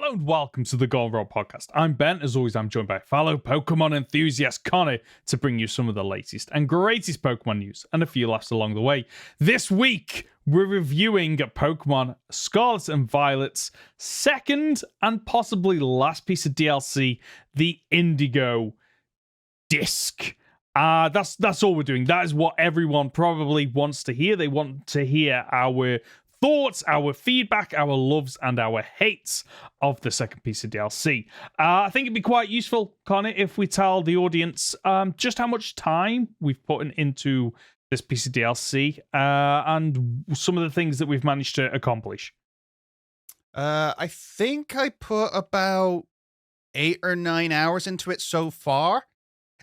Hello and welcome to the Goldenrod Podcast. I'm Ben. As always, I'm joined by fellow Pokemon enthusiast Conor to bring you some of the latest and greatest Pokemon news and a few laughs along the way. This week, we're reviewing Pokemon Scarlet and Violet's second and possibly last piece of DLC, the Indigo Disk. That's all we're doing. That is what everyone probably wants to hear. They want to hear our thoughts, our feedback, our loves, and our hates of the second piece of DLC. I think it'd be quite useful, Conor, if we tell the audience just how much time we've put into this piece of DLC and some of the things that we've managed to accomplish. I think I put about 8 or 9 hours into it so far,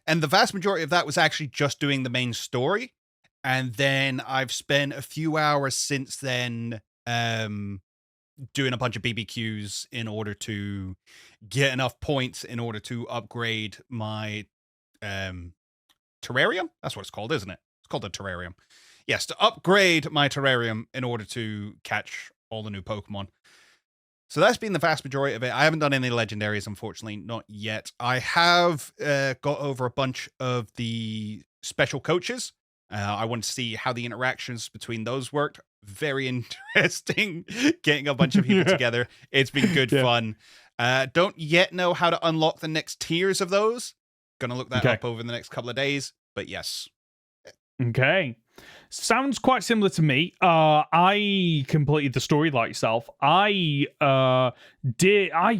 and the vast majority of that was actually just doing the main story. And then I've spent a few hours since then doing a bunch of BBQs in order to get enough points in order to upgrade my terrarium. That's what it's called, isn't it? It's called a terrarium. Yes, to upgrade my terrarium in order to catch all the new Pokemon. So that's been the vast majority of it. I haven't done any legendaries, unfortunately, not yet. I have got over a bunch of the special coaches. I want to see how the interactions between those worked. Very interesting getting a bunch of people together. It's been good fun. Don't yet know how to unlock the next tiers of those. Gonna look that up over the next couple of days. But yes. Okay. Sounds quite similar to me. I completed the story like yourself. I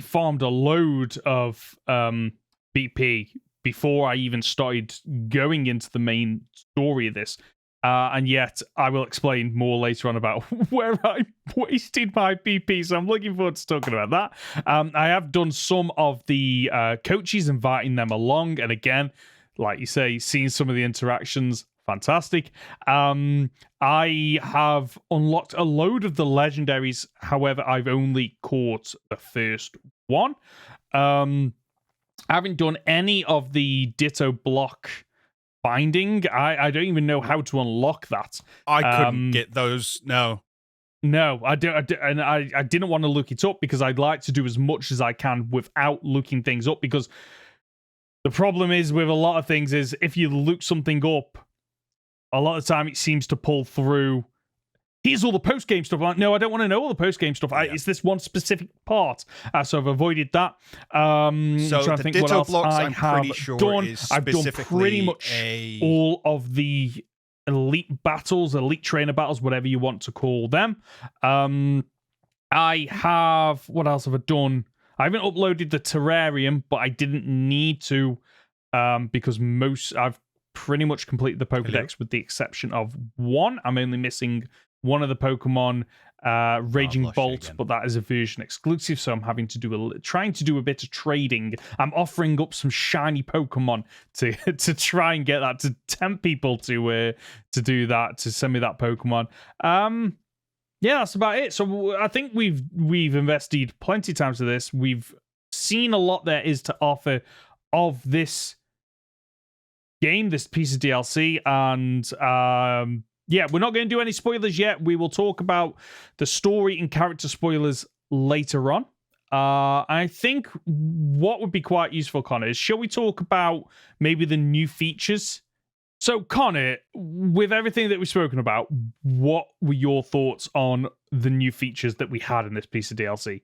farmed a load of BP before I even started going into the main story of this. And yet, I will explain more later on about where I wasted my BP, so I'm looking forward to talking about that. I have done some of the coaches, inviting them along, and again, like you say, seeing some of the interactions, fantastic. I have unlocked a load of the legendaries, however, I've only caught the first one. I haven't done any of the Ditto block binding. I don't even know how to unlock that. I couldn't get those. No, I don't. And I didn't want to look it up because I'd like to do as much as I can without looking things up. Because the problem is with a lot of things is if you look something up, a lot of the time it seems to pull through. Here's all the post-game stuff. I'm like, no, I don't want to know all the post-game stuff. It's this one specific part. So I've avoided that. So the Ditto blocks, I'm pretty sure, I've done pretty much all of the elite battles, elite trainer battles, whatever you want to call them. I have... What else have I done? I haven't uploaded the terrarium, but I didn't need to because I've pretty much completed the Pokedex with the exception of one. I'm only missing one of the Pokemon, Raging Bolt, but that is a version exclusive, so I'm having to trying to do a bit of trading. I'm offering up some shiny Pokemon to try and get that, to tempt people to do that, to send me that Pokemon. Yeah, that's about it. So I think we've invested plenty of time to this. We've seen a lot there is to offer of this game, this piece of DLC, and yeah, we're not going to do any spoilers yet. We will talk about the story and character spoilers later on. I think what would be quite useful, Conor, is shall we talk about maybe the new features? So, Conor, with everything that we've spoken about, what were your thoughts on the new features that we had in this piece of DLC?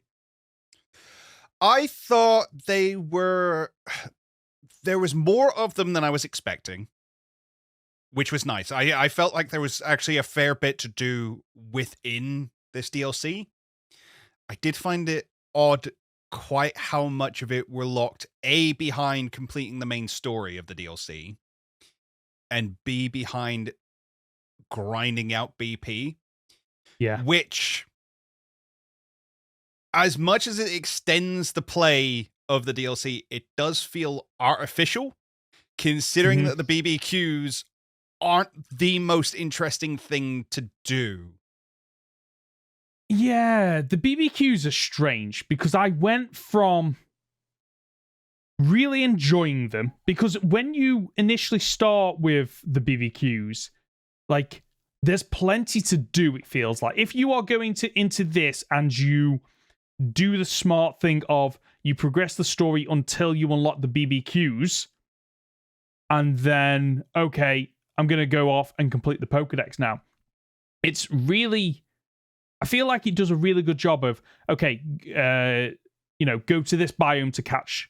I thought there was more of them than I was expecting, which was nice. I felt like there was actually a fair bit to do within this DLC. I did find it odd quite how much of it were locked, A, behind completing the main story of the DLC, and B, behind grinding out BP. Yeah. Which, as much as it extends the play of the DLC, it does feel artificial, considering that the BBQs aren't the most interesting thing to do. Yeah, the BBQs are strange because I went from really enjoying them, because when you initially start with the BBQs, like, there's plenty to do, it feels like. If you are going into this and you do the smart thing of you progress the story until you unlock the BBQs, and then, okay, I'm going to go off and complete the Pokedex now. It's really... I feel like it does a really good job of, okay, go to this biome to catch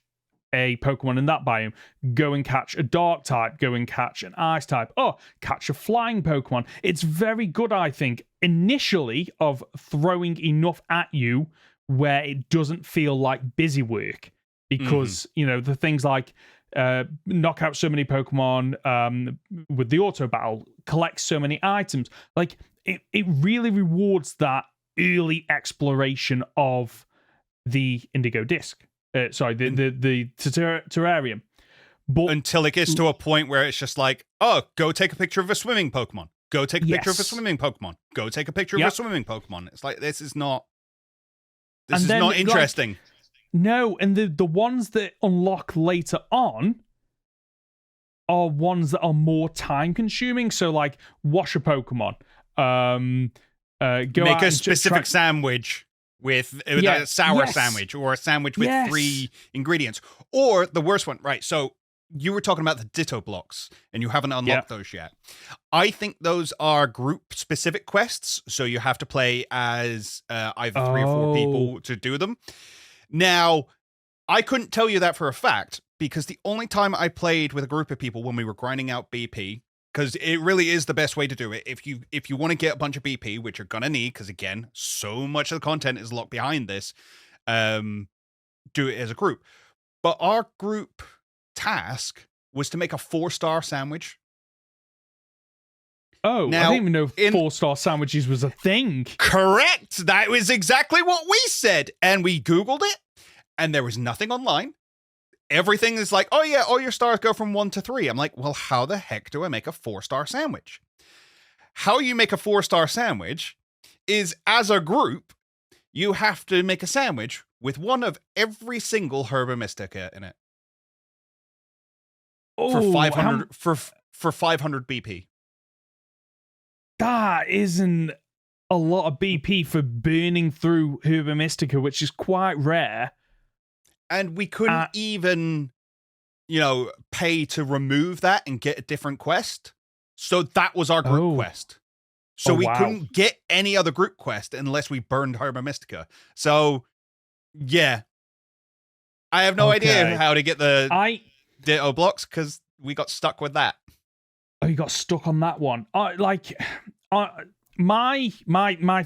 a Pokemon in that biome. Go and catch a dark type. Go and catch an ice type. Oh, catch a flying Pokemon. It's very good, I think, initially of throwing enough at you where it doesn't feel like busy work. Because, the things like knock out so many Pokemon with the auto battle, collect so many items. Like, it really rewards that early exploration of the Indigo Disk. The terrarium. But until it gets to a point where it's just like, oh, go take a picture of a swimming Pokemon. Go take a picture of a swimming Pokemon. Go take a picture of a swimming Pokemon. It's like, this is not interesting. No, and the ones that unlock later on are ones that are more time consuming. So like wash a Pokemon. Go make a specific sandwich with a sour sandwich, or a sandwich with 3 ingredients, or the worst one, right? So you were talking about the Ditto blocks, and you haven't unlocked those yet. I think those are group specific quests, so you have to play as either 3 or 4 people to do them. Now, I couldn't tell you that for a fact, because the only time I played with a group of people when we were grinding out BP, because it really is the best way to do it. If you want to get a bunch of BP, which you're gonna need, because again, so much of the content is locked behind this, do it as a group. But our group task was to make a 4-star sandwich. Oh, now, I didn't even know 4-star sandwiches was a thing. Correct. That was exactly what we said, and we Googled it, and there was nothing online. Everything is like, oh yeah, all your stars go from 1 to 3. I'm like, well, how the heck do I make a 4-star sandwich? How you make a 4-star sandwich is, as a group, you have to make a sandwich with one of every single Herba Mystica in it. For 500 for 500 BP. That isn't a lot of BP for burning through Herba Mystica, which is quite rare. And we couldn't even, pay to remove that and get a different quest. So that was our group quest. So we couldn't get any other group quest unless we burned Herba Mystica. So, yeah. I have no idea how to get the Ditto blocks, because we got stuck with that. Oh, you got stuck on that one. My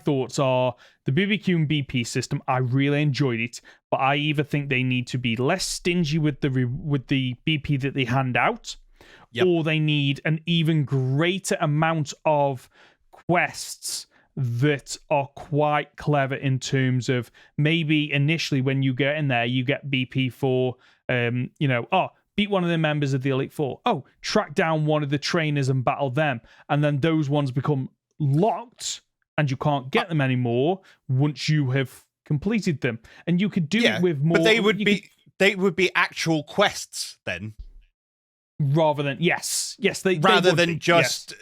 thoughts are the BBQ and BP system. I really enjoyed it, but I either think they need to be less stingy with the BP that they hand out, or they need an even greater amount of quests that are quite clever in terms of maybe initially when you get in there, you get BP for beat one of the members of the Elite Four. Oh, track down one of the trainers and battle them, and then those ones become locked and you can't get them anymore once you have completed them. And you could do it with more, but they would be actual quests then, rather than just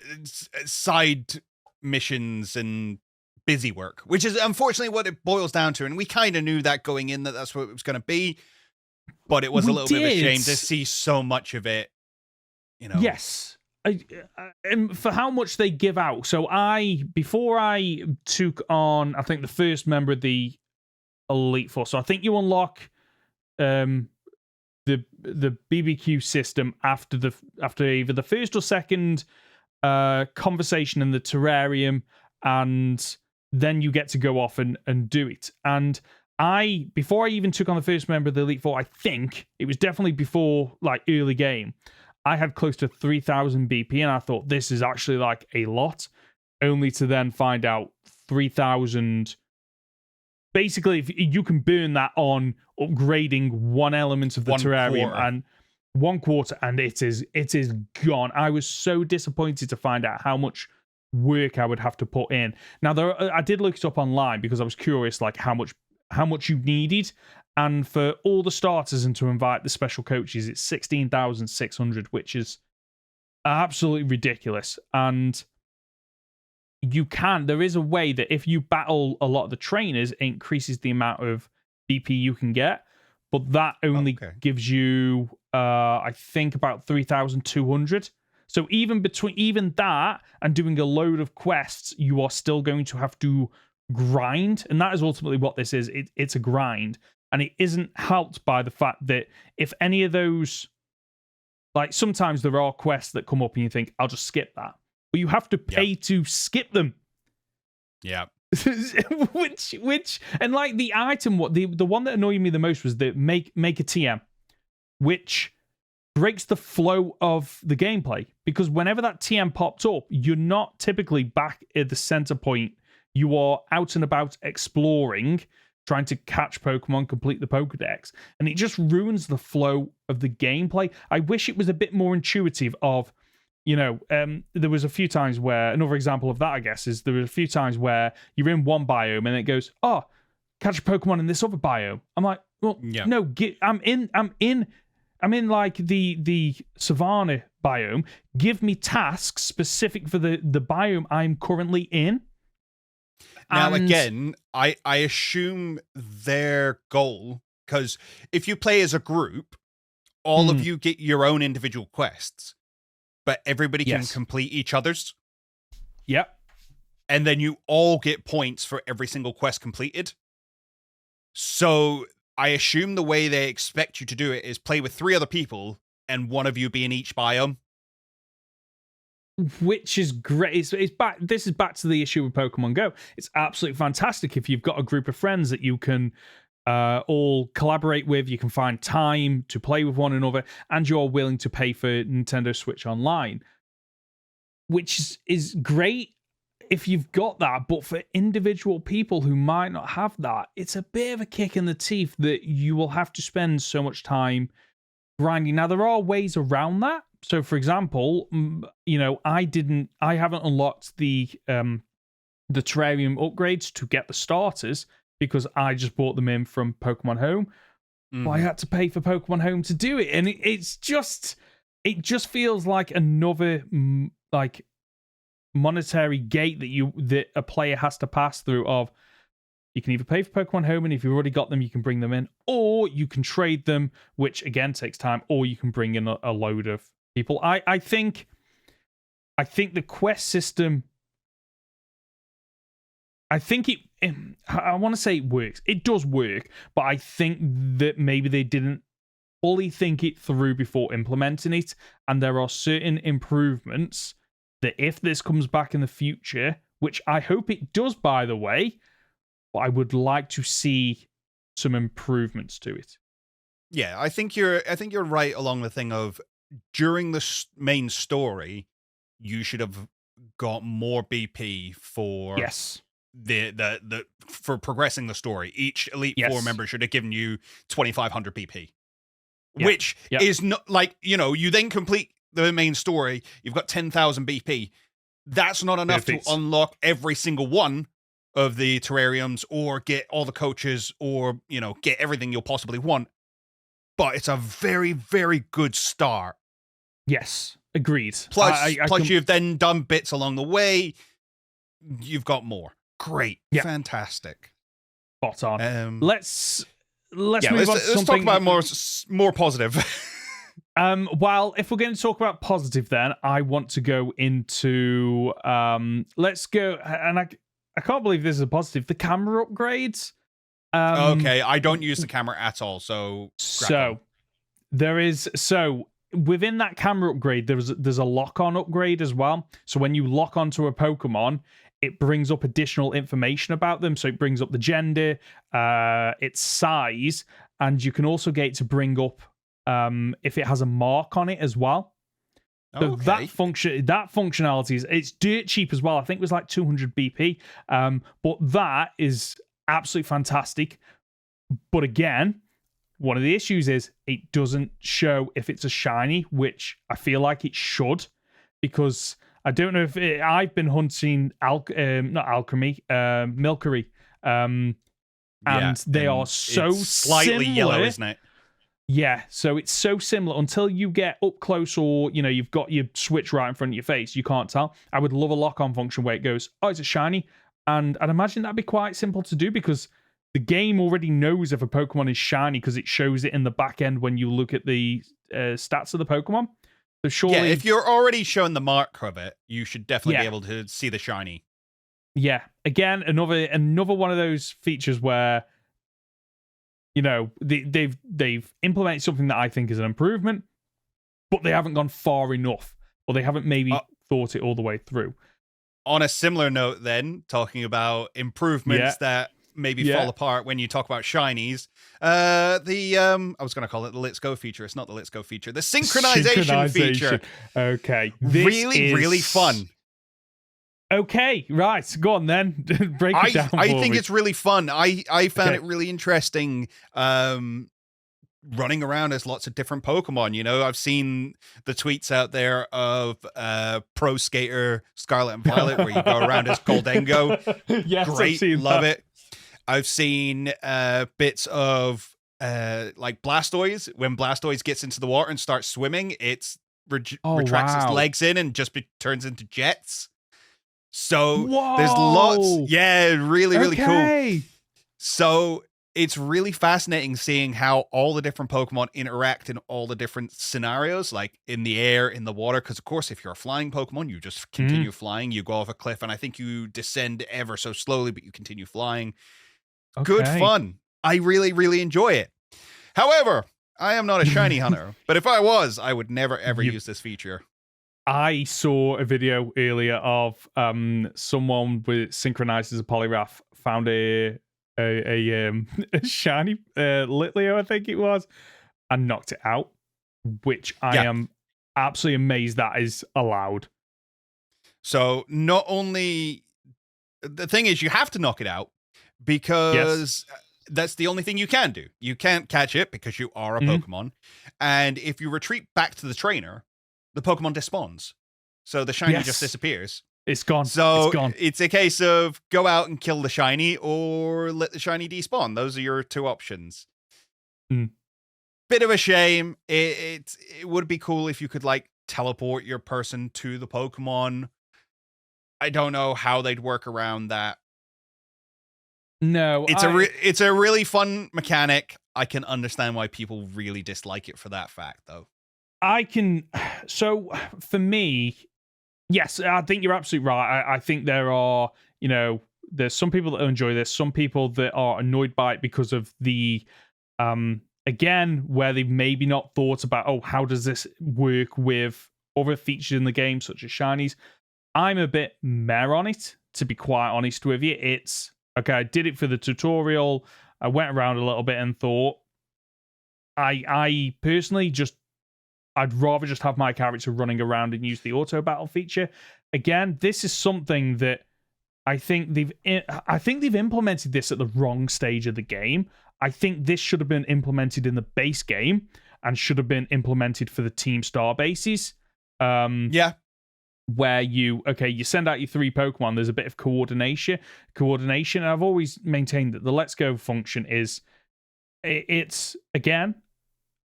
side missions and busy work, which is unfortunately what it boils down to. And we kind of knew that going in, that's what it was going to be, but it was a little bit of a shame to see so much of it, Yes. And for how much they give out. So before I took on, I think, the first member of the Elite Four. So I think you unlock the BBQ system after either the first or second conversation in the terrarium, and then you get to go off and do it. And before I even took on the first member of the Elite Four, I think it was definitely before early game, I had close to 3,000 BP, and I thought this is actually a lot, only to then find out 3,000. Basically, if you can burn that on upgrading one element of the terrarium and 1/4, and it is gone. I was so disappointed to find out how much work I would have to put in. Now, I did look it up online because I was curious, how much you needed. And for all the starters and to invite the special coaches, it's 16,600, which is absolutely ridiculous. And there is a way that if you battle a lot of the trainers, it increases the amount of BP you can get, but that only gives you, I think, about 3,200. So even that and doing a load of quests, you are still going to have to grind, and that is ultimately what this is. It's a grind, and it isn't helped by the fact that if any of those, like sometimes there are quests that come up and you think, I'll just skip that, but you have to pay to skip them. Yeah. which and like the item, the one that annoyed me the most was the make a TM, which breaks the flow of the gameplay, because whenever that TM popped up, you're not typically back at the center point. You are out and about exploring, trying to catch Pokemon, complete the Pokedex, and it just ruins the flow of the gameplay. I wish it was a bit more intuitive of, there was a few times where, another example of that, I guess, is there were a few times where you're in one biome and it goes, oh, catch a Pokemon in this other biome. I'm like, well, no, I'm in like the Savannah biome. Give me tasks specific for the biome I'm currently in. Now, again, I assume their goal, because if you play as a group, all of you get your own individual quests, but everybody can complete each other's. Yep. And then you all get points for every single quest completed. So I assume the way they expect you to do it is play with 3 other people and one of you be in each biome. Which is great. It's back. This is back to the issue with Pokemon Go. It's absolutely fantastic if you've got a group of friends that you can all collaborate with. You can find time to play with one another, and you're willing to pay for Nintendo Switch Online, which is great if you've got that. But for individual people who might not have that, it's a bit of a kick in the teeth that you will have to spend so much time grinding. Now, there are ways around that. So, for example, I haven't unlocked the terrarium upgrades to get the starters because I just bought them in from Pokemon Home. But I had to pay for Pokemon Home to do it, and it just feels like another like monetary gate that a player has to pass through. Of, you can either pay for Pokemon Home, and if you've already got them, you can bring them in, or you can trade them, which again takes time, or you can bring in a load of people. I think the quest system, I want to say it works. It does work, but I think that maybe they didn't fully think it through before implementing it, and there are certain improvements that if this comes back in the future, which I hope it does, by the way, but I would like to see some improvements to it. Yeah, I think you're right along the thing of, during the main story, you should have got more BP for the for progressing the story. Each Elite Four member should have given you 2,500 BP, which is not like, you then complete the main story. You've got 10,000 BP. That's not enough to unlock every single one of the terrariums or get all the coaches or get everything you'll possibly want. But it's a very, very good start. Yes, agreed. Plus, you've then done bits along the way. You've got more. Great. Yep. Fantastic. Spot on. Let's move on to something. Let's talk about more positive. Well, if we're going to talk about positive, then I want to go into let's go, and I can't believe this is a positive, the camera upgrades. Okay, I don't use the camera at all, so within that camera upgrade, there's a lock-on upgrade as well. So when you lock onto a Pokemon, it brings up additional information about them. So it brings up the gender, its size, and you can also get it to bring up if it has a mark on it as well. So that functionality it's dirt cheap as well. I think it was like 200 BP. But that is absolutely fantastic. But again, one of the issues is it doesn't show if it's a shiny, which I feel like it should, because I don't know if I've been hunting Milcery, and they are so slightly similar. Yellow, isn't it? Yeah, so it's so similar until you get up close, or you've got your Switch right in front of your face. You can't tell. I would love a lock-on function where it goes, oh, it's a shiny, and I'd imagine that'd be quite simple to do, because the game already knows if a Pokemon is shiny because it shows it in the back end when you look at the stats of the Pokemon. So surely, yeah, if you're already showing the mark of it, you should definitely be able to see the shiny. Yeah, again, another one of those features where, you know, they've implemented something that I think is an improvement, but they haven't gone far enough, or they haven't maybe thought it all the way through. On a similar note, then, talking about improvements that maybe fall apart when you talk about shinies, I was going to call it the Let's Go feature. It's not the Let's Go feature. The synchronization feature. Okay. Really fun. Okay, right. Go on then. Break it down. I think it's really fun. I found it really interesting. Running around as lots of different Pokemon. You know, I've seen the tweets out there of Pro Skater Scarlet and Violet, where you go around as Goldengo. Yes, great, love it. I've seen bits of like Blastoise. When Blastoise gets into the water and starts swimming, it's retracts its legs in and just turns into jets. So there's lots. Yeah, really cool. So it's really fascinating seeing how all the different Pokemon interact in all the different scenarios, like in the air, in the water. Because, of course, if you're a flying Pokemon, you just continue flying. You go off a cliff, and I think you descend ever so slowly, but you continue flying. Okay. Good fun. I really enjoy it. However, I am not a shiny hunter, but if I was, I would never, ever use this feature. I saw a video earlier of someone with synchronized as a Poliwrath found a shiny Litleo, I think it was, and knocked it out, which I am absolutely amazed that is allowed. So not only the thing is you have to knock it out because that's the only thing you can do. You can't catch it because you are a Pokemon. And if you retreat back to the trainer, the Pokemon despawns. So the shiny just disappears. It's gone. So it's a case of go out and kill the shiny or let the shiny despawn. Those are your two options. Bit of a shame. It would be cool if you could like teleport your person to the Pokemon. I don't know how they'd work around that. No, it's a really fun mechanic. I can understand why people really dislike it for that fact, though. So for me, yes, I think you're absolutely right. I think there are, you know, there's some people that enjoy this, some people that are annoyed by it because of the, again, where they've maybe not thought about, how does this work with other features in the game, such as shinies. I'm a bit meh on it, to be quite honest with you. It's, okay, I did it for the tutorial. I went around a little bit and thought, I personally I'd rather just have my character running around and use the auto battle feature. Again, this is something that I think they've implemented this at the wrong stage of the game. I think this should have been implemented in the base game and should have been implemented for the team star bases. Where you send out your 3 Pokemon, there's a bit of coordination. And I've always maintained that the Let's Go function it's again,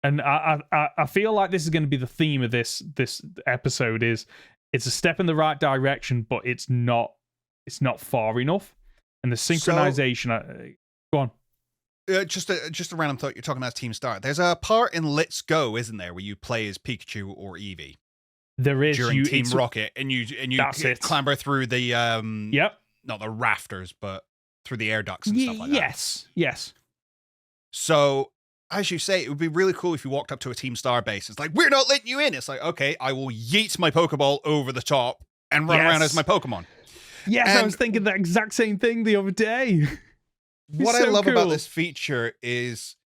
and I feel like this is going to be the theme of this episode, is it's a step in the right direction, but it's not far enough. And the synchronization, go on. Just a random thought. You're talking about Team Star. There's a part in Let's Go, isn't there, where you play as Pikachu or Eevee? There is during Team Rocket, and you clamber through the not the rafters, but through the air ducts and stuff like that. Yes. So, as you say, it would be really cool if you walked up to a Team Star base. It's like, we're not letting you in. It's like, okay, I will yeet my Pokeball over the top and run around as my Pokemon. Yes, and I was thinking that exact same thing the other day. What I love about this feature is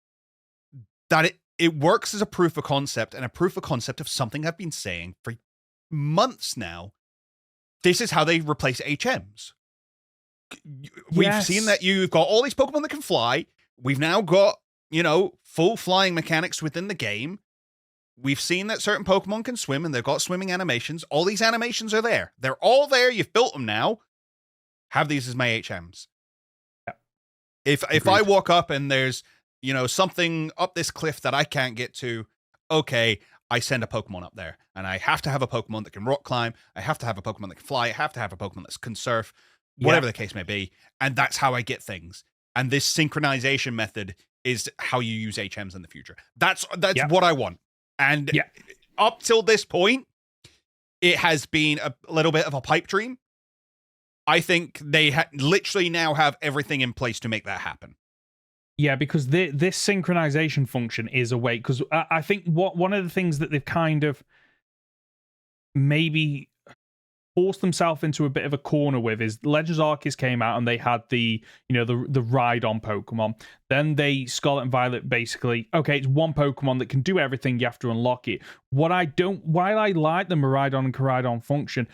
that it works as a proof of concept, and a proof of concept of something I've been saying for months now. This is how they replace HMs. We've seen that you've got all these Pokemon that can fly. We've now got, full flying mechanics within the game. We've seen that certain Pokemon can swim, and they've got swimming animations. All these animations are there. They're all there. You've built them now. Have these as my HMs. Yeah. If I walk up and there's something up this cliff that I can't get to, okay, I send a Pokemon up there. And I have to have a Pokemon that can rock climb. I have to have a Pokemon that can fly. I have to have a Pokemon that can surf, whatever the case may be. And that's how I get things. and this synchronization method is how you use HMs in the future. That's Yep. what I want. And up till this point, it has been a little bit of a pipe dream. I think they literally now have everything in place to make that happen. Yeah, because this synchronization function is a way, because I think one of the things that they've kind of maybe forced themselves into a bit of a corner with is Legends Arceus came out and they had the ride-on Pokemon. Then Scarlet and Violet basically, okay, it's one Pokemon that can do everything, you have to unlock it. While I like the Miraidon and Koraidon function,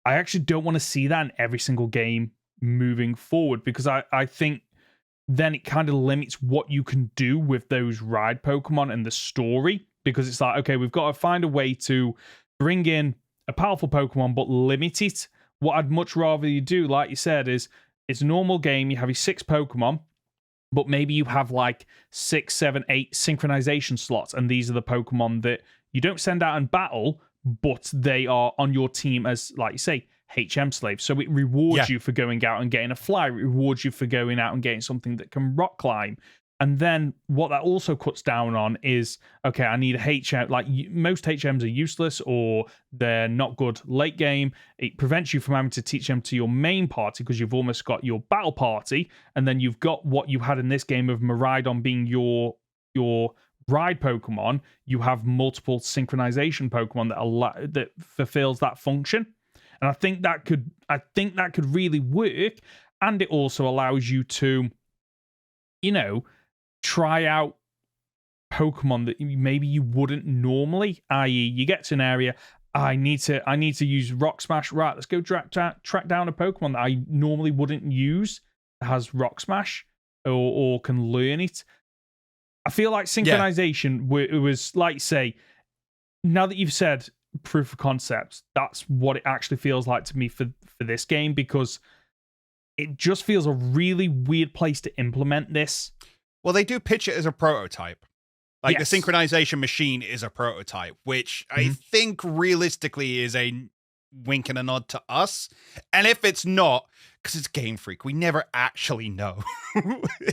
I actually don't want to see that in every single game moving forward, because I think then it kind of limits what you can do with those ride Pokemon and the story, because it's like, okay, we've got to find a way to bring in a powerful Pokemon but limit it. What I'd much rather you do, like you said, is it's a normal game, you have your 6 Pokemon, but maybe you have like 6, 7, 8 synchronization slots, and these are the Pokemon that you don't send out in battle, but they are on your team as, like you say, HM slaves. So it rewards you for going out and getting a fly. It rewards you for going out and getting something that can rock climb. And then what that also cuts down on is, okay, I need a HM. Like most HMs are useless or they're not good late game. It prevents you from having to teach them to your main party because you've almost got your battle party. And then you've got what you had in this game of Miraidon being your ride Pokemon. You have multiple synchronization Pokemon that fulfills that function. And I think that could really work. And it also allows you to, try out Pokemon that maybe you wouldn't normally, i.e. you get to an area, I need to use Rock Smash. Right, let's go track down a Pokemon that I normally wouldn't use that has Rock Smash or can learn it. I feel like synchronization, it was like you say, now that you've said proof of concept, that's what it actually feels like to me for this game, because it just feels a really weird place to implement this. Well, they do pitch it as a prototype. Like the synchronization machine is a prototype, which I think realistically is a wink and a nod to us. And if it's not, because it's Game Freak, we never actually know.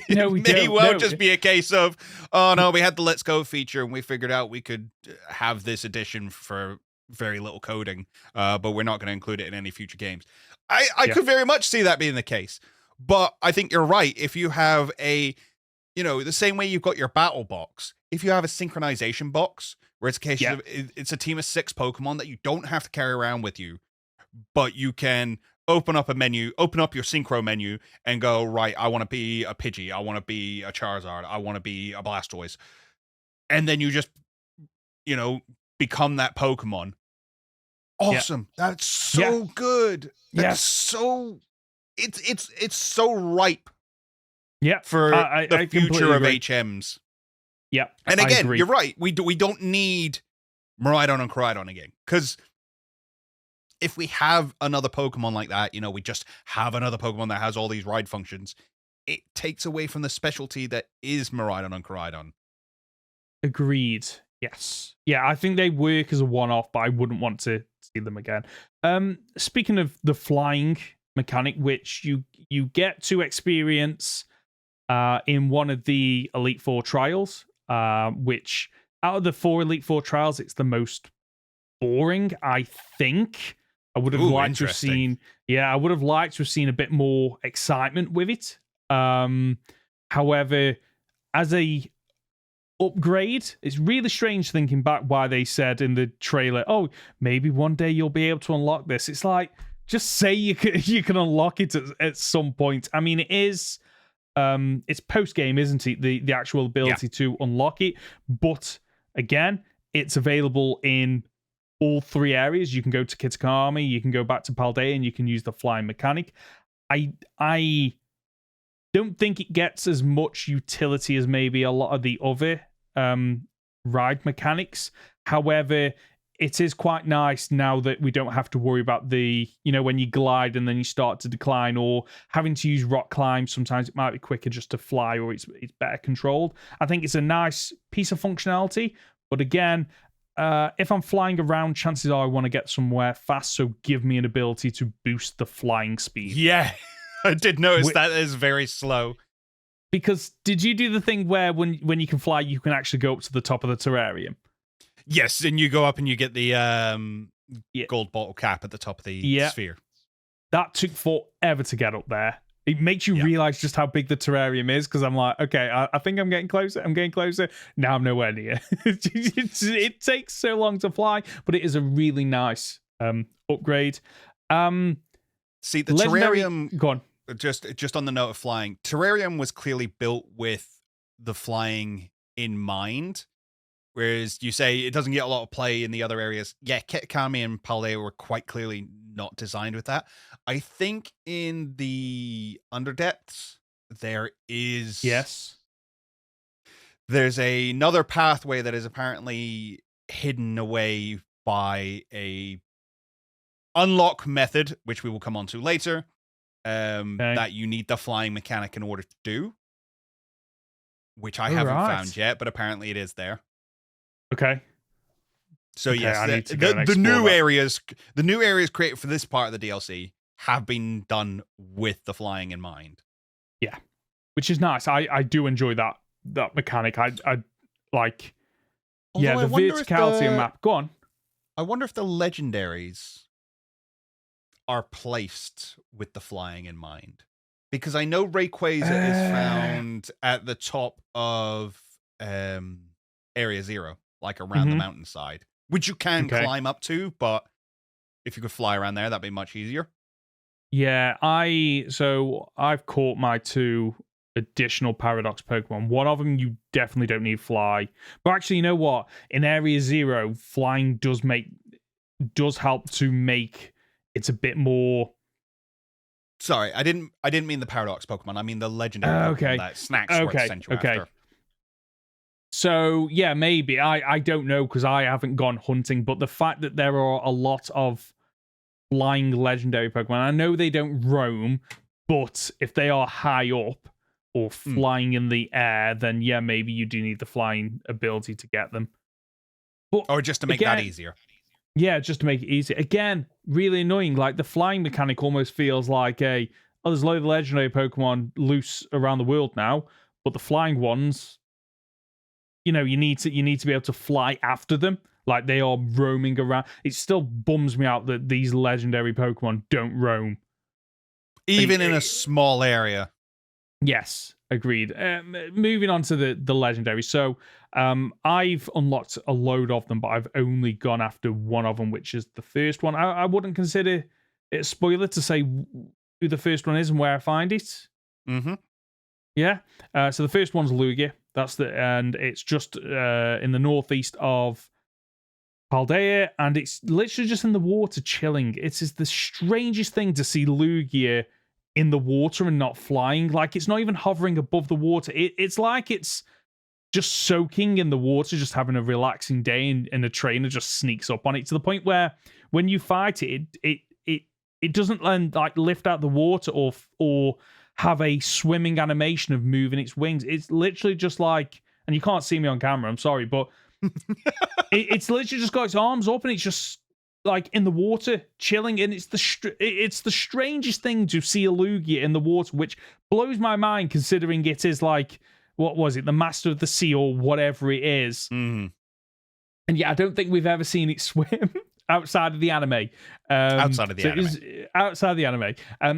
No, we may don't. well just be a case of, oh no, we had the Let's Go feature and we figured out we could have this edition for very little coding, but we're not going to include it in any future games. I could very much see that being the case. But I think you're right. If you have the same way you've got your battle box, if you have a synchronization box where it's a case of it's a team of 6 Pokemon that you don't have to carry around with you, but you can open up your synchro menu and go, right, I want to be a Pidgey, I want to be a Charizard, I want to be a Blastoise. And then you just, become that Pokemon. Awesome. Yeah. That's so good. That's so it's so ripe. Yeah. For the future of HMs. Yeah. And again, you're right. We don't need Miraidon and Koraidon again. Because if we have another Pokemon like that, we just have another Pokemon that has all these ride functions, it takes away from the specialty that is Miraidon and Koraidon. Agreed. Yes. Yeah, I think they work as a one-off, but I wouldn't want to see them again. Speaking of the flying mechanic, which you get to experience in one of the Elite Four trials, which out of the 4 Elite Four trials, it's the most boring, I think. I would have liked to have seen. Yeah, I would have liked to have seen a bit more excitement with it. However, as a upgrade, it's really strange thinking back why they said in the trailer, oh, maybe one day you'll be able to unlock this. It's like, just say you can unlock it at some point. I mean, it is it's post-game, isn't it? The actual ability to unlock it. But again, it's available in all 3 areas. You can go to Kitakami, you can go back to Paldea, and you can use the flying mechanic. I don't think it gets as much utility as maybe a lot of the other ride mechanics. However, it is quite nice now that we don't have to worry about the, when you glide and then you start to decline, or having to use rock climb. Sometimes it might be quicker just to fly, or it's better controlled. I think it's a nice piece of functionality. But again, if I'm flying around, chances are I want to get somewhere fast. So give me an ability to boost the flying speed. Yeah. I did notice that is very slow. Because did you do the thing where when you can fly, you can actually go up to the top of the terrarium? Yes, and you go up and you get the gold bottle cap at the top of the sphere. That took forever to get up there. It makes you realize just how big the terrarium is, because I'm like, okay, I think I'm getting closer. I'm getting closer. Now I'm nowhere near. It takes so long to fly, but it is a really nice upgrade. See, the terrarium... Go on. Just on the note of flying, terrarium was clearly built with the flying in mind. Whereas you say it doesn't get a lot of play in the other areas. Yeah, Kami and Paldea were quite clearly not designed with that. I think in the Underdepths, there is... Yes. There's another pathway that is apparently hidden away by a unlock method, which we will come on to later, that you need the flying mechanic in order to do. Which I haven't found yet, but apparently it is there. Okay. So yes, the new areas created for this part of the DLC have been done with the flying in mind. Yeah, which is nice. I do enjoy that mechanic. I like. Although the verticality of map. Go on. I wonder if the legendaries are placed with the flying in mind, because I know Rayquaza is found at the top of Area 0. Like around the mountainside, which you can climb up to, but if you could fly around there, that'd be much easier. Yeah, I've caught my 2 additional Paradox Pokemon. One of them you definitely don't need fly, but actually, you know what? In Area 0, flying does help to make it a bit more. Sorry, I didn't mean the Paradox Pokemon. I mean the legendary Pokemon that Snacks were sent you after. So, yeah, maybe. I don't know, because I haven't gone hunting, but the fact that there are a lot of flying legendary Pokemon, I know they don't roam, but if they are high up or flying in the air, then yeah, maybe you do need the flying ability to get them. But or just to make that easier. Yeah, just to make it easier. Again, really annoying. Like, the flying mechanic almost feels like there's a load of legendary Pokemon loose around the world now, but the flying ones... You know, you need to be able to fly after them, like they are roaming around. It still bums me out that these legendary Pokemon don't roam, even in a small area. Yes, agreed. Moving on to the legendary. So, I've unlocked a load of them, but I've only gone after one of them, which is the first one. I wouldn't consider it a spoiler to say who the first one is and where I find it. Mm-hmm. Yeah. So the first one's Lugia. And it's just in the northeast of Paldea, and it's literally just in the water chilling. It's just the strangest thing to see Lugia in the water and not flying. Like, it's not even hovering above the water. It's like it's just soaking in the water, just having a relaxing day, and a trainer just sneaks up on it to the point where when you fight it doesn't like lift out the water or have a swimming animation of moving its wings. It's literally just like, and you can't see me on camera, I'm sorry, but it's literally just got its arms up and it's just like in the water chilling, and it's the strangest thing to see a Lugia in the water, which blows my mind considering it is like, what was it, the Master of the Sea or whatever it is. Mm. And yeah, I don't think we've ever seen it swim. Outside of the anime. Outside of the anime.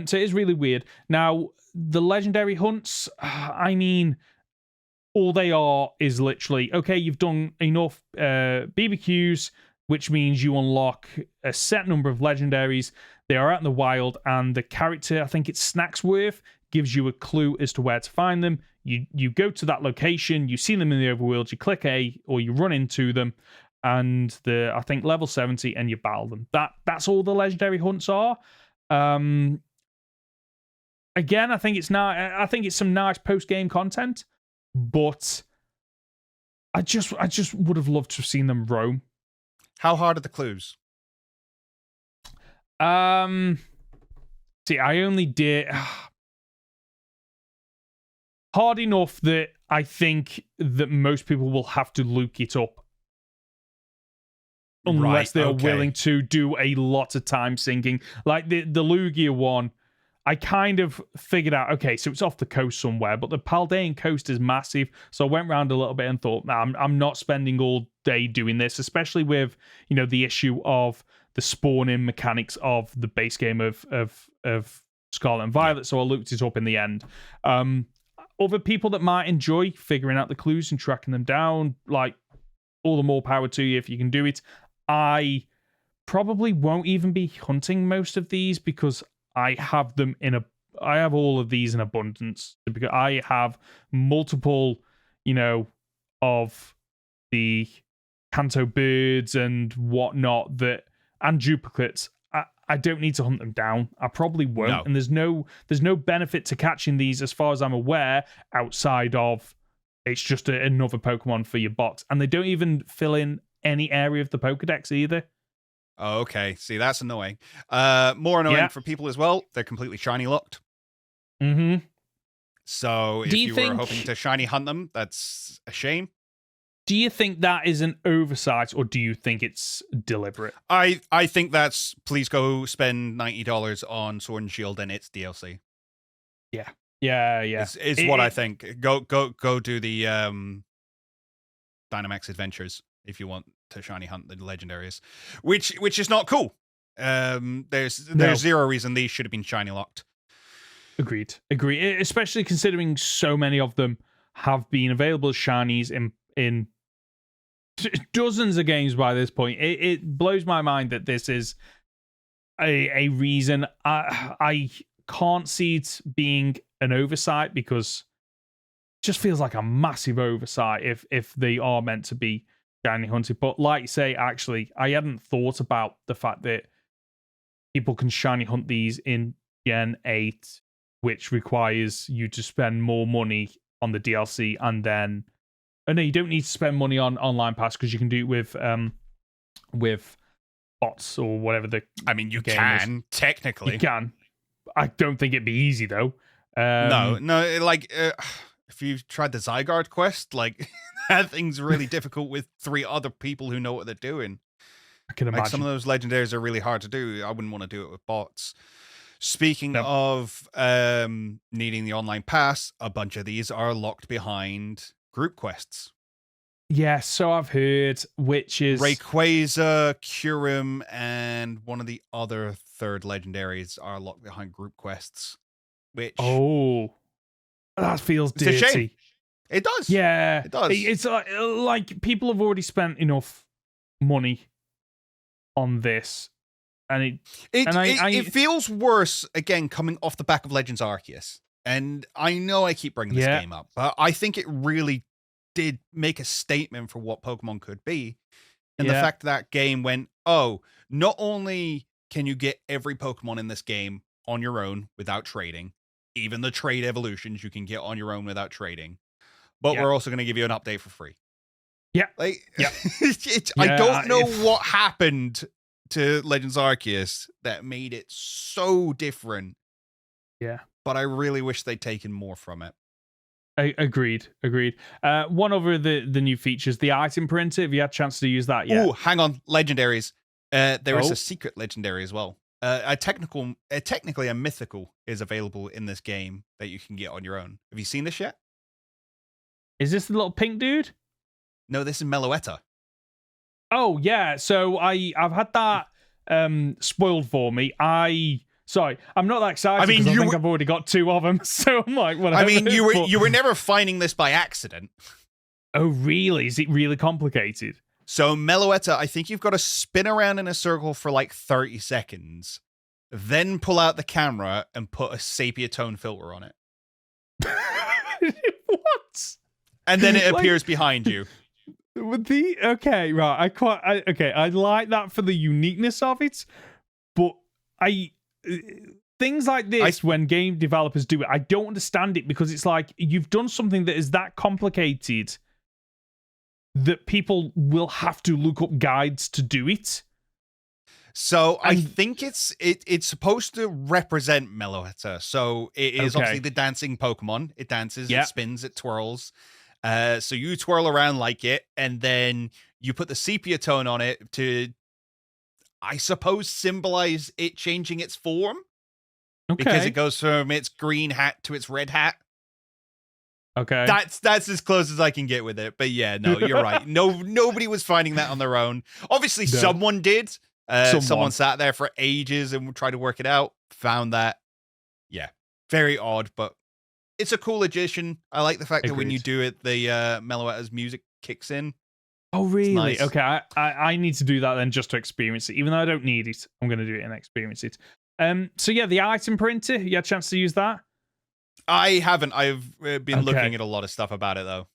So it is really weird. Now, the legendary hunts, I mean, all they are is literally, okay, you've done enough BBQs, which means you unlock a set number of legendaries. They are out in the wild, and the character, I think it's Snacksworth, gives you a clue as to where to find them. You go to that location, you see them in the overworld, you click A, or you run into them, and I think level 70, and you battle them. That's all the legendary hunts are. Again, I think it's some nice post-game content, but I just would have loved to have seen them roam. How hard are the clues? See, I only did hard enough that I think that most people will have to look it up. Unless they're willing to do a lot of time sinking. Like the Lugia one, I kind of figured out, okay, so it's off the coast somewhere, but the Paldean coast is massive. So I went around a little bit and thought, nah, I'm not spending all day doing this, especially with, the issue of the spawning mechanics of the base game of Scarlet and Violet. So I looked it up in the end. Other people that might enjoy figuring out the clues and tracking them down, like, all the more power to you if you can do it. I probably won't even be hunting most of these because I have all of these in abundance, because I have multiple, of the Kanto birds and whatnot and duplicates. I don't need to hunt them down. I probably won't. No. And there's no benefit to catching these as far as I'm aware, outside of it's just another Pokemon for your box. And they don't even fill in any area of the Pokedex either. Oh, okay. See, that's annoying. More annoying for people as well. They're completely shiny locked. Mm-hmm. So if you were hoping to shiny hunt them, that's a shame. Do you think that is an oversight, or do you think it's deliberate? I think that's, please go spend $90 on Sword and Shield and its DLC. Yeah. It's what I think. Go do the Dynamax Adventures if you want to shiny hunt the legendaries, which is not cool. There's zero reason these should have been shiny locked. Agreed. Especially considering so many of them have been available as shinies in dozens of games by this point. It blows my mind that this is a reason. I can't see it being an oversight, because it just feels like a massive oversight if they are meant to be shiny hunted. But like you say, actually, I hadn't thought about the fact that people can shiny hunt these in Gen 8, which requires you to spend more money on the DLC, and then no, you don't need to spend money on Online Pass, because you can do it with bots or whatever the you game can is. Technically. You can. I don't think it'd be easy though. No, like if you've tried the Zygarde quest, like that thing's really difficult with 3 other people who know what they're doing. I can imagine. Like, some of those legendaries are really hard to do. I wouldn't want to do it with bots. Speaking of needing the online pass, a bunch of these are locked behind group quests. Yeah, so I've heard, which is Rayquaza, Kyurem, and one of the other 3rd legendaries are locked behind group quests. Which that feels dirty. It's a shame. It does. Yeah, it does. It's like people have already spent enough money on this, and it feels worse again coming off the back of Legends Arceus. And I know I keep bringing this game up, but I think it really did make a statement for what Pokemon could be. And the fact that game went, not only can you get every Pokemon in this game on your own without trading, even the trade evolutions you can get on your own without trading, but we're also going to give you an update for free. Yeah. I don't know what happened to Legends Arceus that made it so different. Yeah. But I really wish they'd taken more from it. Agreed. One over the new features, the item printer. Have you had a chance to use that yet? Oh, hang on. Legendaries. There is a secret legendary as well. Technically a mythical is available in this game that you can get on your own. Have you seen this yet? Is this the little pink dude? No, this is Meloetta. Oh yeah. So I've had that spoiled for me. I'm not that excited. I think I've already got 2 of them. So I'm like, whatever. You were never finding this by accident. Oh really? Is it really complicated? So Meloetta, I think you've got to spin around in a circle for like 30 seconds, then pull out the camera and put a sepia tone filter on it. What? And then it appears behind you. Okay, right. I like that for the uniqueness of it, but things like this, when game developers do it, I don't understand it, because it's like you've done something that is that complicated that people will have to look up guides to do it. So I think it's supposed to represent Meloetta. So it is obviously the dancing Pokemon. It dances, it spins, it twirls. So you twirl around like it, and then you put the sepia tone on it to, I suppose, symbolize it changing its form. because it goes from its green hat to its red hat. Okay. That's as close as I can get with it. But yeah, no, you're right. Nobody was finding that on their own. Obviously, someone did. Someone sat there for ages and tried to work it out. Found that. Yeah, very odd, but it's a cool addition. I like the fact that when you do it, the Meloetta's music kicks in. Oh, really? Nice. Okay, I need to do that then just to experience it. Even though I don't need it, I'm going to do it and experience it. So yeah, the item printer, you had a chance to use that? I haven't. I've been looking at a lot of stuff about it, though.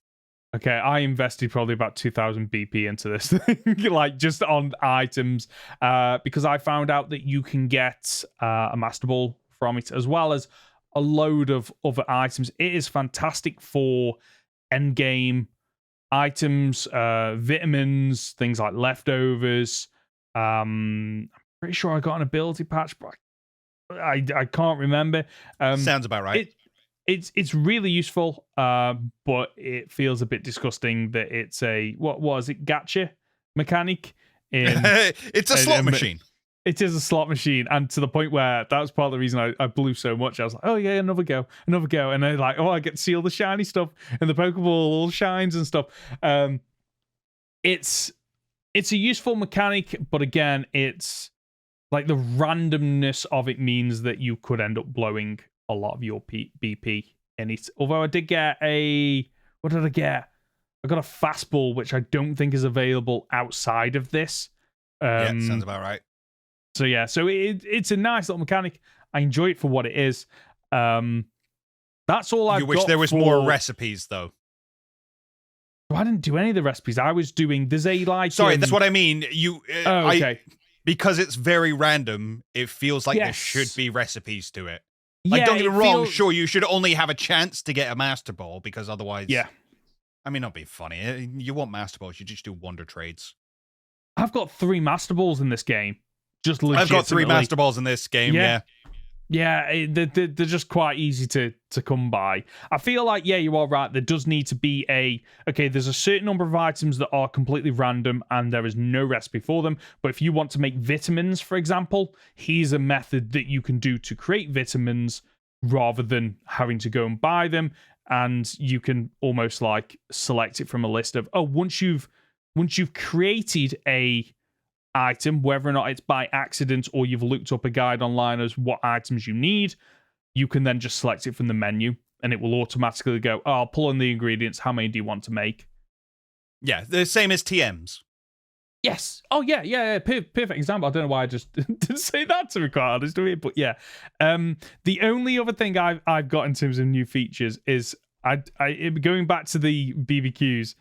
Okay, I invested probably about 2,000 BP into this thing, like just on items, because I found out that you can get a Master Ball from it, as well as a load of other items. It is fantastic for endgame items, vitamins, things like leftovers. I'm pretty sure I got an ability patch, but I can't remember. Sounds about right. It's really useful, but it feels a bit disgusting that it's a what was it gacha mechanic in it's a slot machine. It is a slot machine, and to the point where that was part of the reason I blew so much. I was like, oh yeah, another go, and then like, oh, I get to see all the shiny stuff and the Pokeball all shines and stuff. It's a useful mechanic, but again, it's like the randomness of it means that you could end up blowing a lot of your BP in it. Although I did get what did I get? I got a fastball, which I don't think is available outside of this. Yeah, sounds about right. So yeah, so it's a nice little mechanic. I enjoy it for what it is. That's all I've got. You wish there was more recipes, though. I didn't do any of the recipes. I was doing. There's a like. Sorry, that's what I mean. Okay. Because it's very random, it feels like there should be recipes to it. Like, don't get me wrong, sure, you should only have a chance to get a Master Ball, because otherwise... Yeah. I mean, not be funny. You want Master Balls, you just do Wonder Trades. I've got 3 Master Balls in this game. Just legitimately. I've got 3 Master Balls in this game, yeah. Yeah, they're just quite easy to come by. I feel like, yeah, you are right. There does need to be there's a certain number of items that are completely random and there is no recipe for them. But if you want to make vitamins, for example, here's a method that you can do to create vitamins rather than having to go and buy them. And you can almost like select it from a list of, once you've created a item, whether or not it's by accident or you've looked up a guide online as what items you need, you can then just select it from the menu and it will automatically go, I'll pull in the ingredients. How many do you want to make? Yeah, the same as TMs. Yes. Oh, yeah. Perfect example. I don't know why I just didn't say that, to be quite honest with you, but yeah. The only other thing I've got in terms of new features is going back to the BBQs.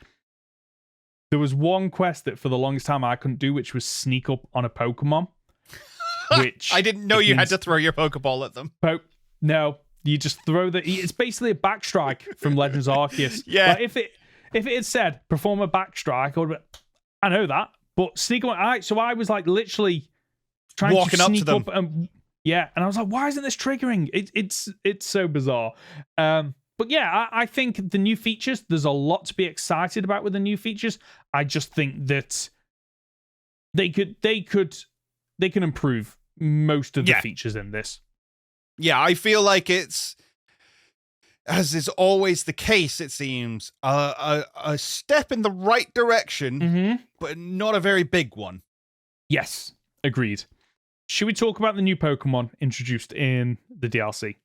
There was one quest that for the longest time I couldn't do, which was sneak up on a Pokemon. Which I didn't know you had to throw your Pokeball at them. No, you just throw it's basically a backstrike from Legends Arceus. Yeah. Like if it had said perform a backstrike, I know that, but sneak on. So I was like literally trying walking to sneak up to them. Up and I was like, why isn't this triggering? It's so bizarre. But yeah, I think the new features, there's a lot to be excited about with the new features. I just think that they can improve most of the features in this. Yeah, I feel like it's, as is always the case, it seems, a step in the right direction, but not a very big one. Yes, agreed. Should we talk about the new Pokemon introduced in the DLC?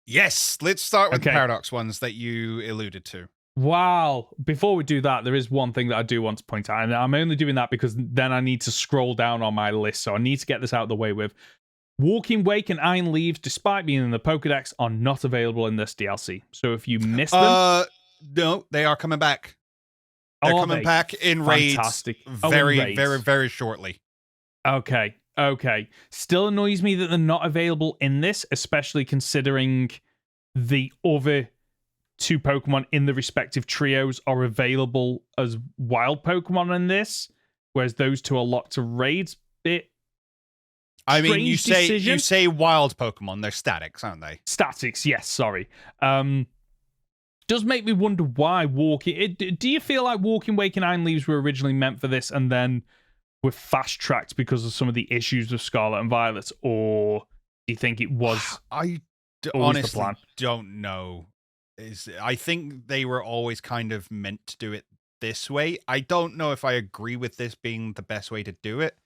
Yes, let's start with the Paradox ones that you alluded to. Wow. Before we do that, there is one thing that I do want to point out, and I'm only doing that because then I need to scroll down on my list, so I need to get this out of the way with. Walking Wake and Iron Leaves, despite being in the Pokedex, are not available in this DLC. So if you missed them... No, they are coming back. They're coming back in raids very, very, very shortly. Okay. Still annoys me that they're not available in this, especially considering the other 2 Pokemon in the respective trios are available as wild Pokemon in this, whereas those 2 are locked to raids. I mean, you say wild Pokemon, they're statics, aren't they? Statics, yes, sorry. Does make me wonder why do you feel like Walking Wake and Iron Leaves were originally meant for this and then were fast-tracked because of some of the issues with Scarlet and Violet, or Do you think it was I always the honestly plan? don't know. I think they were always kind of meant to do it this way. I don't know if I agree with this being the best way to do it.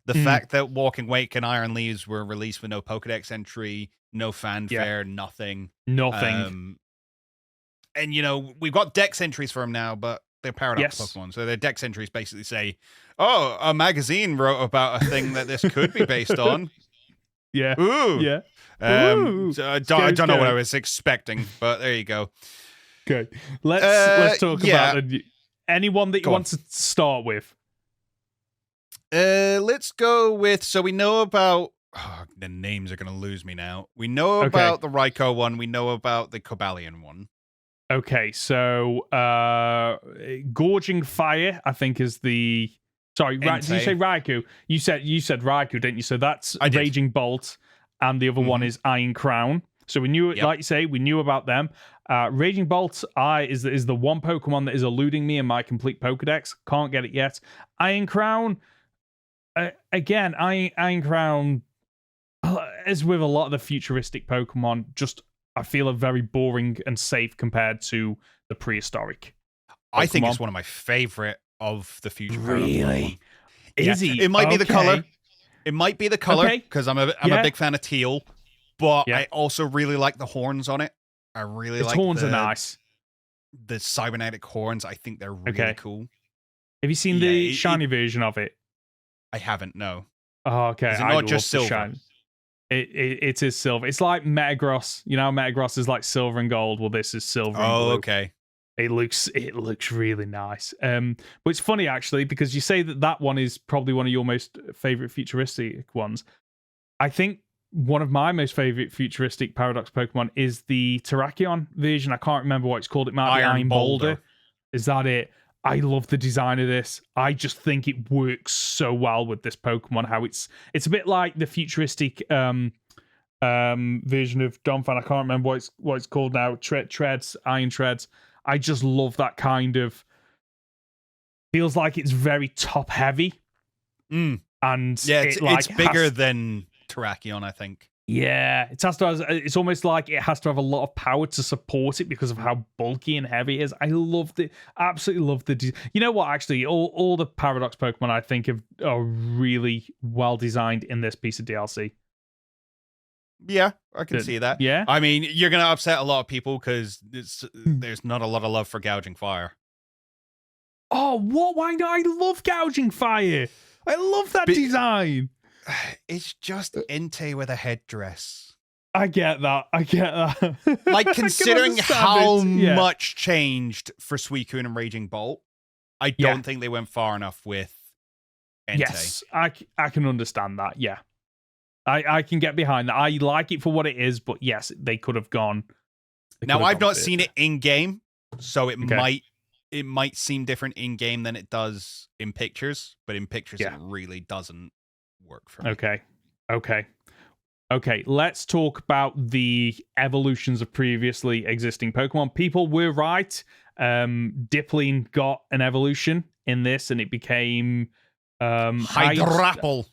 The fact that Walking Wake and Iron Leaves were released with no Pokedex entry, no fanfare, nothing. Nothing. And, you know, we've got Dex entries for them now, but they're Paradox Yes. Pokemon. So their Dex entries basically say, oh, a magazine wrote about a thing that this could be based on. Yeah. Ooh. Yeah. So I don't know what scary. I was expecting, but there you go. Okay. Let's talk about anyone that you Go want to start with. Let's go with, so we know about, the names are going to lose me now. We know about the Raikou one. We know about the Cobalion one. Okay, so Gorging Fire, I think is the... Sorry, did you say Raikou? You said Raikou, didn't you? So that's Raging Bolt, and the other one is Iron Crown. So we knew, like you say, we knew about them. Raging Bolt is the one Pokemon that is eluding me in my complete Pokedex. Can't get it yet. Iron Crown, again, Iron Crown, as with a lot of the futuristic Pokemon, just I feel are very boring and safe compared to the prehistoric Pokemon. I think it's one of my favorite of the future. Really? Is he? It might be the color. It might be the color because I'm a big fan of teal, but I also really like the horns on it. I really like horns are nice. The cybernetic horns. I think they're really cool. Have you seen the shiny version of it? I haven't. No. Oh, okay. Is it not just silver? It is silver. It's like Metagross. You know, Metagross is like silver and gold. Well, this is silver and blue. Okay. It looks really nice. But it's funny actually because you say that one is probably one of your most favorite futuristic ones. I think one of my most favorite futuristic Paradox Pokemon is the Terrakion version. I can't remember what it's called. It might be Iron Boulder. Is that it? I love the design of this. I just think it works so well with this Pokemon. How it's a bit like the futuristic version of Donphan. I can't remember what it's called now. Treads, Iron Treads. I just love that kind of. Feels like it's very top heavy, and it's bigger than Terrakion, I think. Yeah, it's almost like it has to have a lot of power to support it because of how bulky and heavy it is. I absolutely love the. You know what? Actually, all the Paradox Pokemon I think are really well designed in this piece of DLC. Yeah, I can see that. Yeah, I mean, you're gonna upset a lot of people because there's not a lot of love for Gouging Fire. Oh, what? Why not? I love Gouging Fire. I love that design. It's just Entei with a headdress. I get that. Like, considering how much changed for Suicune and Raging Bolt, I don't think they went far enough with Entei. Yes, I can understand that. Yeah. I can get behind that. I like it for what it is, but yes, they could have gone. Now, I've not seen it in game, so it might seem different in game than it does in pictures, but in pictures it really doesn't work for me. Okay, let's talk about the evolutions of previously existing Pokemon. People were right. Dipplin got an evolution in this, and it became Hydrapple.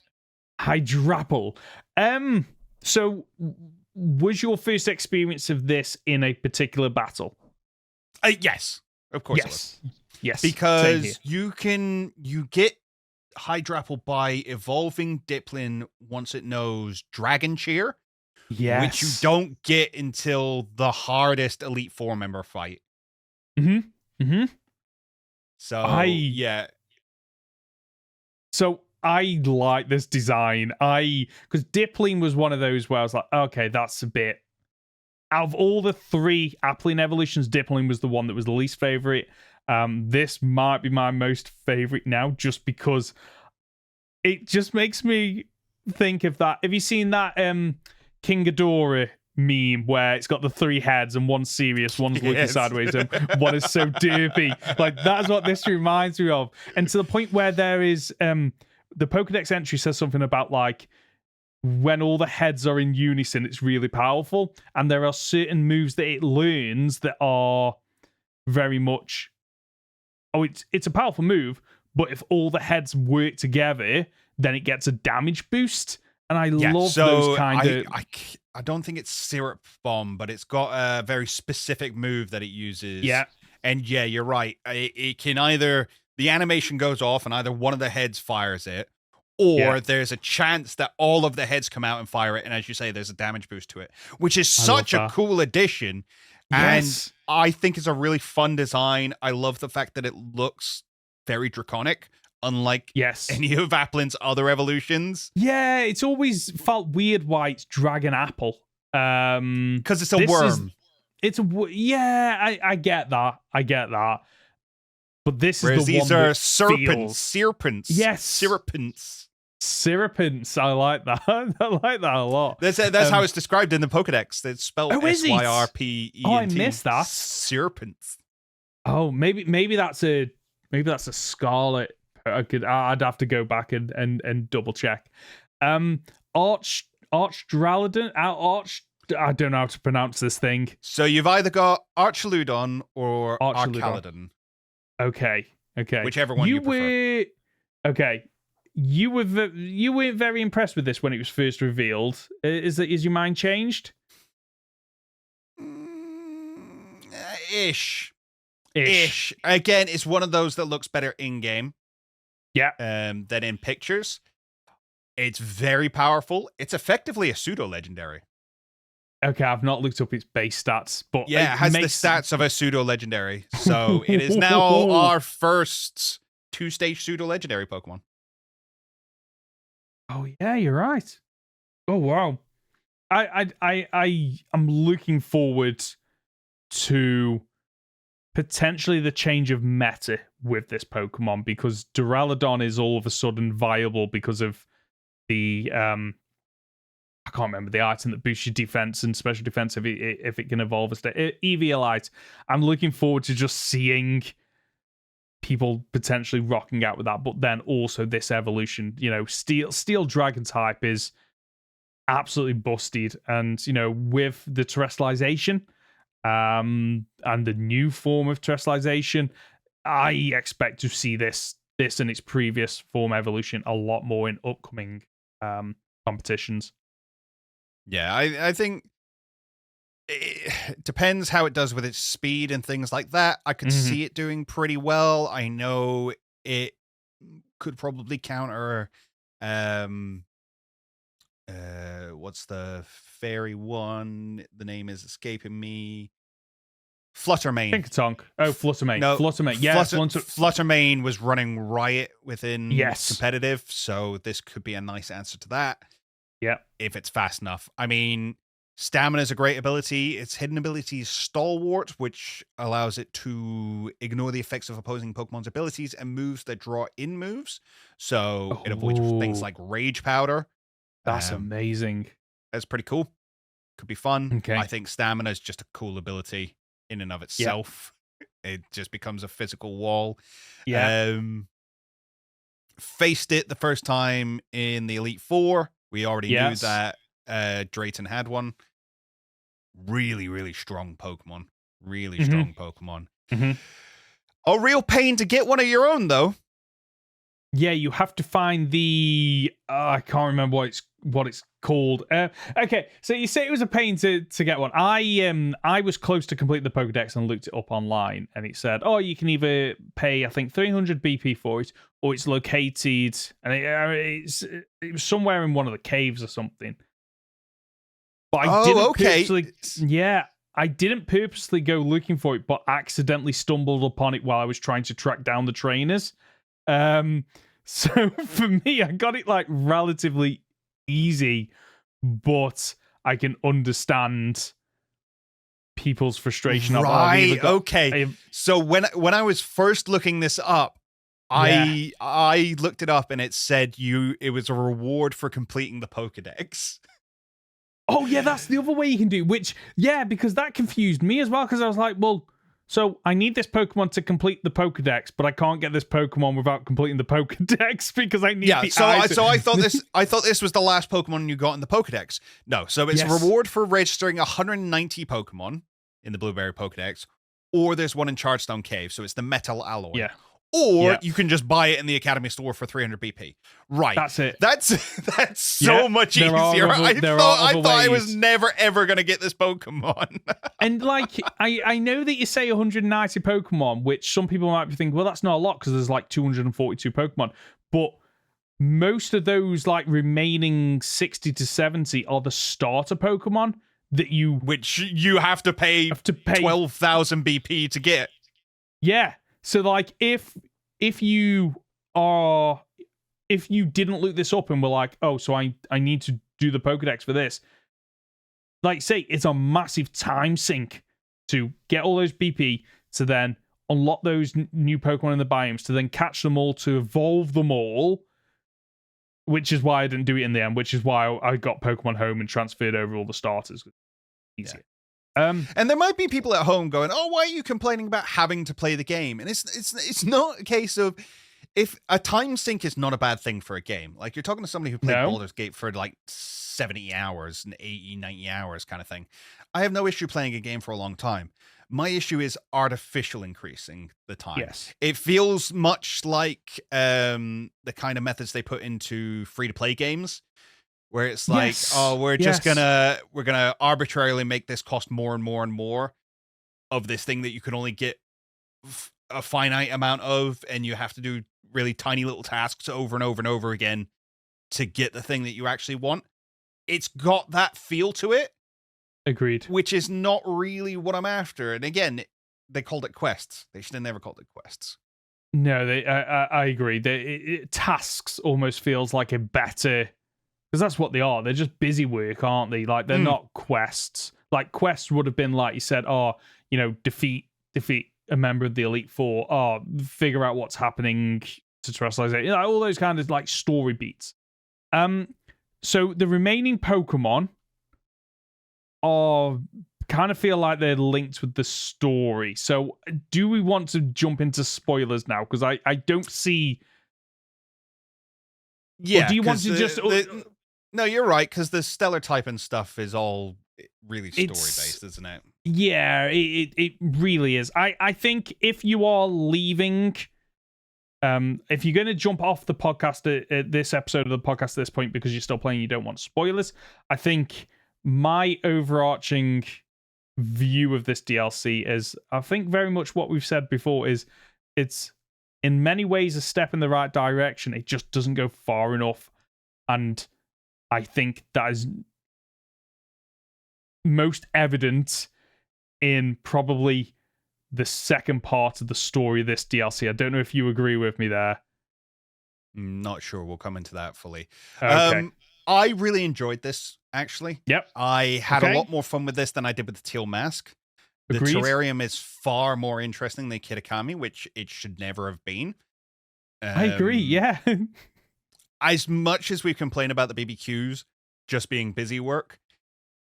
So was your first experience of this in a particular battle? Yes, of course. Yes. Yes. Because you get Hydrapple by evolving Dipplin once it knows Dragon Cheer. Yes. Which you don't get until the hardest Elite Four member fight. So So I like this design. Because Dipplin was one of those where I was like, okay, that's a bit. Out of all the three Applin evolutions, Dipplin was the one that was the least favorite. This might be my most favorite now, just because it just makes me think of that. Have you seen that King Ghidorah meme where it's got the three heads and one's serious, one's looking sideways, and one is so derpy? Like, that's what this reminds me of. And to the point where there is the Pokedex entry says something about like when all the heads are in unison, it's really powerful, and there are certain moves that it learns that are very much it's a powerful move, but if all the heads work together, then it gets a damage boost. and I love those kind of. I don't think it's Syrup Bomb, but it's got a very specific move that it uses. Yeah. And yeah, you're right. It can either the animation goes off and either one of the heads fires it, or there's a chance that all of the heads come out and fire it. And as you say, there's a damage boost to it, which is such a cool addition. Yes. And I think it's a really fun design. I love the fact that it looks very draconic, unlike any of Applin's other evolutions. Yeah, it's always felt weird why it's Dragon Apple. Because it's a worm. I get that. But this Whereas is the these one are serpents. Yes. Serpents. I like that. I like that a lot. That's how it's described in the Pokedex. It's spelled Syrpent. Oh, I missed that. Serpents. Oh, maybe that's a Scarlet. I'd have to go back and double check. Archdralodon. I don't know how to pronounce this thing. So you've either got Archaludon or Archaludon. Okay. Whichever one you prefer. Okay. You were very impressed with this when it was first revealed. Is your mind changed? Ish. Again, it's one of those that looks better in game. Yeah. Than in pictures. It's very powerful. It's effectively a pseudo legendary. Okay, I've not looked up its base stats, but it has the stats of a pseudo legendary. So it is now our first 2-stage pseudo legendary Pokemon. Oh yeah, you're right. Oh wow. I'm looking forward to potentially the change of meta with this Pokemon, because Duraludon is all of a sudden viable because of the I can't remember the item that boosts your defense and special defense if it can evolve as Eviolite. I'm looking forward to just seeing people potentially rocking out with that, but then also this evolution. Steel Dragon type is absolutely busted, and with the terrestrialization and the new form of terrestrialization, I expect to see this and its previous form evolution a lot more in upcoming competitions. Yeah, I think it depends how it does with its speed and things like that. I could see it doing pretty well. I know it could probably counter what's the fairy one? The name is escaping me. Fluttermane. Tinkatonk. Oh, Fluttermane. No, Fluttermane. Yeah, Fluttermane was running riot within competitive, so this could be a nice answer to that. Yeah. If it's fast enough. I mean, Stamina is a great ability. Its hidden ability is Stalwart, which allows it to ignore the effects of opposing Pokemon's abilities and moves that draw in moves. So it avoids things like Rage Powder. That's amazing. That's pretty cool. Could be fun. Okay. I think Stamina is just a cool ability in and of itself. Yep. It just becomes a physical wall. Yeah. Faced it the first time in the Elite Four. We already knew that Drayton had one. Really, really strong Pokemon. Really strong Pokemon. A real pain to get one of your own, though. Yeah, you have to find the... I can't remember what it's called. Okay, so you say it was a pain to get one. I was close to complete the Pokedex and looked it up online, and it said, you can either pay, I think, 300 BP for it, or it's located, and it was somewhere in one of the caves or something. But I didn't purposely... Yeah, I didn't purposely go looking for it, but accidentally stumbled upon it while I was trying to track down the trainers. So for me, I got it like relatively easy, but I can understand people's frustration. Right. Okay. So when I was first looking this up, I looked it up and it said it was a reward for completing the Pokedex. Oh yeah, that's the other way you can do. Because that confused me as well. Because I was like, well. So I need this Pokemon to complete the Pokedex, but I can't get this Pokemon without completing the Pokedex because I need the item. So I thought this was the last Pokemon you got in the Pokedex. No, so it's a reward for registering 190 Pokemon in the Blueberry Pokedex, or there's one in Chargestone Cave, so it's the Metal Alloy. Yeah. Or you can just buy it in the Academy store for 300 BP. Right. That's it. That's so much easier. I thought I was never, ever going to get this Pokemon. And like, I know that you say 190 Pokemon, which some people might be thinking, well, that's not a lot because there's like 242 Pokemon. But most of those like remaining 60 to 70 are the starter Pokemon that which you have to pay 12,000 BP to get. Yeah. So like if you didn't look this up and were like, oh, so I need to do the Pokedex for this, like say it's a massive time sink to get all those BP to then unlock those new Pokemon in the biomes, to then catch them all, to evolve them all, which is why I didn't do it in the end, which is why I got Pokemon Home and transferred over all the starters. Easier. Yeah. And there might be people at home going, "Oh, why are you complaining about having to play the game?" And it's not a case of, if a time sink is not a bad thing for a game. Like, you're talking to somebody who played Baldur's Gate for like 70 hours and 80, 90 hours kind of thing. I have no issue playing a game for a long time. My issue is artificial increasing the time. Yes. It feels much like the kind of methods they put into free-to-play games, where it's like, we're gonna arbitrarily make this cost more and more and more of this thing that you can only get a finite amount of, and you have to do really tiny little tasks over and over and over again to get the thing that you actually want. It's got that feel to it. Agreed. Which is not really what I'm after. And again, they called it quests. They should have never called it quests. No, I agree. Tasks almost feels like a better... Because that's what they are. They're just busy work, aren't they? Like, they're not quests. Like, quests would have been, like you said, defeat a member of the Elite Four. Figure out what's happening to terrestrialize. All those kind of, like, story beats. So the remaining Pokemon kind of feel like they're linked with the story. So do we want to jump into spoilers now? Because I don't see... Yeah. Or do you want to just... No, you're right, because the stellar type and stuff is all really story-based, isn't it? Yeah, it really is. I think if you are leaving... if you're going to jump off the podcast at this episode of the podcast at this point because you're still playing, you don't want spoilers, I think my overarching view of this DLC is, I think very much what we've said before, is it's in many ways a step in the right direction. It just doesn't go far enough. And I think that is most evident in probably the second part of the story of this DLC. I don't know if you agree with me there. Not sure. We'll come into that fully. Okay. I really enjoyed this, actually. Yep. I had a lot more fun with this than I did with the Teal Mask. Agreed. The terrarium is far more interesting than Kitakami, which it should never have been. I agree, yeah. As much as we complain about the BBQs just being busy work,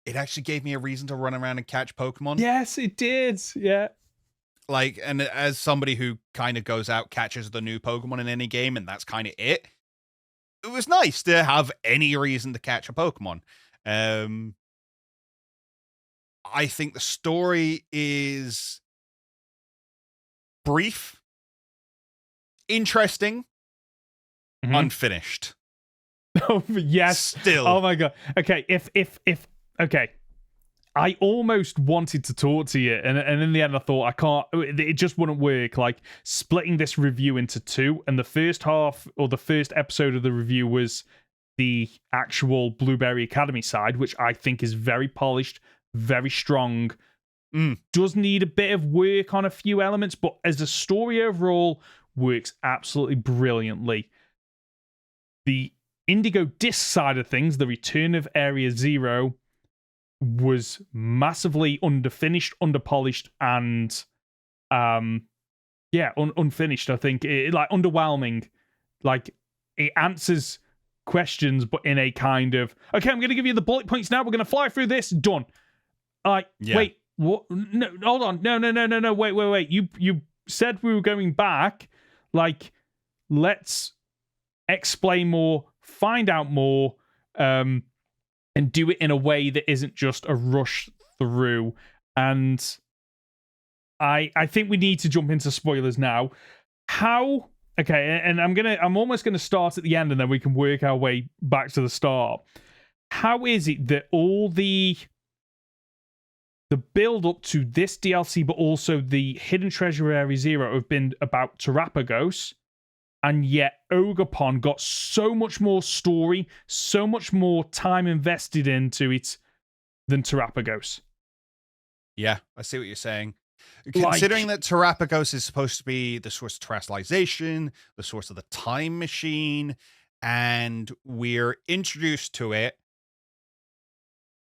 it actually gave me a reason to run around and catch Pokemon. Yes, it did. Yeah. Like, and as somebody who kind of goes out, catches the new Pokemon in any game, and that's kind of it, it was nice to have any reason to catch a Pokemon. I think the story is brief, interesting, unfinished. Oh, yes. Still. Oh my god. Okay, if okay. I almost wanted to talk to you, and in the end I thought I can't, it just wouldn't work. Like, splitting this review into two, and the first half, or the first episode of the review, was the actual Blueberry Academy side, which I think is very polished, very strong, does need a bit of work on a few elements, but as a story overall, works absolutely brilliantly. The Indigo Disk side of things, the return of Area Zero, was massively underfinished, underpolished, and unfinished. I think like underwhelming. Like, it answers questions, but in a kind of, okay, I'm going to give you the bullet points now. We're going to fly through this. Done. Wait, what? No, hold on. No. Wait. You said we were going back. Like, let's explain more, find out more, and do it in a way that isn't just a rush through. And I think we need to jump into spoilers now. How? Okay, and I'm almost gonna start at the end, and then we can work our way back to the start. How is it that all the build up to this DLC, but also the Hidden Treasure Area Zero, have been about Terrapagos, and yet Ogerpon got so much more story, so much more time invested into it than Terrapagos? Yeah, I see what you're saying. Considering that Terrapagos is supposed to be the source of terrestrialization, the source of the time machine, and we're introduced to it,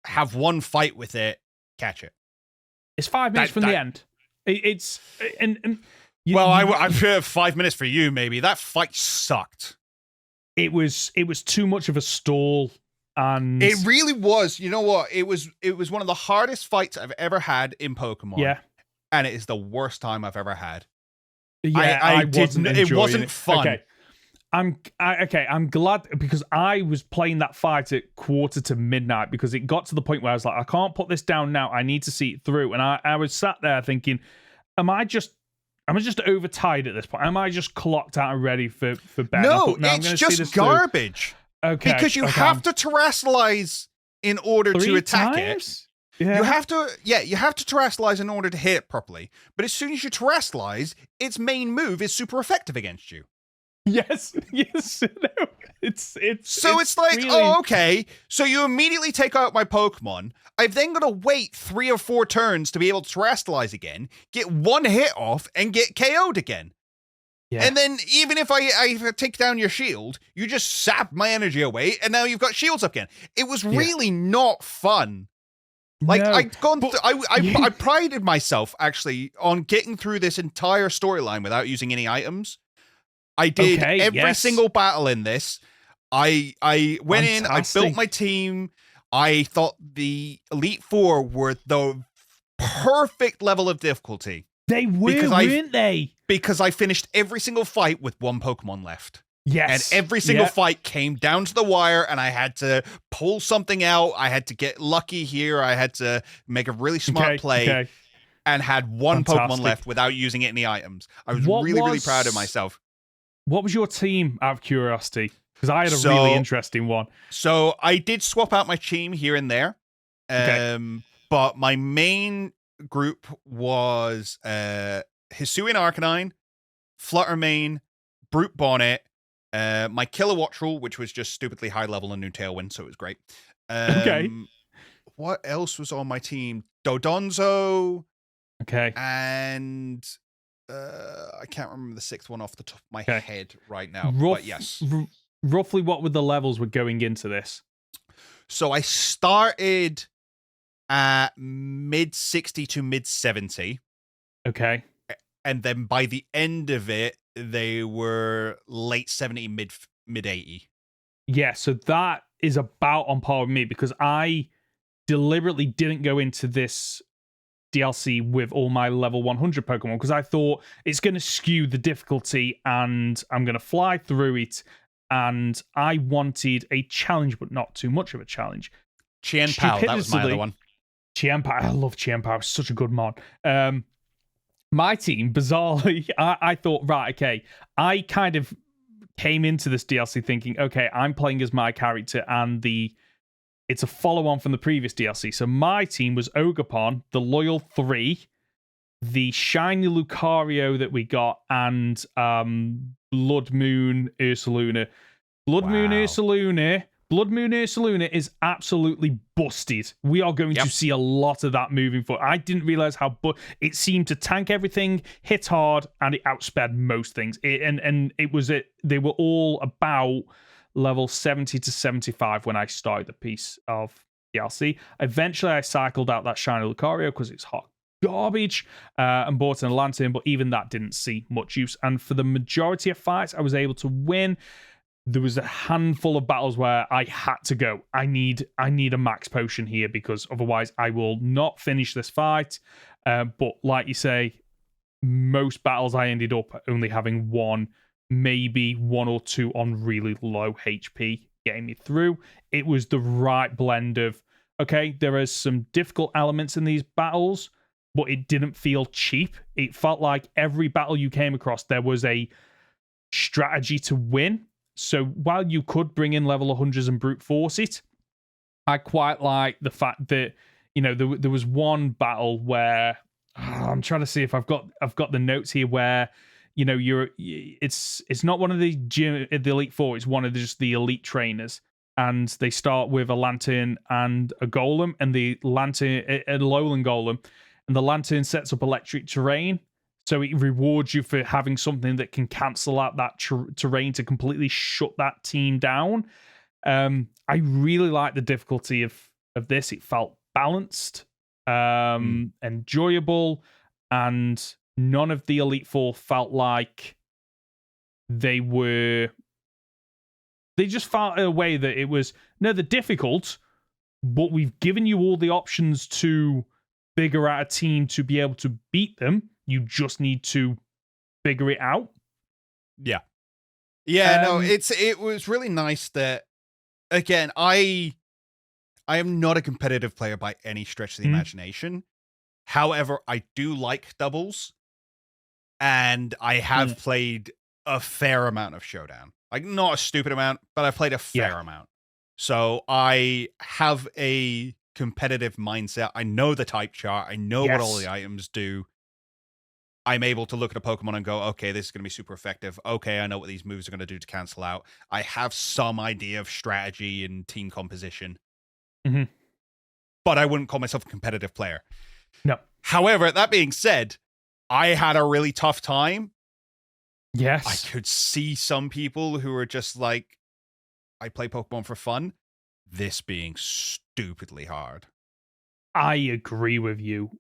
have one fight with it, catch it. It's 5 minutes from the end. It's I'm sure 5 minutes for you, maybe. That fight sucked. It was too much of a stall, and it really was. You know what? It was one of the hardest fights I've ever had in Pokemon. Yeah. And it is the worst time I've ever had. Yeah, I didn't. It wasn't fun. Okay. I'm glad, because I was playing that fight at quarter to midnight, because it got to the point where I was like, I can't put this down now. I need to see it through. And I was sat there thinking, am I just overtired at this point? Am I just clocked out and ready for bed? No, it's just garbage. Okay. Because you have to terrestrialize in order to attack it. Yeah. You have to terrestrialize in order to hit it properly. But as soon as you terrestrialize, its main move is super effective against you. Yes. No. It's like, really... oh, okay. So you immediately take out my Pokemon. I've then got to wait 3 or 4 turns to be able to terrestrialize again, get one hit off, and get KO'd again. Yeah. And then even if I take down your shield, you just sap my energy away, and now you've got shields up again. It was really not fun. Like, no, I prided myself, actually, on getting through this entire storyline without using any items. I did every single battle in this. I went in, I built my team. I thought the Elite Four were the perfect level of difficulty. They were, weren't they? Because I finished every single fight with one Pokemon left. Yes. And every single fight came down to the wire, and I had to pull something out. I had to get lucky here. I had to make a really smart play and had one Pokemon left without using any items. I was really proud of myself. What was your team, out of curiosity? Because I had a really interesting one. So I did swap out my team here and there. But my main group was Hisuian Arcanine, Fluttermane, Brute Bonnet, my Kilowattrel, which was just stupidly high level and new Tailwind, so it was great. What else was on my team? Dodonzo. Okay. And I can't remember the 6th one off the top of my head right now. But yes. Roughly what were the levels were going into this? So I started at mid 60 to mid 70. Okay. And then by the end of it, they were late 70, mid 80. Yeah, so that is about on par with me, because I deliberately didn't go into this DLC with all my level 100 Pokemon, because I thought it's going to skew the difficulty and I'm going to fly through it, and I wanted a challenge, but not too much of a challenge. Chien-Pao, that was my other one. Chien-Pao, I love Chien-Pao, it's such a good mod. My team, bizarrely, I thought, right, okay, I kind of came into this DLC thinking, okay, I'm playing as my character, and it's a follow-on from the previous DLC. So my team was Ogerpon, the Loyal 3, the Shiny Lucario that we got, and Blood Moon Ursaluna. Blood Moon Ursaluna is absolutely busted. We are going to see a lot of that moving forward. I didn't realize how it seemed to tank everything, hit hard, and it outsped most things. They were all about level 70 to 75 when I started the piece of DLC. Eventually, I cycled out that Shiny Lucario because it's hot garbage and bought an Lantern, but even that didn't see much use. And for the majority of fights, I was able to win. There was a handful of battles where I had to go. I need a max potion here, because otherwise I will not finish this fight. But like you say, most battles I ended up only having one, maybe 1 or 2 on really low HP getting me through. It was the right blend of, okay, there are some difficult elements in these battles, but it didn't feel cheap. It felt like every battle you came across, there was a strategy to win. So while you could bring in level 100s and brute force it, I quite like the fact that, you know, there was one battle where I'm trying to see if I've got the notes here where, you know, it's not one of the Elite Four, it's one of just the elite trainers. And they start with a lantern and a golem, and the lantern, a lowland golem, and the lantern sets up electric terrain. So it rewards you for having something that can cancel out that terrain to completely shut that team down. I really like the difficulty of this. It felt balanced, enjoyable, and none of the Elite Four felt like they just felt in a way that it was, no, they're difficult, but we've given you all the options to figure out a team to be able to beat them. You just need to figure it out. Yeah. Yeah, no, it was really nice that, again, I am not a competitive player by any stretch of the imagination. However, I do like doubles, and I have played a fair amount of Showdown. Like, not a stupid amount, but I've played a fair amount. So I have a competitive mindset. I know the type chart. I know what all the items do. I'm able to look at a Pokemon and go, okay, this is going to be super effective. Okay, I know what these moves are going to do to cancel out. I have some idea of strategy and team composition. But I wouldn't call myself a competitive player. No. However, that being said, I had a really tough time. Yes. I could see some people who are just like, I play Pokemon for fun. This being stupidly hard. I agree with you.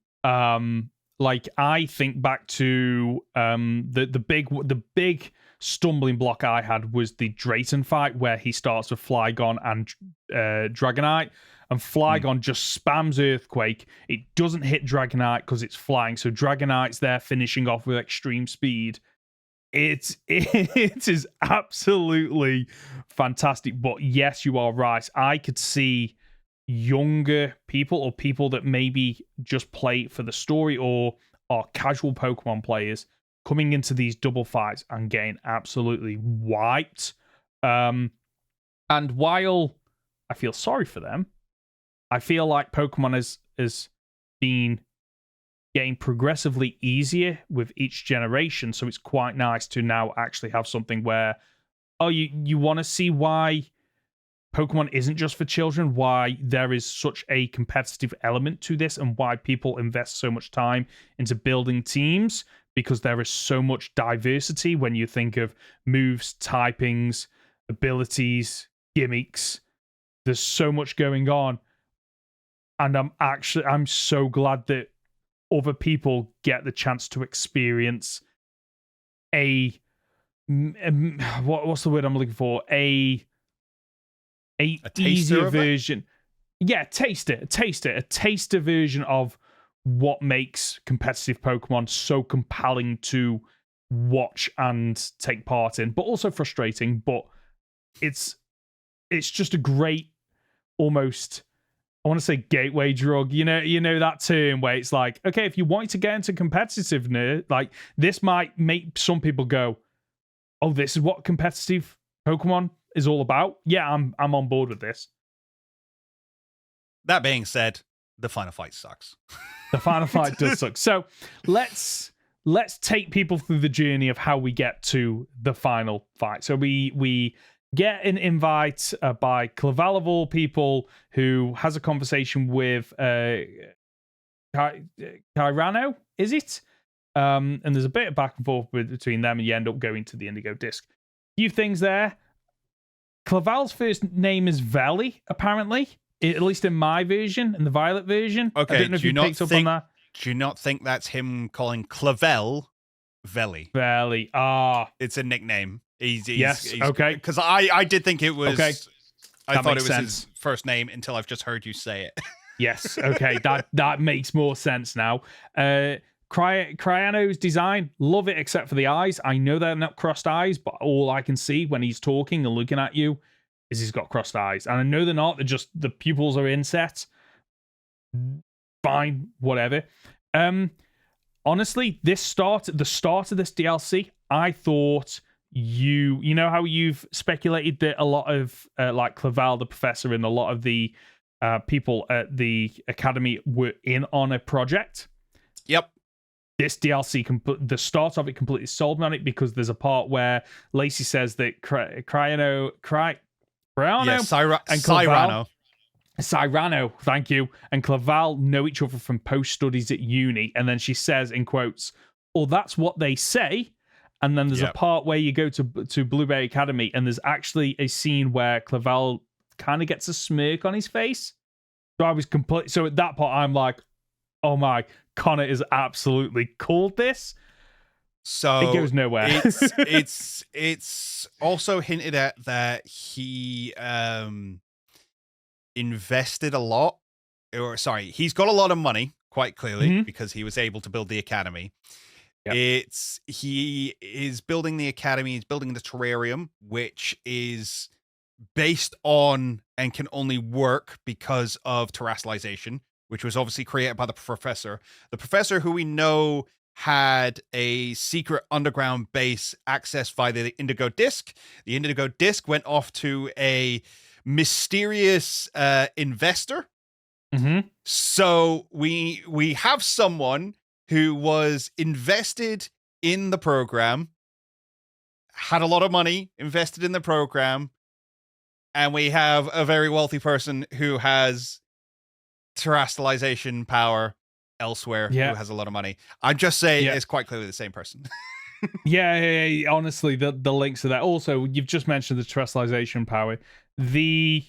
Like, I think back to the big stumbling block I had was the Drayton fight where he starts with Flygon and Dragonite, and Flygon just spams Earthquake. It doesn't hit Dragonite because it's flying, so Dragonite's there finishing off with extreme speed. It is absolutely fantastic. But yes, you are right. I could see younger people or people that maybe just play for the story or are casual Pokemon players coming into these double fights and getting absolutely wiped. And while I feel sorry for them, I feel like Pokemon has been getting progressively easier with each generation, so it's quite nice to now actually have something where, oh, you want to see why Pokemon isn't just for children, why there is such a competitive element to this, and why people invest so much time into building teams, because there is so much diversity when you think of moves, typings, abilities, gimmicks. There's so much going on. And I'm so glad that other people get the chance to experience what's the word I'm looking for? A easier version. Yeah, a taster version of what makes competitive Pokemon so compelling to watch and take part in, but also frustrating. But it's just a great, almost, I want to say gateway drug. You know that term where it's like, okay, if you want to get into competitiveness, like, this might make some people go, oh, this is what competitive Pokemon is all about. Yeah, I'm on board with this. That being said, the final fight sucks. The final fight does suck. So let's take people through the journey of how we get to the final fight. So we get an invite by Clavel of all people, who has a conversation with Kyrano, is it? And there's a bit of back and forth between them, and you end up going to the Indigo Disk. Few things there. Clavel's first name is Veli, apparently, at least in my version, in the Violet version. Okay, I don't know if you picked up on that. Do you not think that's him calling Clavel Veli? Veli, it's a nickname. He's okay. Because I did think it was. Okay. I thought it was his first name until I've just heard you say it. Yes. Okay. that makes more sense now. Cryano's design, love it, except for the eyes. I know they're not crossed eyes, but all I can see when he's talking and looking at you is he's got crossed eyes. And I know they're not. They're just, the pupils are inset. Fine, whatever. Honestly, the start of this DLC, I thought you know how you've speculated that a lot of like Clavel, the professor, and a lot of the people at the academy were in on a project. Yep. This DLC, the start of it completely sold me on it, because there's a part where Lacey says that Cyrano and Clavel, Cyrano, thank you, and Clavel know each other from post-studies at uni, and then she says, in quotes, "Oh, that's what they say." And then there's a part where you go to Blueberry Academy, and there's actually a scene where Clavel kind of gets a smirk on his face. So I was So at that point, I'm like, "Oh my, Conor is absolutely called this." So it goes nowhere. It's also hinted at that he invested a lot, he's got a lot of money, quite clearly, because he was able to build the academy. Yep. He is building the academy, he's building the terrarium, which is based on and can only work because of terrestrialization, which was obviously created by the professor. The professor, who we know had a secret underground base accessed via the Indigo Disk. The Indigo Disk went off to a mysterious investor. So we have someone who was invested in the program, had a lot of money invested in the program, and we have a very wealthy person who has terrestrialization power elsewhere, who has a lot of money. I'm just saying it's quite clearly the same person. Yeah. Honestly, the links to that. Also, you've just mentioned the terrestrialization power. The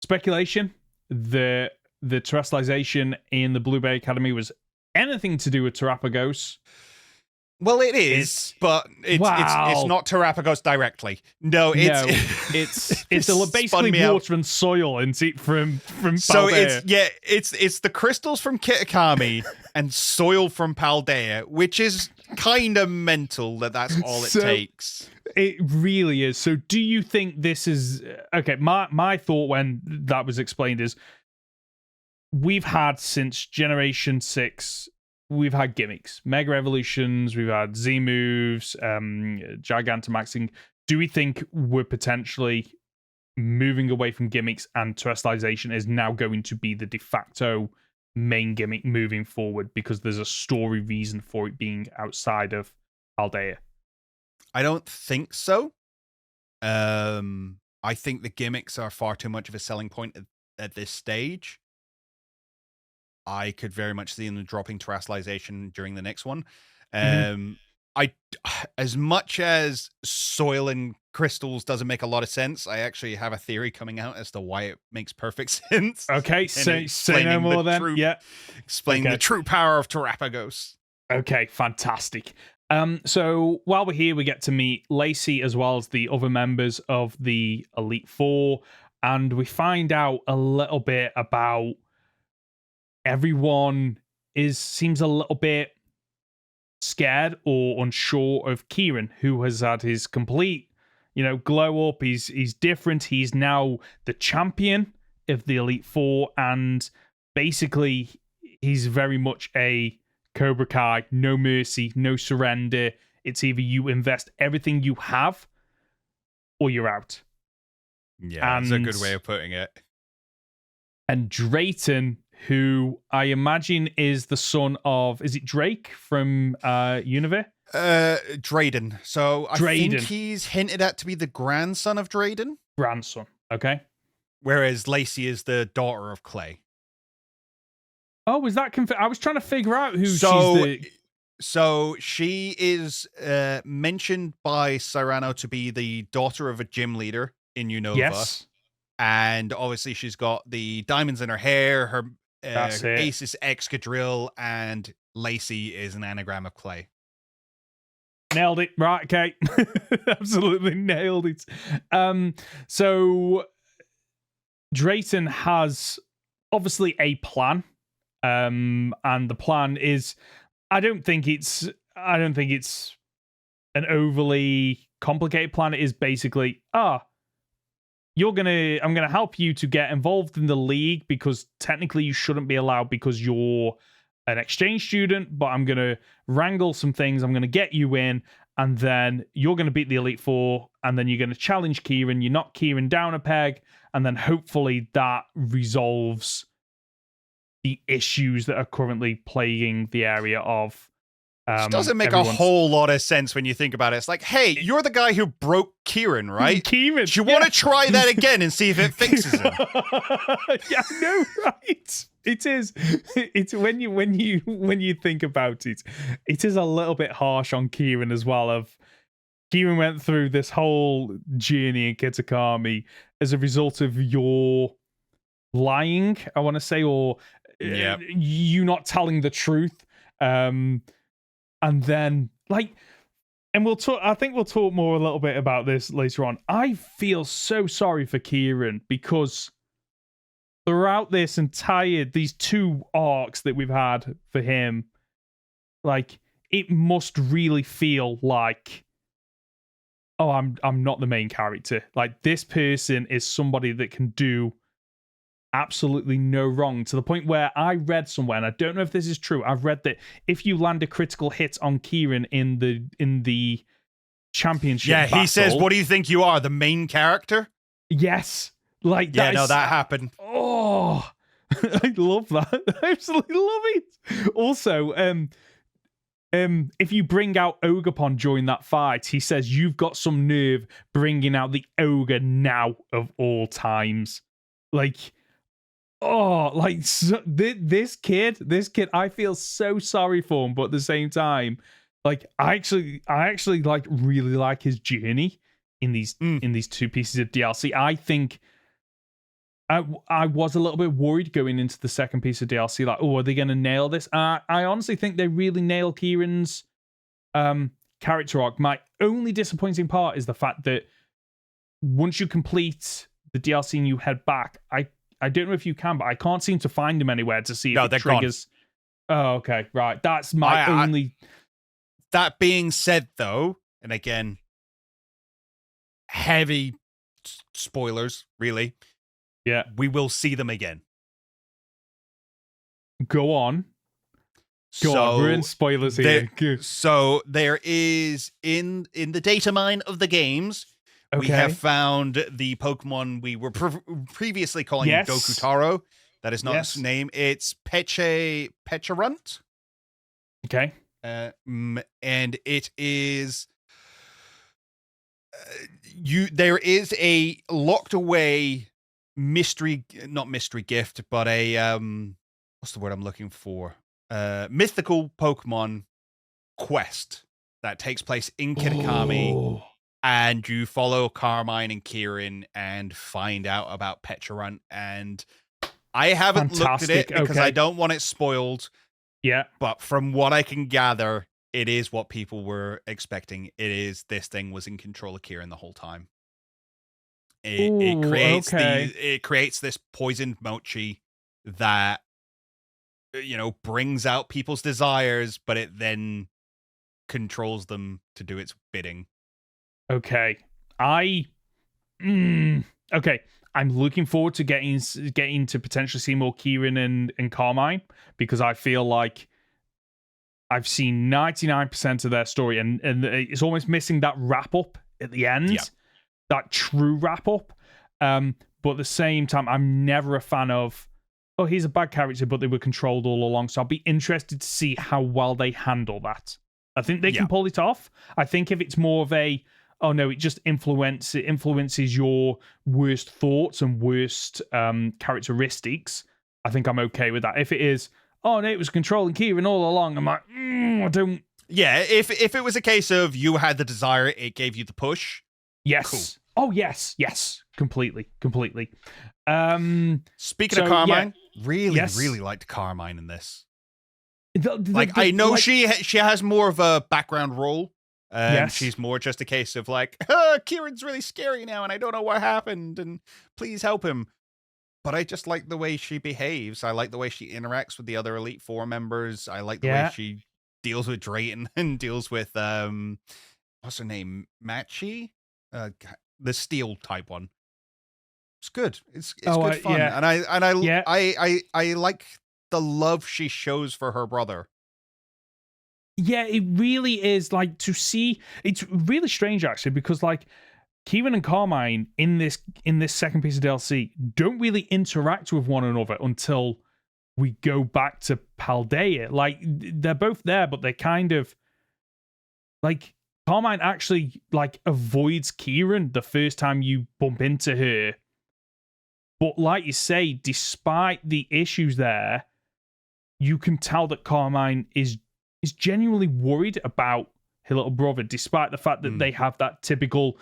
speculation, the terrestrialization in the Blueberry Academy was anything to do with Terrapagos. Well, it is, but it's not Terrapagos directly. No, it's basically water and soil and from so Paldea. it's the crystals from Kitakami and soil from Paldea, which is kind of mental that's all it takes. It really is. So do you think this is okay? My thought when that was explained is, we've had since Generation 6, we've had gimmicks, Mega Evolutions, we've had Z moves, Gigantamaxing. Do we think we're potentially moving away from gimmicks, and terrestrialization is now going to be the de facto main gimmick moving forward because there's a story reason for it being outside of Paldea? I don't think so. I think the gimmicks are far too much of a selling point at this stage. I could very much see them dropping terrestrialization during the next one. As much as soil and crystals doesn't make a lot of sense, I actually have a theory coming out as to why it makes perfect sense. Okay, say no more then. Explaining the true power of Terrapagos. Okay, fantastic. So while we're here, we get to meet Lacey as well as the other members of the Elite Four, and we find out a little bit about everyone seems a little bit scared or unsure of Kieran, who has had his complete, glow up. He's different. He's now the champion of the Elite Four, and basically he's very much a Cobra Kai, no mercy, no surrender. It's either you invest everything you have or you're out. Yeah, that's a good way of putting it. And Drayton, who I imagine is the son of, is it Drake from Universe? Drayden. So I think he's hinted at to be the grandson of Drayden. Grandson, okay. Whereas Lacey is the daughter of Clay. Oh, was that I was trying to figure out who she's the... So she is mentioned by Cyrano to be the daughter of a gym leader in Unova. Yes. And obviously she's got the diamonds in her hair, her ace is Excadrill, and Lacey is an anagram of Clay. Nailed it. Right, okay. Absolutely nailed it. So Drayton has obviously a plan. And the plan is, I don't think it's an overly complicated plan. It is basically, I'm gonna help you to get involved in the league, because technically you shouldn't be allowed because you're an exchange student, but I'm going to wrangle some things. I'm going to get you in, and then you're going to beat the Elite Four, and then you're going to challenge Kieran. You knock Kieran down a peg, and then hopefully that resolves the issues that are currently plaguing the area of. Which doesn't make a whole lot of sense when you think about it. It's like, hey, you're the guy who broke Kieran, right? Kieran. Do you want to try that again and see if it fixes him? Yeah, I know, right? It is. It's when you think about it, it is a little bit harsh on Kieran as well. Of Kieran went through this whole journey in Kitakami as a result of your lying, I want to say, or you not telling the truth. And then, and we'll talk. I think we'll talk more a little bit about this later on. I feel so sorry for Kieran because throughout these 2 arcs that we've had for him, it must really feel like, oh, I'm not the main character. Like, this person is somebody that can do absolutely no wrong, to the point where I read somewhere, and I don't know if this is true, I've read that if you land a critical hit on Kieran in the championship battle, he says, what do you think you are, the main character? Yes. That happened. Oh, I love that. I absolutely love it. Also, if you bring out Ogerpon during that fight, he says, you've got some nerve bringing out the ogre now of all times. This kid, I feel so sorry for him, but at the same time, I actually really like his journey in these 2 pieces of DLC. I think I was a little bit worried going into the second piece of DLC, are they going to nail this? I honestly think they really nail Kieran's character arc. My only disappointing part is the fact that once you complete the DLC and you head back, I don't know if you can, but I can't seem to find them anywhere to see if it triggers. Gone. Oh, okay, right. That's my only. That being said, though, and again, heavy spoilers, really. Yeah, we will see them again. Go on. We're in spoilers here. So there is in the data mine of the games. Okay. We have found the Pokemon we were previously calling Dokutaro. That is not its name. It's Pecharunt. Okay. And it is there is a locked away not mystery gift, but a what's the word I'm looking for? Mythical Pokemon quest that takes place in Kitakami. Oh. And you follow Carmine and Kieran and find out about Pecharunt. And I haven't looked at it because I don't want it spoiled. Yeah. But from what I can gather, it is what people were expecting. This thing was in control of Kieran the whole time. It creates this poisoned mochi that, brings out people's desires, but it then controls them to do its bidding. Okay. Okay. I'm looking forward to getting to potentially see more Kieran and Carmine, because I feel like I've seen 99% of their story, and it's almost missing that wrap up at the end, that true wrap up. But at the same time, I'm never a fan of, oh, he's a bad character, but they were controlled all along. So I'll be interested to see how well they handle that. I think they can pull it off. I think if it's more of a, oh no, it just influences your worst thoughts and worst characteristics, I think I'm okay with that. If it is, oh no, it was controlling Kieran all along, I'm like, I don't. Yeah, if it was a case of you had the desire, it gave you the push. Yes. Cool. Oh yes, completely. Speaking of Carmine, really liked Carmine in this. I know she has more of a background role. She's more just a case of Kieran's really scary now, and I don't know what happened, and please help him. But I just like the way she behaves. I like the way she interacts with the other Elite Four members. I like the way she deals with Drayton and deals with what's her name, Machi, the Steel type one. It's good. It's good fun, and I like the love she shows for her brother. Yeah, it really is. Like, to see, it's really strange actually, because like Kieran and Carmine in this second piece of DLC don't really interact with one another until we go back to Paldea. Like, they're both there, but they kind of like, Carmine actually like avoids Kieran the first time you bump into her. But like you say, despite the issues there, you can tell that Carmine is genuinely worried about her little brother, despite the fact that they have that typical,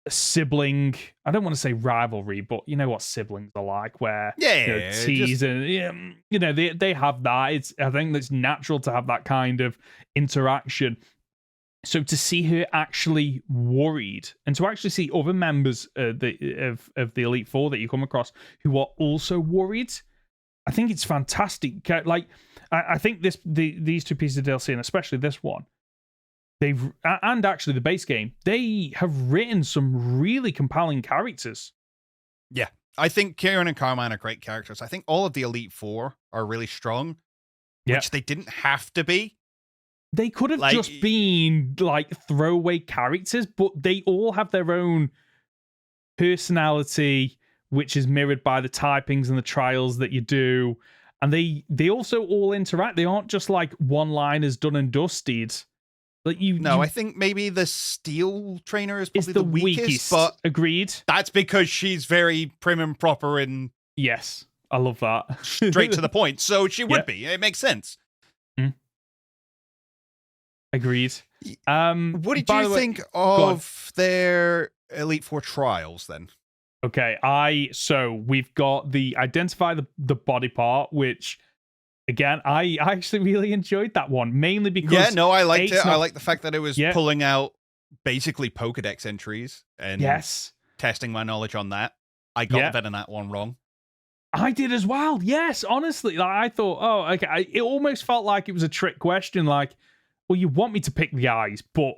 sibling, I don't want to say rivalry, but you know what siblings are like, where tease and they have that. I think it's natural to have that kind of interaction. So to see her actually worried, and to actually see other members of the Elite Four that you come across who are also worried, I think it's fantastic. Like, I think these two pieces of DLC, and especially this one, and actually the base game, they have written some really compelling characters. Yeah, I think Kieran and Carmine are great characters. I think all of the Elite Four are really strong, which they didn't have to be. They could have just been like throwaway characters, but they all have their own personality, which is mirrored by the typings and the trials that you do. And they also all interact. They aren't just like one-liners done and dusted. Like I think maybe the Steel Trainer is probably the weakest, but agreed. That's because she's very prim and proper and yes, I love that. Straight to the point. So she would be. It makes sense. Agreed. What did you think of their Elite Four trials then? Okay, so we've got the identify the body part, which again, I actually really enjoyed that one, mainly because I liked it. I like the fact that it was pulling out basically Pokedex entries and testing my knowledge on that. I got that in that one wrong. I did as well. Yes, honestly, like, I thought, it almost felt like it was a trick question, like, well, you want me to pick the eyes, but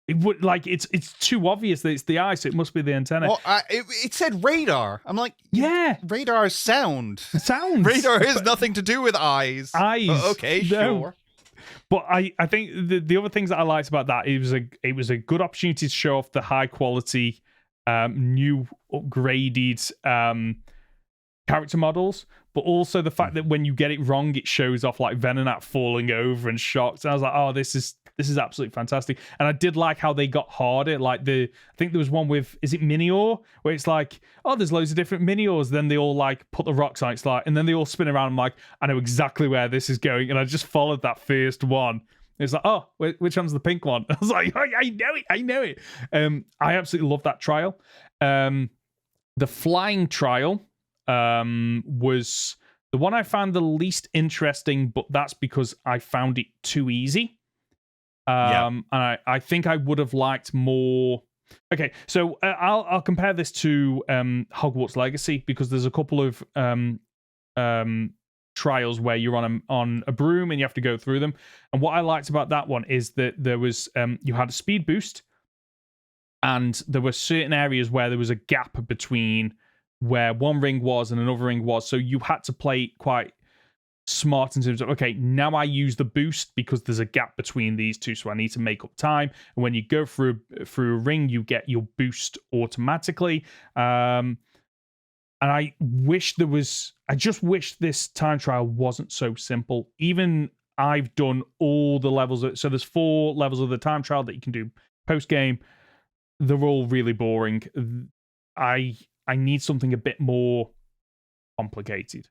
it would it's too obvious that it's the eye, so it must be the antenna. Well, it said radar. I'm like, radar is sound. Sound. Radar has nothing to do with eyes. Okay, sure. But I think the other things that I liked about that, it was a good opportunity to show off the high quality, new upgraded character models, but also the fact that when you get it wrong, it shows off like Venonat falling over and shocked. And I was like, oh, this is absolutely fantastic. And I did like how they got harder. Like I think there was one with, is it Minior? Where it's like, oh, there's loads of different Miniors. Then they all like put the rocks on. It's like, and then they all spin around. I'm like, I know exactly where this is going. And I just followed that first one. It's like, oh, which one's the pink one? I was like, oh, I know it. I absolutely love that trial. The flying trial was the one I found the least interesting, but that's because I found it too easy. And I think I would have liked more. Okay, so I'll compare this to Hogwarts Legacy, because there's a couple of trials where you're on a broom and you have to go through them. And what I liked about that one is that there was you had a speed boost, and there were certain areas where there was a gap between where one ring was and another ring was. So you had to play quite smart in terms of, okay, now I use the boost because there's a gap between these two, so I need to make up time. And when you go through a ring, you get your boost automatically. And I just wish this time trial wasn't so simple. Even I've done all the levels. So there's 4 levels of the time trial that you can do post game. They're all really boring. I need something a bit more complicated.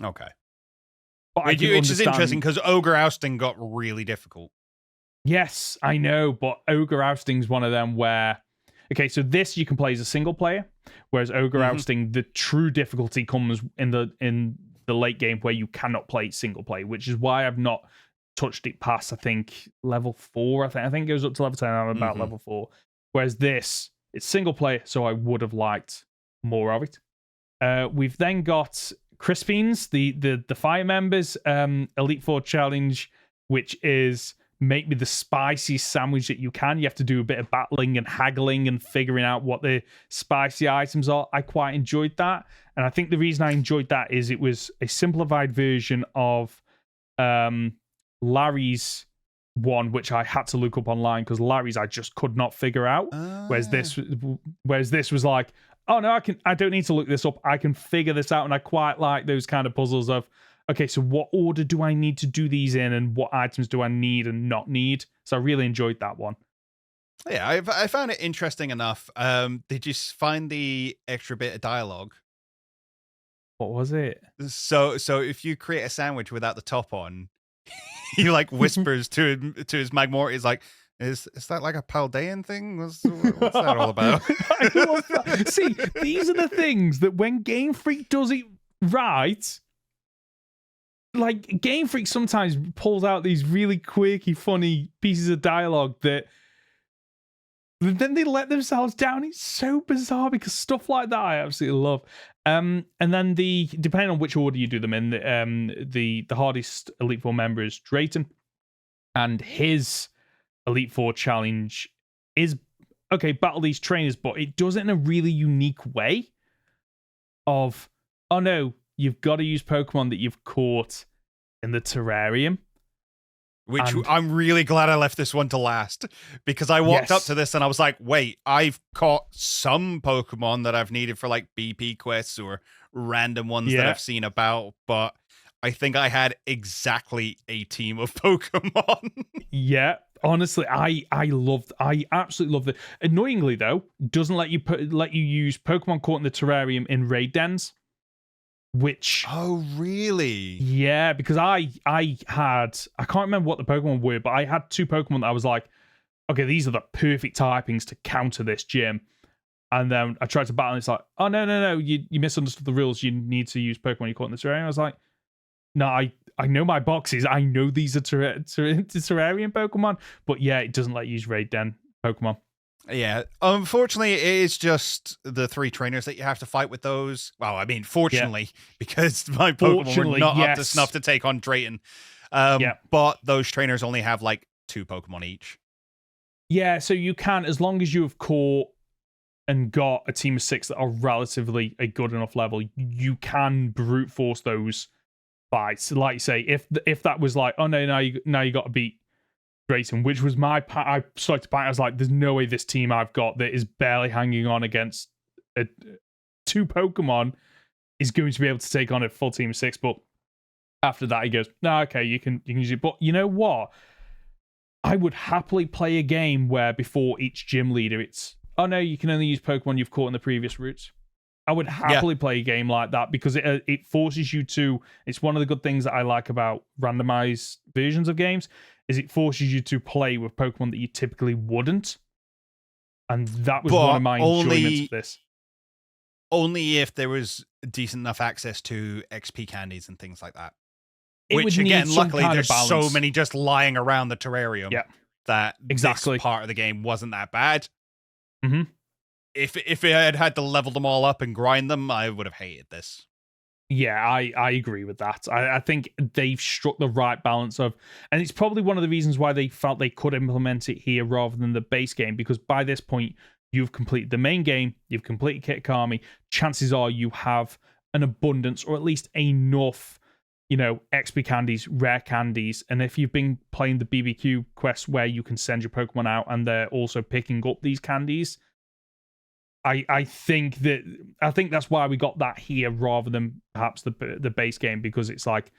Okay. But which is interesting, because Ogre Ousting got really difficult. Yes, I know, but Ogre Ousting's one of them where... Okay, so this you can play as a single player, whereas Ogre Ousting, the true difficulty comes in the late game where you cannot play single player, which is why I've not touched it past, I think, level 4. I think it goes up to level 10, I'm about level 4. Whereas this, it's single player, so I would have liked more of it. We've then got Crispines, the Fire Members Elite Four Challenge, which is make me the spiciest sandwich that you can. You have to do a bit of battling and haggling and figuring out what the spicy items are. I quite enjoyed that. And I think the reason I enjoyed that is it was a simplified version of Larry's one, which I had to look up online because Larry's I just could not figure out. Whereas this was like, oh no, I don't need to look this up. I can figure this out. And I quite like those kind of puzzles of, okay, so what order do I need to do these in and what items do I need and not need? So I really enjoyed that one. Yeah, I found it interesting enough. Did you find the extra bit of dialogue? What was it? So if you create a sandwich without the top on, he like whispers to his Magmorty, he's like, is that like a Paldean thing? What's that all about? I love that. See, these are the things that when Game Freak does it right, like Game Freak sometimes pulls out these really quirky, funny pieces of dialogue that then they let themselves down. It's so bizarre because stuff like that I absolutely love. And then depending on which order you do them in, the hardest Elite Four member is Drayton, and his Elite Four challenge is okay, battle these trainers, but it does it in a really unique way. Of oh no, you've got to use Pokemon that you've caught in the terrarium. Which I'm really glad I left this one to last, because I walked up to this and I was like, wait, I've caught some Pokemon that I've needed for like BP quests or random ones that I've seen about, but I think I had exactly a team of Pokemon. Yeah, honestly, I absolutely loved it. Annoyingly though, doesn't let you use Pokemon caught in the terrarium in raid dens. Which really? Yeah, because I can't remember what the Pokemon were, but I had two Pokemon that I was like, okay, these are the perfect typings to counter this gym. And then I tried to battle, and it's like, oh no, you misunderstood the rules. You need to use Pokemon you caught in the terrarium. I was like, no, I know my boxes. I know these are terrarium Pokemon, but yeah, it doesn't let you use raid den Pokemon. Yeah, unfortunately, it is just the 3 trainers that you have to fight with those. Well, I mean, fortunately, because my Pokemon were not up to snuff to take on Drayton. But those trainers only have like 2 Pokemon each. Yeah, so you can, as long as you have caught and got a team of 6 that are relatively a good enough level, you can brute force those fights. Like you say, if that was like, oh no, now you got to beat Drayton, which was I started to panic. I was like, there's no way this team I've got that is barely hanging on against 2 Pokemon is going to be able to take on a full team of 6. But after that, he goes, no, okay, you can use it. But you know what? I would happily play a game where before each gym leader, it's, oh no, you can only use Pokemon you've caught in the previous routes. I would happily play a game like that because it forces you to. It's one of the good things that I like about randomized versions of games. Is it forces you to play with Pokemon that you typically wouldn't. And that was one of my enjoyments of this. Only if there was decent enough access to XP candies and things like that. Which, again, luckily, there's so many just lying around the terrarium that this part of the game wasn't that bad. Mm-hmm. If it had to level them all up and grind them, I would have hated this. Yeah, I agree with that. I think they've struck the right balance of, and it's probably one of the reasons why they felt they could implement it here rather than the base game, because by this point, you've completed the main game, you've completed Kit Kami, chances are you have an abundance, or at least enough, XP candies, rare candies, and if you've been playing the BBQ quest where you can send your Pokemon out and they're also picking up these candies, I think that's why we got that here rather than perhaps the base game, because it's like,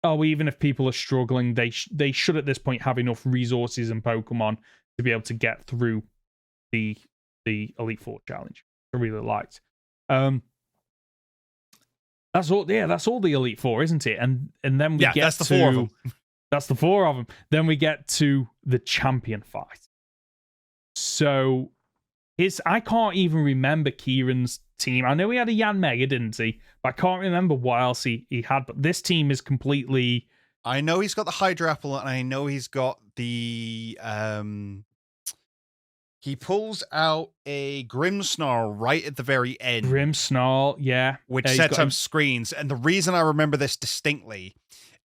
oh, even if people are struggling, they should at this point have enough resources and Pokemon to be able to get through the Elite Four challenge. I really liked. That's all. Yeah, that's all the Elite Four, isn't it? And then we get that's the 4 of them. That's the 4 of them. Then we get to the champion fight. So. I can't even remember Kieran's team. I know he had a Yanmega, didn't he? But I can't remember what else he had. But this team is completely... I know he's got the Hydra Apple, and I know he's got the... He pulls out a Grimmsnarl right at the very end. Grimmsnarl, yeah. Which sets up screens. And the reason I remember this distinctly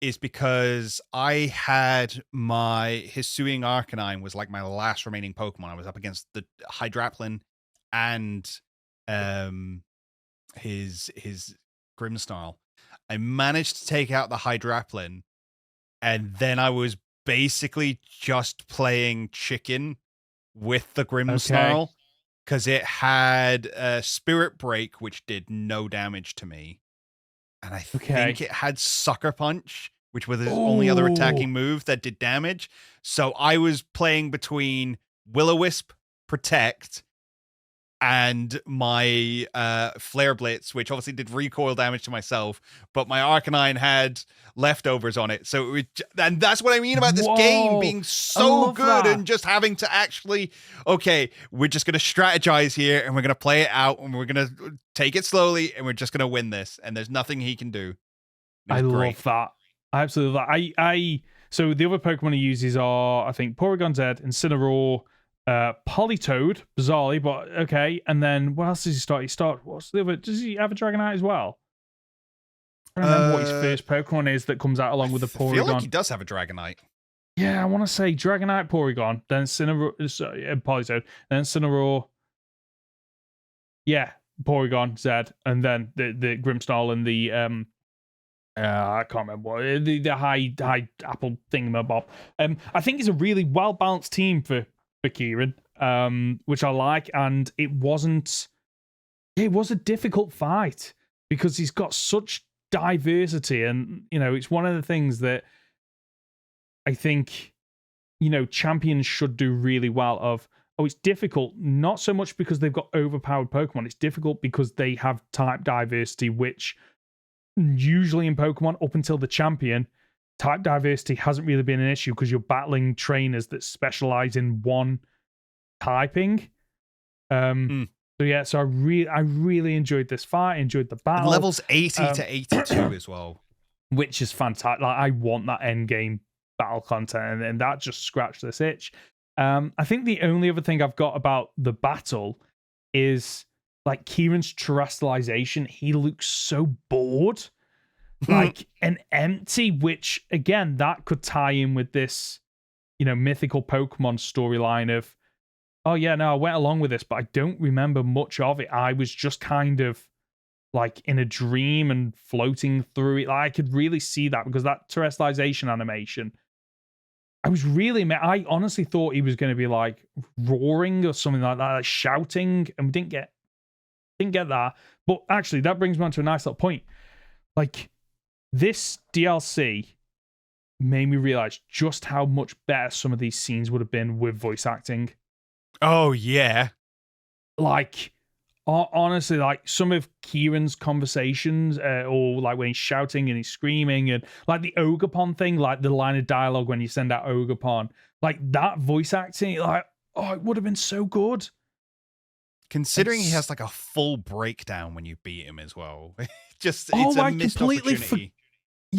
is because I had my Hisuian Arcanine was like my last remaining Pokemon. I was up against the Hydraplin and his Grimmsnarl. I managed to take out the Hydraplin, and then I was basically just playing chicken with the Grimmsnarl because it had a Spirit Break, which did no damage to me. And I think it had Sucker Punch, which was the only other attacking move that did damage. So I was playing between Will-O-Wisp, Protect, and my Flare Blitz, which obviously did recoil damage to myself, but my Arcanine had leftovers on it. So and that's what I mean about this game being so good and just having to actually, okay, we're just going to strategize here and we're going to play it out and we're going to take it slowly and we're just going to win this. And there's nothing he can do. I love that. I absolutely love that. So the other Pokemon he uses are, I think, Porygon Z, Incineroar, Politoed, bizarrely, but okay. And then what else does he start? What's the other? Does he have a Dragonite as well? I don't remember what his first Pokemon is that comes out along with the Porygon. I feel like he does have a Dragonite. Yeah, I want to say Dragonite, Porygon, then Politoed, then Incineroar. Yeah, Porygon, Z, and then the Grimmsnarl and the I can't remember what the high apple thingamabob. I think it's a really well balanced team for Kieran, which I like, and it was a difficult fight because he's got such diversity, and it's one of the things that I think champions should do really well of. It's difficult, not so much because they've got overpowered Pokemon, it's difficult because they have type diversity, which usually in Pokemon up until the champion, type diversity hasn't really been an issue because you're battling trainers that specialize in one typing. So I really enjoyed this fight. I enjoyed the battle. And levels 80 to 82 as well, which is fantastic. Like, I want that end game battle content, and that just scratched this itch. I think the only other thing I've got about the battle is like Kieran's terrestrialization. He looks so bored. Like an empty, which again, that could tie in with this, mythical Pokemon storyline of, oh yeah, no, I went along with this, but I don't remember much of it. I was just kind of like in a dream and floating through it. Like, I could really see that because that terrestrialization animation, I honestly thought he was going to be like roaring or something like that, like shouting, and we didn't get that. But actually, that brings me on to a nice little point. Like, this DLC made me realize just how much better some of these scenes would have been with voice acting. Oh, yeah. Like, honestly, like some of Kieran's conversations, or like when he's shouting and he's screaming, and like the Ogerpon thing, like the line of dialogue when you send out Ogerpon, like that voice acting, like, oh, it would have been so good. Considering he has like a full breakdown when you beat him as well. It's a missed opportunity.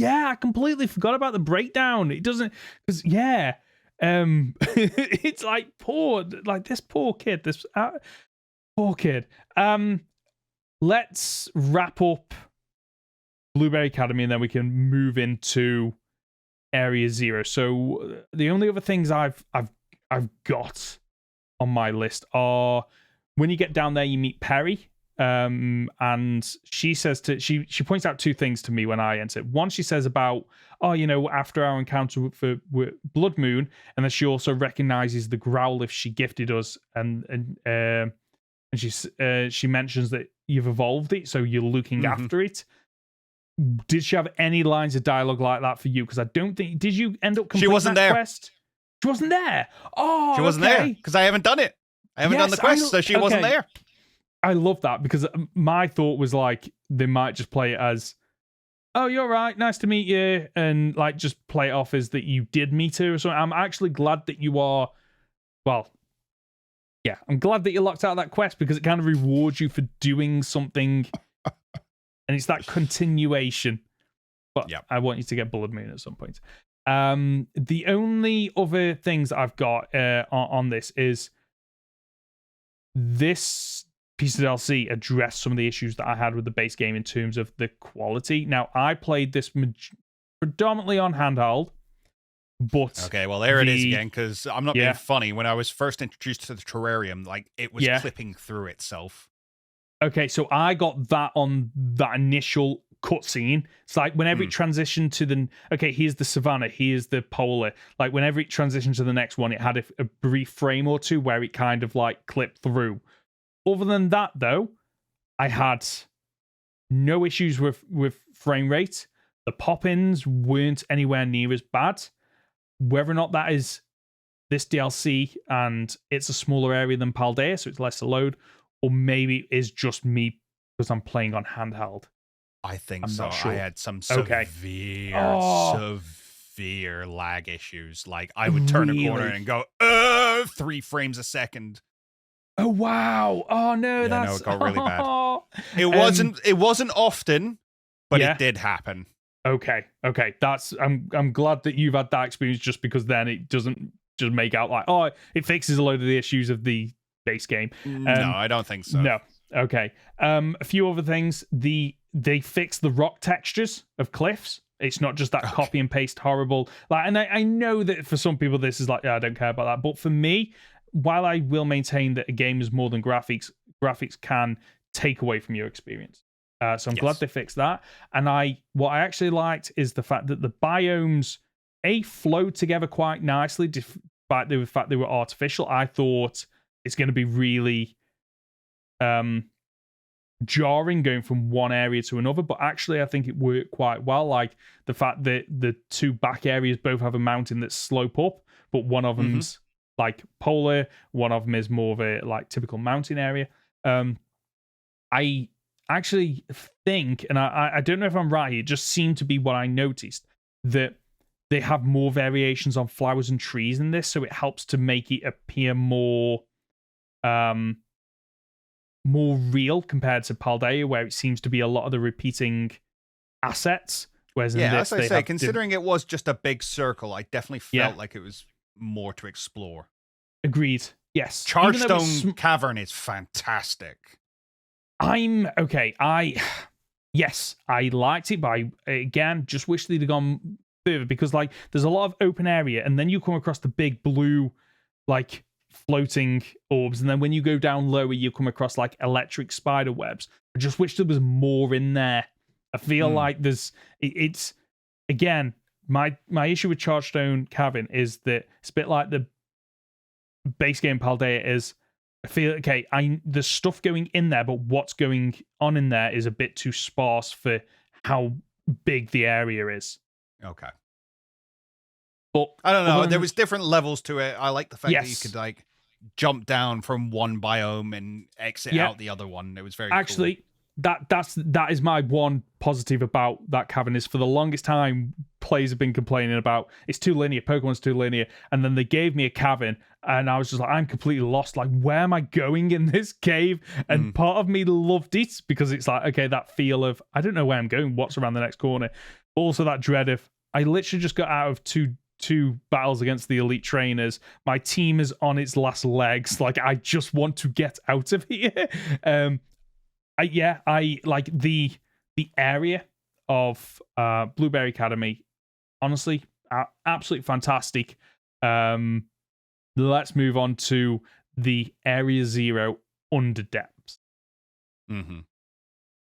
I completely forgot about the breakdown. It doesn't, because it's like this poor kid. Let's wrap up Blueberry Academy, and then we can move into Area Zero. So the only other things I've got on my list are when you get down there, you meet Perry. And she says she points out two things to me when I enter. One, she says about, after our encounter with Blood Moon, and then she also recognizes the Growlithe she gifted us, and she mentions that you've evolved it, so you're looking after it. Did she have any lines of dialogue like that for you? Because I don't think, did you end up completing that quest? She wasn't there. Oh, she wasn't there because I haven't done it. I haven't done the quest, so she wasn't there. I love that because my thought was like they might just play it as, oh, you're right, nice to meet you, and like just play it off as that you did meet her or something. I'm actually glad that you are, I'm glad that you locked out of that quest because it kind of rewards you for doing something, and it's that continuation. But I want you to get Blood Moon at some point. The only other things that I've got on this is this piece of DLC addressed some of the issues that I had with the base game in terms of the quality. Now, I played this predominantly on handheld. But okay, well there it is again, because I'm not being funny. When I was first introduced to the terrarium, like it was clipping through itself. Okay, so I got that on that initial cutscene. It's like whenever it transitioned to the here's the savannah, here's the polar. Like whenever it transitioned to the next one, it had a brief frame or two where it kind of like clipped through. Other than that, though, I had no issues with frame rate. The pop-ins weren't anywhere near as bad. Whether or not that is this DLC and it's a smaller area than Paldea, so it's less to load, or maybe it is just me because I'm playing on handheld. I think I'm so. not sure. I had some severe lag issues. Like I would turn a corner and go, 3 frames a second. Oh wow! Oh no, no, it got really bad. It wasn't often, but it did happen. Okay. That's I'm glad that you've had that experience, just because then it doesn't just make out like, oh, it fixes a load of the issues of the base game. No, I don't think so. No. Okay. A few other things. They fixed the rock textures of cliffs. It's not just that copy and paste horrible. Like, and I know that for some people this is like, I don't care about that. But for me, while I will maintain that a game is more than graphics can take away from your experience. So I'm glad they fixed that. And what I actually liked is the fact that the biomes flowed together quite nicely, despite the fact they were artificial. I thought it's going to be really jarring going from one area to another, but actually I think it worked quite well. Like the fact that the 2 back areas both have a mountain that's slope up, but one of them's like polar, one of them is more of a like typical mountain area. I actually think, and I don't know if I'm right, it just seemed to be what I noticed, that they have more variations on flowers and trees in this, so it helps to make it appear more real compared to Paldea, where it seems to be a lot of the repeating assets. Whereas in this, as I say, considering it was just a big circle, I definitely felt like it was more to explore. Agreed. Yes. Chargestone Cavern is fantastic. Yes, I liked it, but I, again, just wish they'd have gone further, because like there's a lot of open area, and then you come across the big blue, like floating orbs, and then when you go down lower, you come across like electric spider webs. I just wish there was more in there. I feel like it's again, my issue with Chargestone Cavern is that it's a bit like the base game Paldea is. I feel there's stuff going in there, but what's going on in there is a bit too sparse for how big the area is. Okay. But I don't know. There was different levels to it. I like the fact that you could like jump down from one biome and exit out the other one. It was very actually cool. That is my one positive about that cavern. Is for the longest time players have been complaining about it's too linear, Pokemon's too linear, and then they gave me a cavern and I was just like, I'm completely lost, like where am I going in this cave? And part of me loved it because it's like, okay, that feel of I don't know where I'm going, what's around the next corner. Also that dread of I literally just got out of two battles against the elite trainers. My team is on its last legs. Like I just want to get out of here. I like the area of Blueberry Academy. Honestly, absolutely fantastic. Let's move on to the Area Zero Under Depths.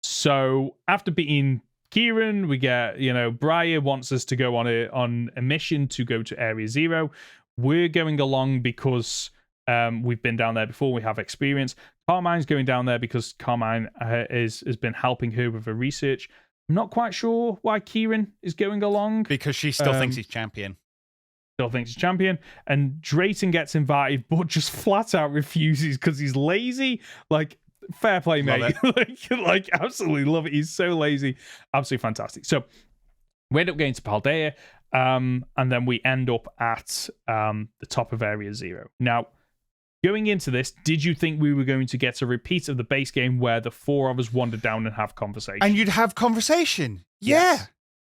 So after beating Kieran, we get, Briar wants us to go on a mission to go to Area Zero. We're going along because we've been down there before. We have experience. Carmine's going down there because Carmine has been helping her with her research. I'm not quite sure why Kieran is going along. Because she still thinks he's champion. Still thinks he's champion. And Drayton gets invited, but just flat out refuses because he's lazy. Like, fair play, mate. like, absolutely love it. He's so lazy. Absolutely fantastic. So, we end up going to Paldea, and then we end up at the top of Area Zero. Now, going into this, did you think we were going to get a repeat of the base game where the 4 of us wander down and have conversation? And you'd have convesion. Yes.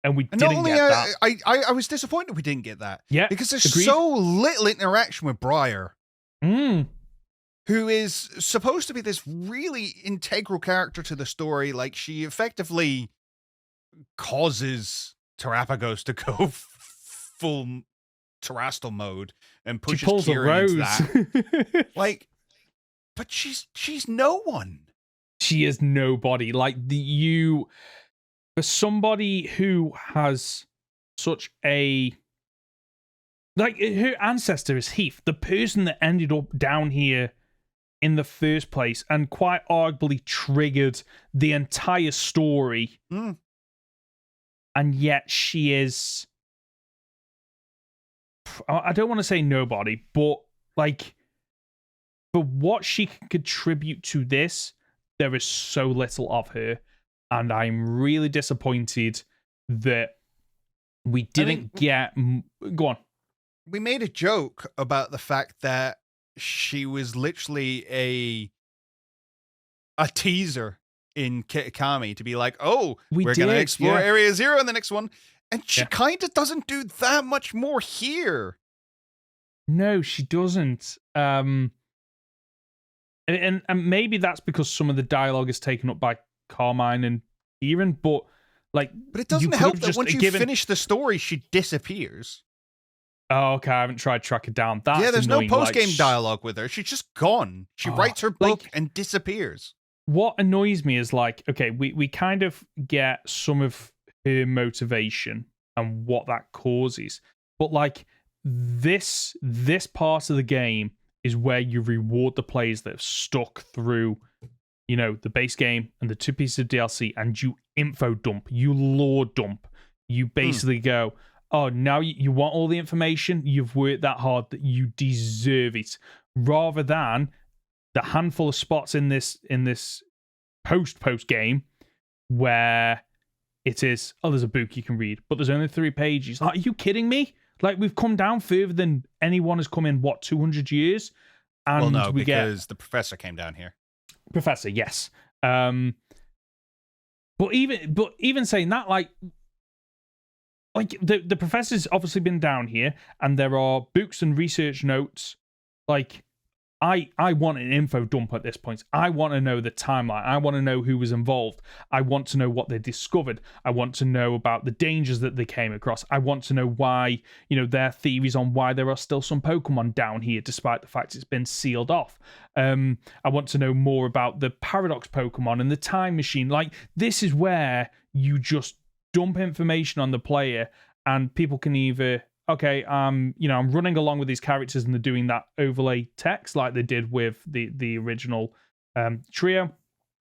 And we didn't get that. I was disappointed we didn't get that. Yeah. Because there's so little interaction with Briar. Who is supposed to be this really integral character to the story. Like, she effectively causes Terapagos to go full Terastal mode and pushes She pulls Kieran a into rose. that. Like, but she's no one. She is nobody. Like for somebody who has such a, like, her ancestor is Heath, the person that ended up down here in the first place and quite arguably triggered the entire story. And yet she is, I don't want to say nobody, but like, for what she can contribute to this, there is so little of her. And I'm really disappointed that we didn't get... Go on. We made a joke about the fact that she was literally a teaser in Kitakami to be like, oh, we're going to explore Area Zero in the next one. And she kind of doesn't do that much more here. No, she doesn't. And maybe that's because some of the dialogue is taken up by Carmine and Kieran, but it doesn't help that once you finish the story, she disappears. Oh, okay. I haven't tried to track it down. There's no post-game dialogue with her. She's just gone. She writes her book and disappears. What annoys me is okay, we kind of get some of her motivation and what that causes, but this part of the game is where you reward the players that have stuck through, the base game and the 2 pieces of DLC, and you info dump, you lore dump. You basically go, oh, now you want all the information, you've worked that hard, that you deserve it, rather than the handful of spots in this post game where it is, oh, there's a book you can read, but there's only 3 pages. Are you kidding me? We've come down further than anyone has come in, 200 years? And because the professor came down here. Professor, yes. But even saying that, the professor's obviously been down here, and there are books and research notes. I want an info dump at this point. I want to know the timeline. I want to know who was involved. I want to know what they discovered. I want to know about the dangers that they came across. I want to know why, their theories on why there are still some Pokemon down here, despite the fact it's been sealed off. I want to know more about the Paradox Pokemon and the Time Machine. This is where you just dump information on the player, and people can either... okay, I'm running along with these characters and they're doing that overlay text like they did with the original trio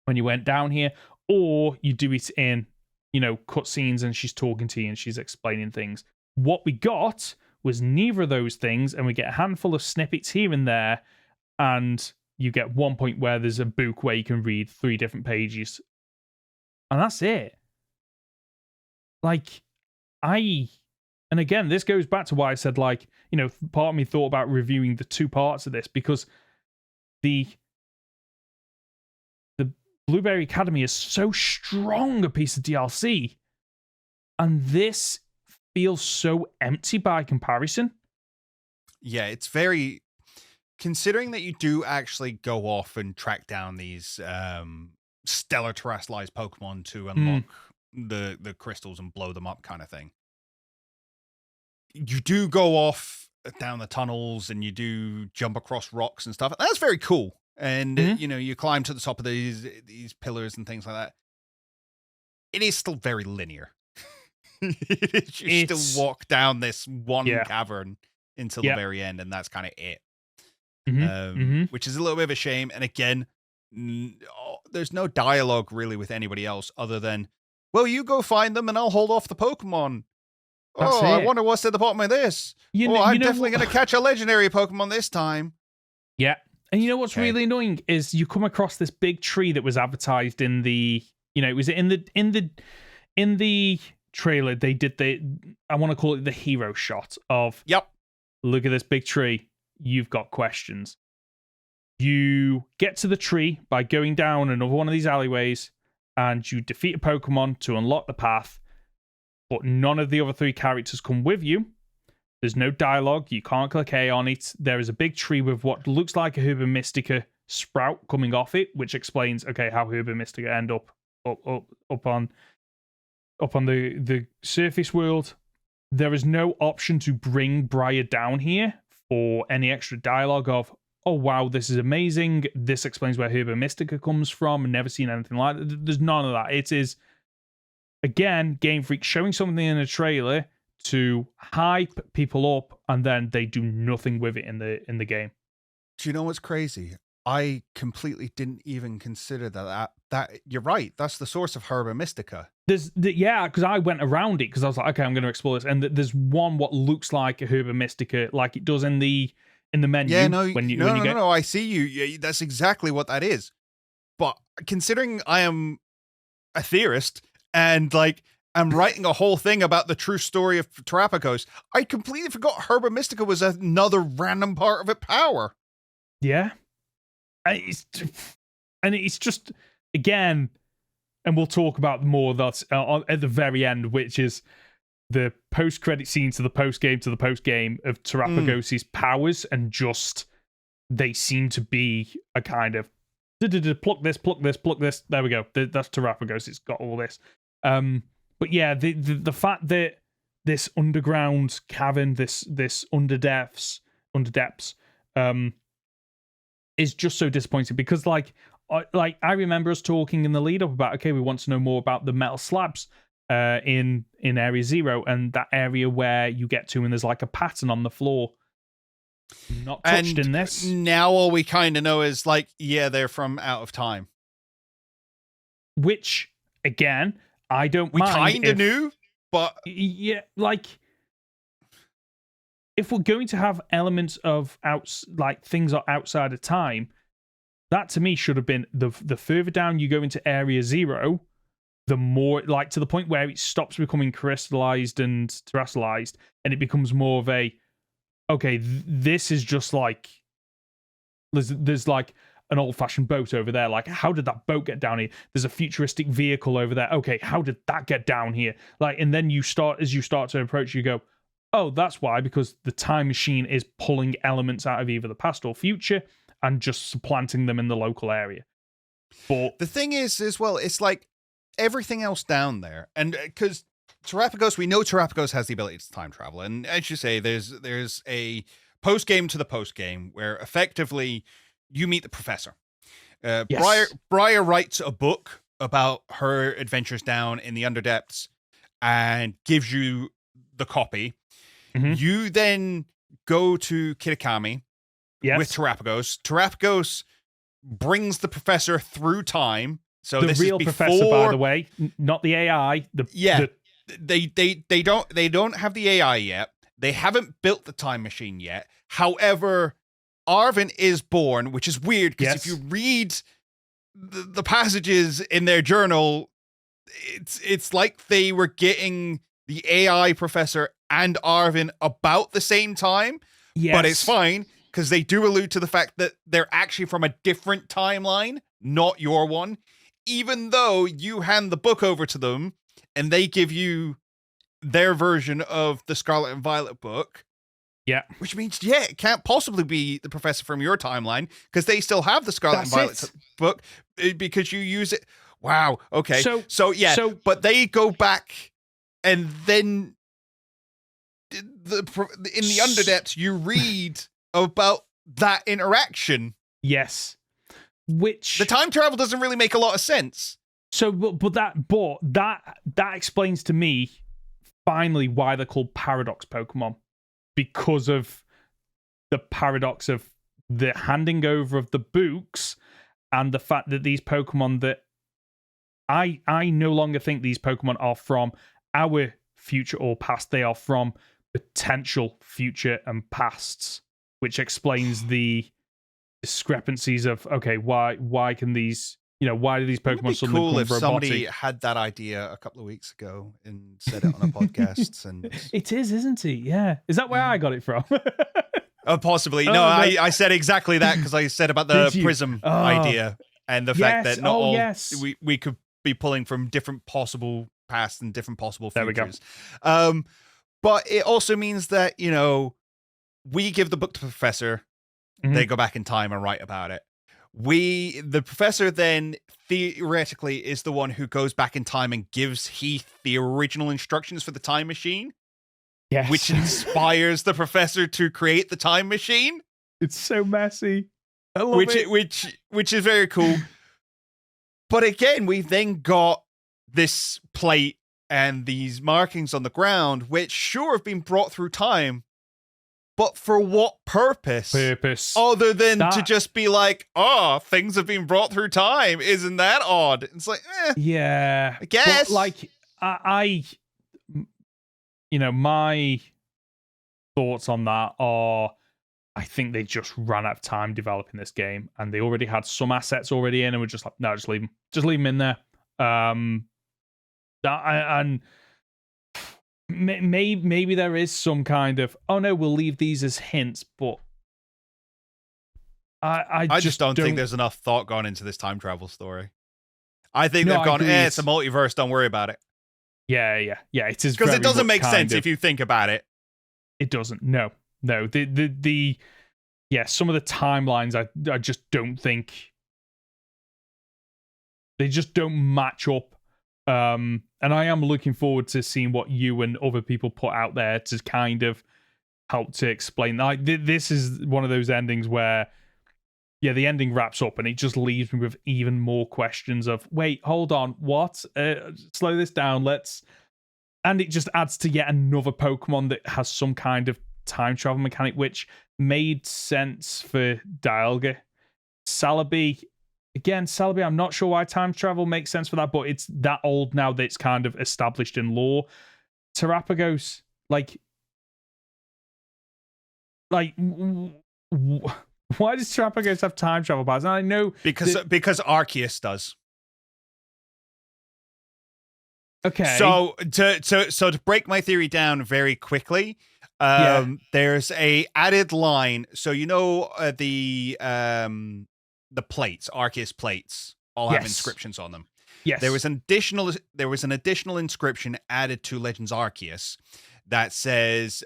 when you went down here, or you do it in, cutscenes and she's talking to you and she's explaining things. What we got was neither of those things, and we get a handful of snippets here and there, and you get one point where there's a book where you can read 3 different pages, and that's it. And again, this goes back to why I said, part of me thought about reviewing the 2 parts of this, because the Blueberry Academy is so strong a piece of DLC, and this feels so empty by comparison. Yeah, it's very... Considering that you do actually go off and track down these stellar terrestrialized Pokemon to unlock the crystals and blow them up kind of thing. You do go off down the tunnels and you do jump across rocks and stuff. That's very cool. And, you climb to the top of these pillars and things like that. It is still very linear. You still walk down this one cavern until the very end, and that's kind of it. Which is a little bit of a shame. And again, there's no dialogue really with anybody else other than, well, you go find them and I'll hold off the Pokemon. I wonder what's at the bottom of this. I'm definitely going to catch a legendary Pokemon this time. Yeah. And you know what's really annoying is you come across this big tree that was advertised in the, was it in the trailer, they did I want to call it the hero shot of, look at this big tree. You've got questions. You get to the tree by going down another one of these alleyways, and you defeat a Pokemon to unlock the path. But none of the other 3 characters come with you. There's no dialogue. You can't click A on it. There is a big tree with what looks like a Herba Mystica sprout coming off it, which explains, how Herba Mystica end up on. up on the surface world, there is no option to bring Briar down here for any extra dialogue of, oh wow, this is amazing. This explains where Herba Mystica comes from. Never seen anything like that. There's none of that. It is, again, Game Freak showing something in a trailer to hype people up, and then they do nothing with it in the game. Do you know what's crazy? I completely didn't even consider that you're right. That's the source of Herba Mystica. Because I went around it because I was like, okay, I'm going to explore this, and there's one what looks like a Herba Mystica, like it does in the menu. Yeah, no, I see you. Yeah, that's exactly what that is. But considering I am a theorist and like I'm writing a whole thing about the true story of Terrapagos, I completely forgot Herba Mystica was another random part of its power. Yeah. And it's just, again, and we'll talk about more of that at the very end, which is the post-credit scene to the post-game of Terrapagos' powers, and just they seem to be a kind of pluck this. There we go. That's Terrapagos. It's got all this. But yeah, the fact that this underground cavern, this underdepths, is just so disappointing, because like I remember us talking in the lead up about, okay, we want to know more about the metal slabs in Area 0, and that area where you get to and there's like a pattern on the floor. Not touched in this. Now all we kind of know is like, yeah, they're from Out of Time. Which, again, I don't mind. We kind of knew, but yeah, like, if we're going to have elements of things are outside of time, that to me should have been the further down you go into Area 0, the more, like, to the point where it stops becoming crystallized and terrestrialized, and it becomes more of a, okay, this is just like, there's like an old-fashioned boat over there. Like, how did that boat get down here? There's a futuristic vehicle over there. Okay, how did that get down here? Like, and then as you start to approach, you go, oh, that's why, because the time machine is pulling elements out of either the past or future and just supplanting them in the local area. But the thing is, as well, it's like everything else down there, and because Terrapagos, we know Terrapagos has the ability to time travel, and as you say, there's a post game to the post game where effectively you meet the professor. Yes. Briar writes a book about her adventures down in the Underdepths and gives you the copy. Mm-hmm. You then go to Kitakami with Terrapagos. Terrapagos brings the professor through time. So the this real is before, professor, by the way, not the AI. They don't have the AI yet. They haven't built the time machine yet. However, Arvin is born, which is weird because if you read the passages in their journal, it's like they were getting the AI professor and Arvin about the same time. Yes. But it's fine because they do allude to the fact that they're actually from a different timeline, not your one. Even though you hand the book over to them and they give you their version of the Scarlet and Violet book. Yeah. Which means, it can't possibly be the professor from your timeline because they still have the Scarlet and Violet book because you use it. Wow. Okay. So but they go back and then in the Underdepths, you read about that interaction. Yes. Which the time travel doesn't really make a lot of sense. So, but that explains to me finally why they're called paradox Pokemon, because of the paradox of the handing over of the books and the fact that these Pokemon that I no longer think these Pokemon are from our future or past. They are from potential future and pasts, which explains the discrepancies of, okay, why can these, why do these Pokemon suddenly cool become if robotic? somebody had that idea a couple of weeks ago and said it on a podcast? And it is, isn't it? Yeah. Is that where I got it from? Possibly. No, I said exactly that because I said about the prism idea and the fact that not we could be pulling from different possible pasts and different possible futures. There we go. But it also means that, we give the book to the professor, they go back in time and write about it. The professor then theoretically is the one who goes back in time and gives Heath the original instructions for the time machine. Yes. Which inspires the professor to create the time machine. It's so messy. I love it. Which is very cool. But again, we've then got this plate and these markings on the ground, which sure have been brought through time, but for what purpose? Other than to just be like, oh, things have been brought through time. Isn't that odd? It's like, yeah, I guess. But like, my thoughts on that are, I think they just ran out of time developing this game, and they already had some assets already in, and were just like, no, just leave them in there. And maybe there is some kind of, oh no, we'll leave these as hints, but I just don't think there's enough thought gone into this time travel story. I think they've gone, it's a multiverse, don't worry about it. Yeah. It is, because it doesn't make sense if you think about it. It doesn't. No. Some of the timelines I just don't think they just don't match up. And I am looking forward to seeing what you and other people put out there to kind of help to explain. Like, this is one of those endings where, the ending wraps up and it just leaves me with even more questions of, wait, hold on, what? Slow this down, and it just adds to yet another Pokemon that has some kind of time travel mechanic, which made sense for Dialga. Celebi, I'm not sure why time travel makes sense for that, but it's that old now that it's kind of established in lore. Terrapagos, why does Terrapagos have time travel powers? And I know because Arceus does. Okay. So to break my theory down very quickly, there's a added line. So the plates, Arceus plates, all have inscriptions on them. Yes. There was an additional inscription added to Legends Arceus that says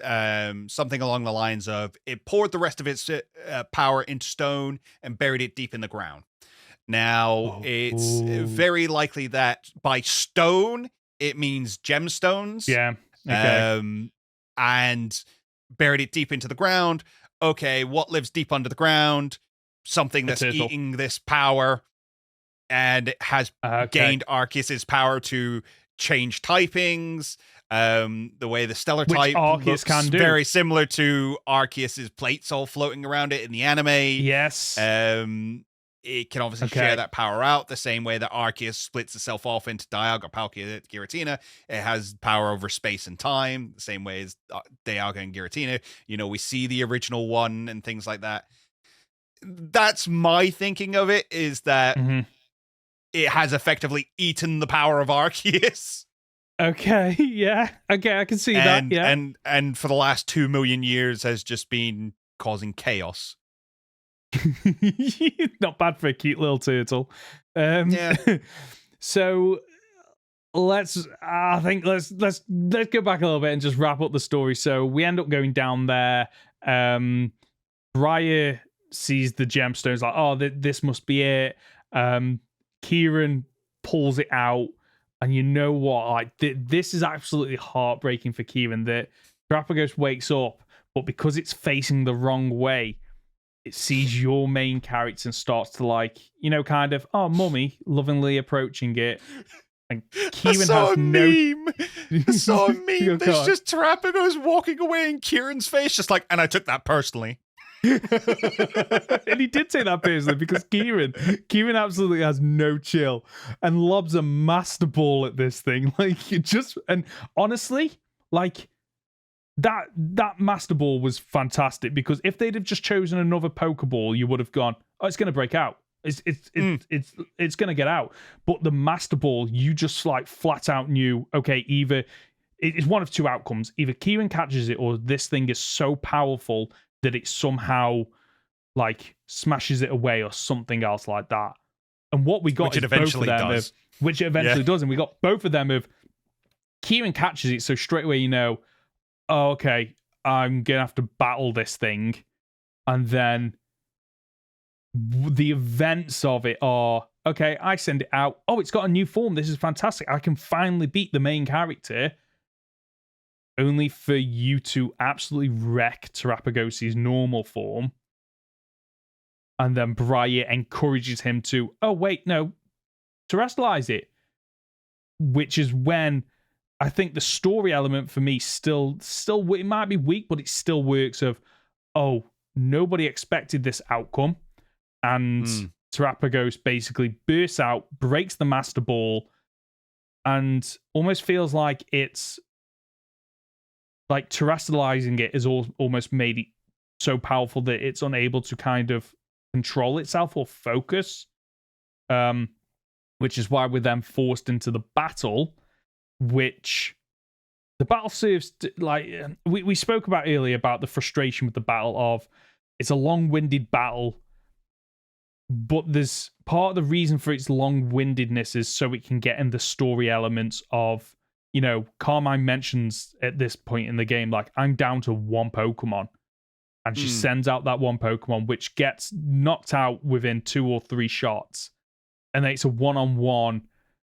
something along the lines of, it poured the rest of its power into stone and buried it deep in the ground. Now, it's very likely that by stone, it means gemstones. Yeah. Okay. And buried it deep into the ground. Okay, what lives deep under the ground? Something that's eating this power, and it has gained Arceus's power to change typings. The way the stellar type looks very similar to Arceus's plates all floating around it in the anime. Yes. It can obviously share that power out the same way that Arceus splits itself off into Dialga, Palkia, Giratina. It has power over space and time, the same way as Dialga and Giratina. We see the original one and things like that. That's my thinking of it, is that it has effectively eaten the power of Arceus. Okay, yeah. Okay, I can see that, yeah. And for the last 2 million years has just been causing chaos. Not bad for a cute little turtle. Yeah. So let's go back a little bit and just wrap up the story. So we end up going down there. Briar sees the gemstones, like, oh, this must be it. Kieran pulls it out, and you know what? Like, this is absolutely heartbreaking for Kieran. That Terrapagos wakes up, but because it's facing the wrong way, it sees your main character and starts to kind of, oh, mummy, lovingly approaching it. And Kieran has meme. I saw a meme. There's just Terrapagos walking away in Kieran's face, just like, and I took that personally. And he did take that personally because Kieran absolutely has no chill and lobs a master ball at this thing. And honestly, that master ball was fantastic, because if they'd have just chosen another Pokeball, you would have gone, oh, it's going to break out. It's going to get out. But the master ball, you just flat out knew, okay, either it's one of two outcomes. Either Kieran catches it, or this thing is so powerful that it somehow smashes it away or something else like that. And what we got, which it eventually does. Which it eventually does. And we got both of them of Kieran catches it, so straight away you know, oh, okay, I'm going to have to battle this thing. And then the events of it are, okay, I send it out. Oh, it's got a new form. This is fantastic. I can finally beat the main character. Only for you to absolutely wreck Terrapagos's normal form. And then Briar encourages him to, oh, wait, no, terrestrialize it. Which is when I think the story element for me still, it might be weak, but it still works of, oh, nobody expected this outcome. And Terrapagos basically bursts out, breaks the Master Ball, and almost feels like it's like terrestrializing it is almost made it so powerful that it's unable to kind of control itself or focus. Which is why we're then forced into the battle, which the battle serves to, like we spoke about earlier about the frustration with the battle of it's a long-winded battle, but there's part of the reason for its long-windedness is so it can get in the story elements of, you know, Carmine mentions at this point in the game, like, I'm down to one Pokemon. And she sends out that one Pokemon, which gets knocked out within 2 or 3 shots. And then it's a one-on-one.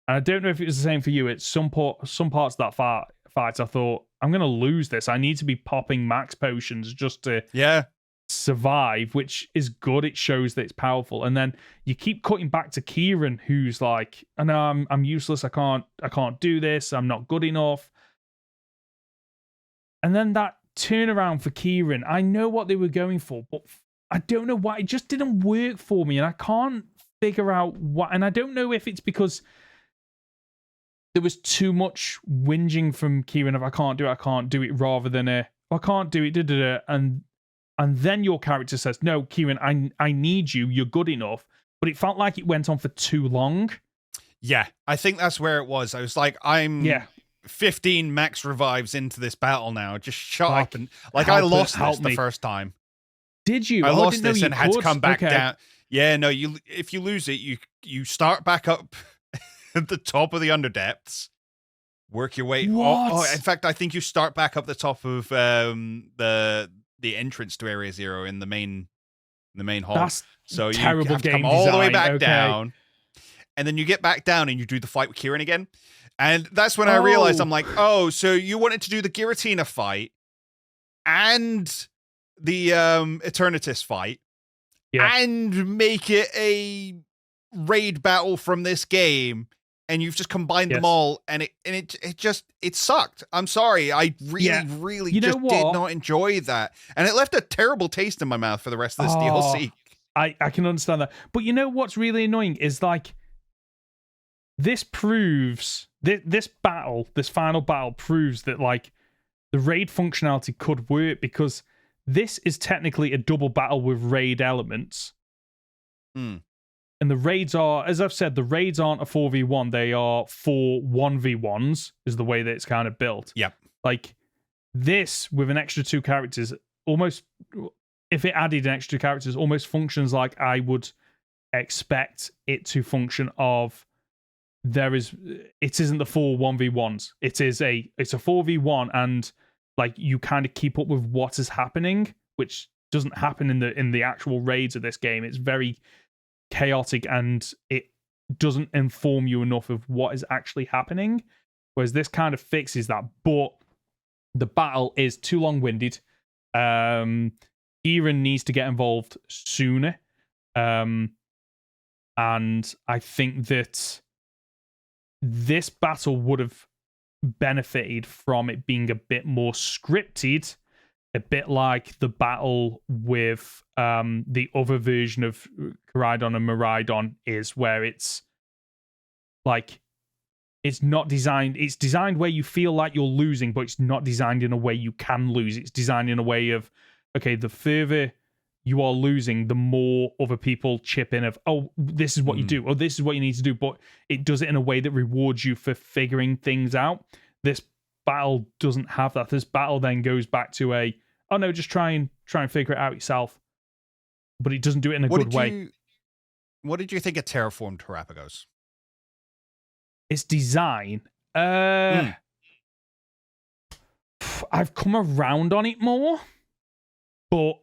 And I don't know if it was the same for you. At some parts of that fight, I thought, I'm going to lose this. I need to be popping max potions just to survive, which is good. It shows that it's powerful. And then you keep cutting back to Kieran, who's like, I know I'm useless. I can't do this. I'm not good enough. And then that turnaround for Kieran, I know what they were going for, but I don't know why. It just didn't work for me. And I can't figure out what. And I don't know if it's because there was too much whinging from Kieran of I can't do it, rather than I can't do it, and then your character says, no, Kieran, I need you, you're good enough. But it felt like it went on for too long. Yeah, I think that's where it was. I was like, I'm 15 max revives into this battle now. Just shut up. And like, I lost this the first time. Did you? I lost this and had to come back down. Yeah, no, if you lose it, you start back up at the top of the Underdepths, work your way. Oh, in fact, I think you start back up the top of the entrance to Area Zero in the main hall. That's so you terrible have to game come all the way design. back down, and then you get back down and you do the fight with Kieran again. And that's when I realized, I'm like, oh, so you wanted to do the Giratina fight and the Eternatus fight and make it a raid battle from this game, and you've just combined them all, and it sucked. I'm sorry. I really did not enjoy that. And it left a terrible taste in my mouth for the rest of this DLC. I can understand that. But you know what's really annoying is like this proves this final battle proves that like the raid functionality could work, because this is technically a double battle with raid elements. And the raids are, as I've said, the raids aren't a 4v1, they are 4 1v1s, is the way that it's kind of built. Yep. Like this with an extra 2 characters, almost, if it added an extra 2 characters, almost functions like I would expect it to function of it isn't the 4 1v1s. It's a 4v1, and like you kind of keep up with what is happening, which doesn't happen in the actual raids of this game. It's very chaotic and it doesn't inform you enough of what is actually happening. Whereas this kind of fixes that, but the battle is too long-winded. Kieran needs to get involved sooner. And I think that this battle would have benefited from it being a bit more scripted, a bit like the battle with the other version of Koraidon and Miraidon is, where it's like it's not designed. It's designed where you feel like you're losing, but it's not designed in a way you can lose. It's designed in a way of, okay, the further you are losing, the more other people chip in of, oh, this is what you do, or this is what you need to do, but it does it in a way that rewards you for figuring things out. This battle doesn't have that. This battle then goes back to oh no, just try and figure it out yourself. But it doesn't do it in a good way. What did you think of Terraformed Terrapagos? Its design, I've come around on it more, but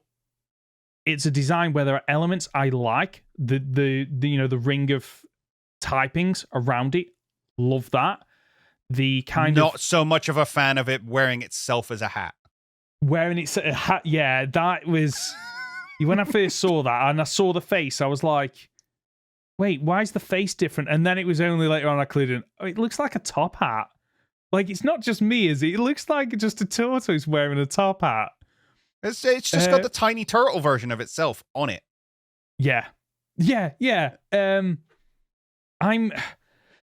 it's a design where there are elements I like. The the ring of typings around it, love that. The kind Not of so much of a fan of it wearing itself as a hat. wearing it a hat. Yeah, that was when I first saw that and I saw the face. I was like, wait, why is the face different? And then it was only later on I clued in. Oh, it looks like a top hat. Like, it's not just me, is it? It looks like just a tortoise wearing a top hat. It's just got the tiny turtle version of itself on it. Yeah. I'm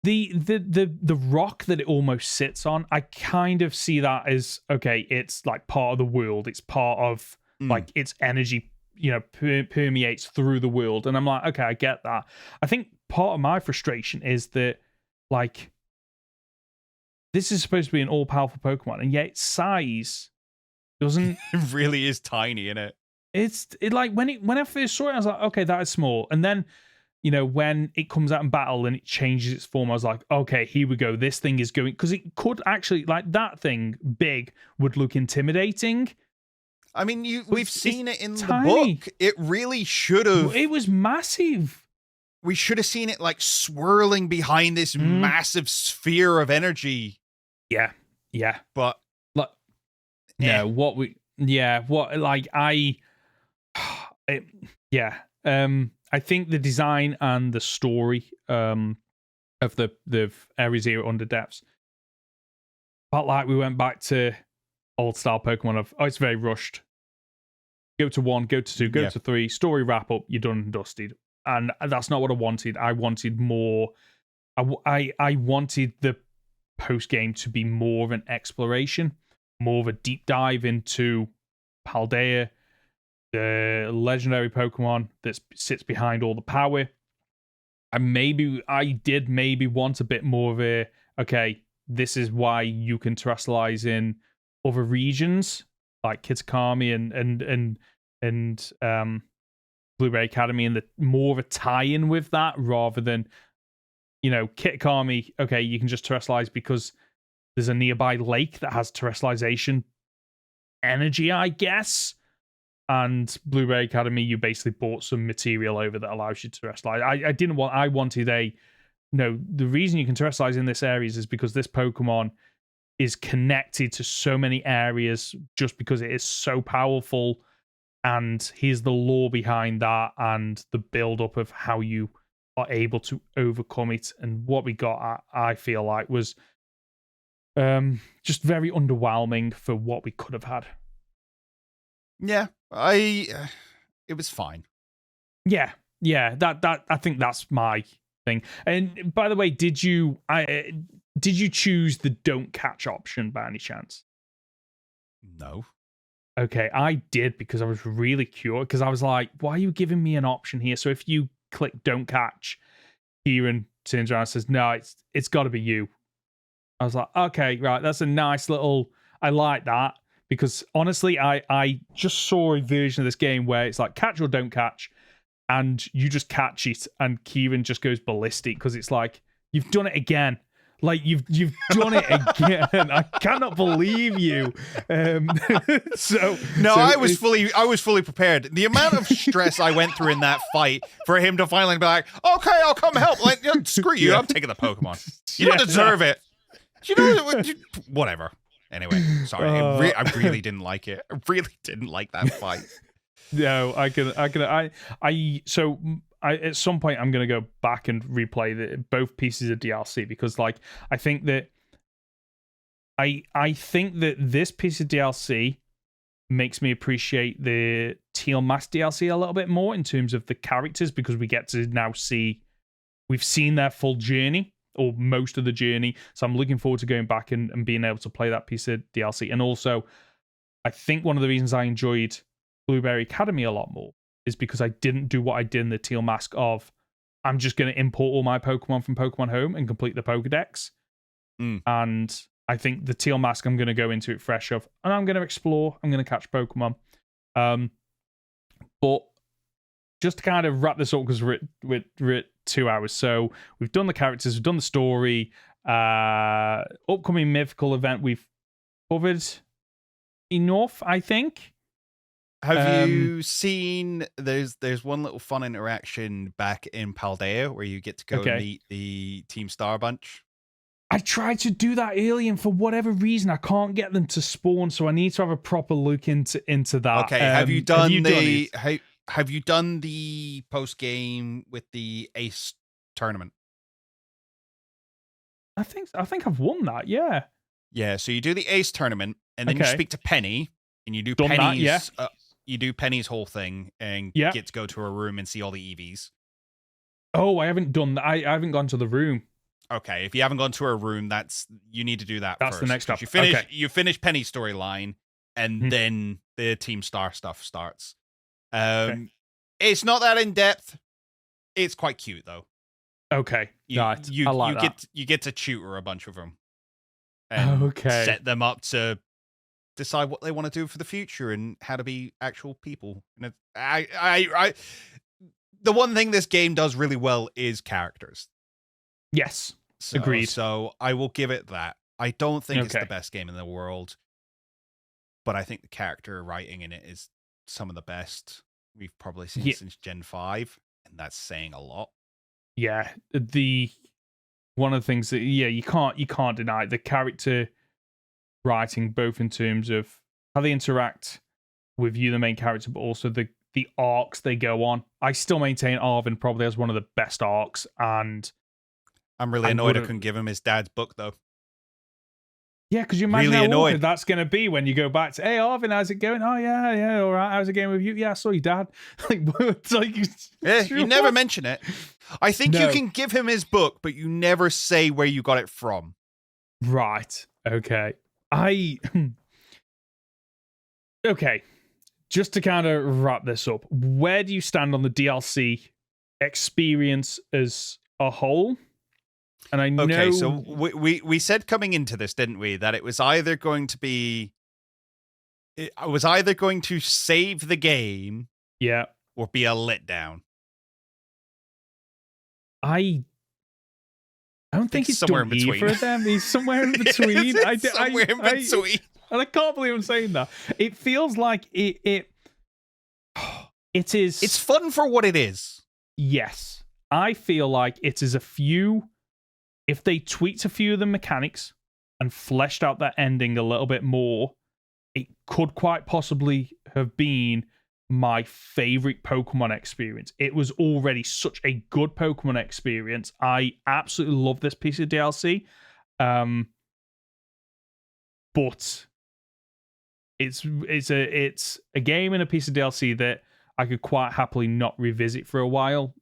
the rock that it almost sits on. I kind of see that as, okay, it's like part of the world. It's part of like its energy, permeates through the world. And I'm like, okay, I get that. I think part of my frustration is that, like, this is supposed to be an all-powerful Pokemon, and yet its size doesn't... It really is tiny, isn't it? It's like, when I first saw it, I was like, okay, that is small. And then, when it comes out in battle and it changes its form, I was like, okay, here we go. This thing is going... Because it could actually, like, that thing, big, would look intimidating. I mean, we've seen it in tiny. The book. It really should have... It was massive. We should have seen it, like, swirling behind this massive sphere of energy. Yeah. But... Like, no, I think the design and the story of the Area Zero Under Depths felt like we went back to old style Pokemon of, it's very rushed. Go to 1, go to 2, go to 3, story wrap up, you're done and dusted. And that's not what I wanted. I wanted more. I wanted the post game to be more of an exploration, more of a deep dive into Paldea, the legendary Pokemon that sits behind all the power. And I did maybe want a bit more of a, okay, this is why you can terrestrialize in other regions like Kitakami and Blueberry Academy, and the more of a tie-in with that rather than, Kitakami, okay, you can just terrestrialize because there's a nearby lake that has terrestrialization energy, I guess. And Blueberry Academy, you basically bought some material over that allows you to terrestrialize. I wanted the reason you can terrestrialize in this area is because this Pokemon is connected to so many areas just because it is so powerful. And here's the lore behind that and the build-up of how you are able to overcome it. And what we got, I feel like, was just very underwhelming for what we could have had. Yeah, it was fine. Yeah, that I think that's my thing. And by the way, did you choose the don't catch option by any chance? No. Okay, I did because I was really curious, because I was like, why are you giving me an option here? So if you click don't catch, Kieran turns around and says, no, it's got to be you. I was like, okay, right, that's a nice little, I like that. Because honestly, I just saw a version of this game where it's like catch or don't catch, and you just catch it, and Kieran just goes ballistic because it's like, you've done it again. Like, you've done it again. I cannot believe you. I was fully prepared. The amount of stress I went through in that fight for him to finally be like, okay, I'll come help. Like, screw you, I'm taking the Pokemon. You don't deserve it. Whatever. Anyway, sorry. I really didn't like it. I really didn't like that fight. No, at some point I'm going to go back and replay both pieces of DLC, because like I think that this piece of DLC makes me appreciate the Teal Mask DLC a little bit more in terms of the characters, because we get to now we've seen their full journey, or most of the journey. So I'm looking forward to going back and being able to play that piece of DLC. And also, I think one of the reasons I enjoyed Blueberry Academy a lot more is because I didn't do what I did in the Teal Mask of, I'm just going to import all my Pokemon from Pokemon Home and complete the Pokedex. And I think the Teal Mask, I'm going to go into it fresh and I'm going to explore, I'm going to catch Pokemon. But just to kind of wrap this up, because we're at 2 hours. So we've done the characters, we've done the story, upcoming mythical event we've covered enough, I think. Have you seen? There's one little fun interaction back in Paldea where you get to go meet the Team Star bunch. I tried to do that early, and for whatever reason, I can't get them to spawn. So I need to have a proper look into that. Okay, have you done have you done the post game with the Ace tournament? I think I've won that. Yeah. Yeah. So you do the Ace tournament, and then you speak to Penny, and you do Done Penny's. That, you do Penny's whole thing, and get to go to her room and see all the EVs. Oh, I haven't done that. I haven't gone to the room. Okay, if you haven't gone to her room, you need to do that. That's first. The next step. You finish Penny's storyline, and then the Team Star stuff starts. It's not that in depth. It's quite cute though. Okay, you get to tutor a bunch of them, and set them up to decide what they want to do for the future and how to be actual people. And the one thing this game does really well is characters. Yes, agreed. So I will give it that. I don't think it's the best game in the world, but I think the character writing in it is some of the best we've probably seen since Gen 5, and that's saying a lot. Yeah, one of the things that you can't deny the character writing, both in terms of how they interact with you, the main character, but also the arcs they go on. I still maintain Arvin probably has one of the best arcs, and I'm really annoyed I couldn't give him his dad's book though. Yeah, because you imagine how awkward that's going to be when you go back to, hey, Arvin, how's it going? Oh, yeah, all right. How's it going with you? Yeah, I saw your dad. You never mention it. I think you can give him his book, but you never say where you got it from. Right. Okay. Okay. Just to kind of wrap this up, where do you stand on the DLC experience as a whole? And I know. Okay, so we said coming into this, didn't we, that it was either going to save the game, or be a letdown. I don't think it's somewhere done in between. Either of them. He's somewhere in between. Somewhere in between. And I can't believe I'm saying that. It feels like it is. It's fun for what it is. Yes, I feel like it is a few. If they tweaked a few of the mechanics and fleshed out that ending a little bit more, it could quite possibly have been my favorite Pokemon experience. It was already such a good Pokemon experience. I absolutely love this piece of DLC. But it's a game and a piece of DLC that I could quite happily not revisit for a while,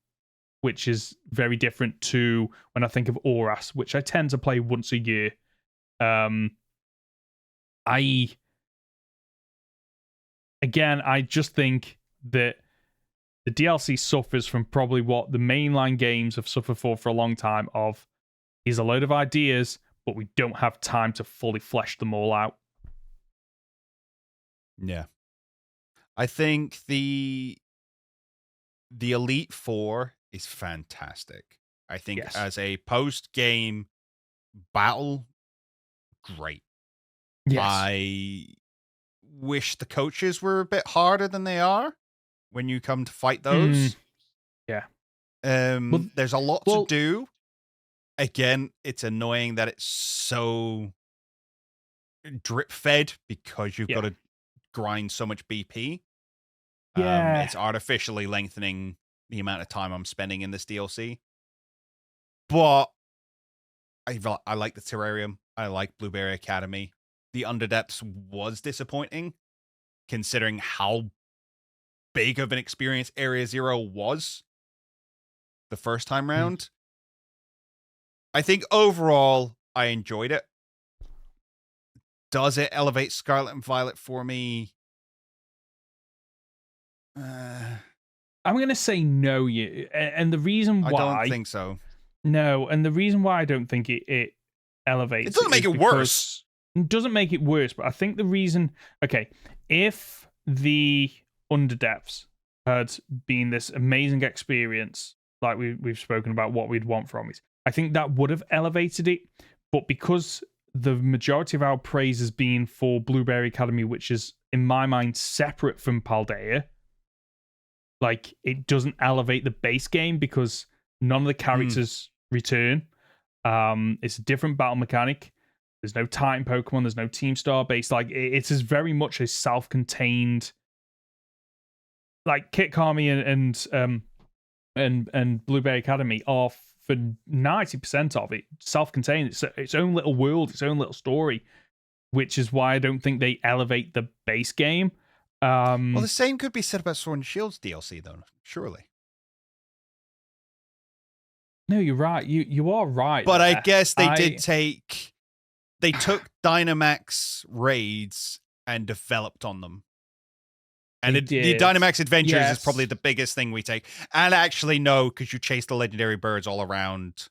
which is very different to when I think of Auras, which I tend to play once a year. I just think that the DLC suffers from probably what the mainline games have suffered for a long time of, here's a load of ideas, but we don't have time to fully flesh them all out. Yeah. I think the Elite Four is fantastic. I think as a post-game battle, great. Yes. I wish the coaches were a bit harder than they are when you come to fight those. Yeah. There's a lot to do. Again, it's annoying that it's so drip-fed because you've got to grind so much BP. Yeah. It's artificially lengthening the amount of time I'm spending in this DLC. But I like the Terrarium. I like Blueberry Academy. The Underdepths was disappointing, considering how big of an experience Area Zero was the first time round. I think overall, I enjoyed it. Does it elevate Scarlet and Violet for me? I'm going to say no, and the reason why... I don't think so. No, and the reason why I don't think it elevates... It doesn't make it worse. It doesn't make it worse, but I think the reason... Okay, if the Underdepths had been this amazing experience, like we've spoken about what we'd want from it, I think that would have elevated it, but because the majority of our praise has been for Blueberry Academy, which is in my mind, separate from Paldea. Like, it doesn't elevate the base game because none of the characters return. It's a different battle mechanic. There's no Titan Pokemon. There's no Team Star based. Like, it is very much a self-contained. Like, Kit Kami and Blueberry Academy are, for 90% of it, self-contained. It's its own little world, its own little story, which is why I don't think they elevate the base game. Well, the same could be said about Sword and Shield's DLC, though. Surely. No, you're right. You are right. But there. I guess they took Dynamax raids and developed on them. And the Dynamax Adventures is probably the biggest thing we take. And actually, no, because you chase the legendary birds all around.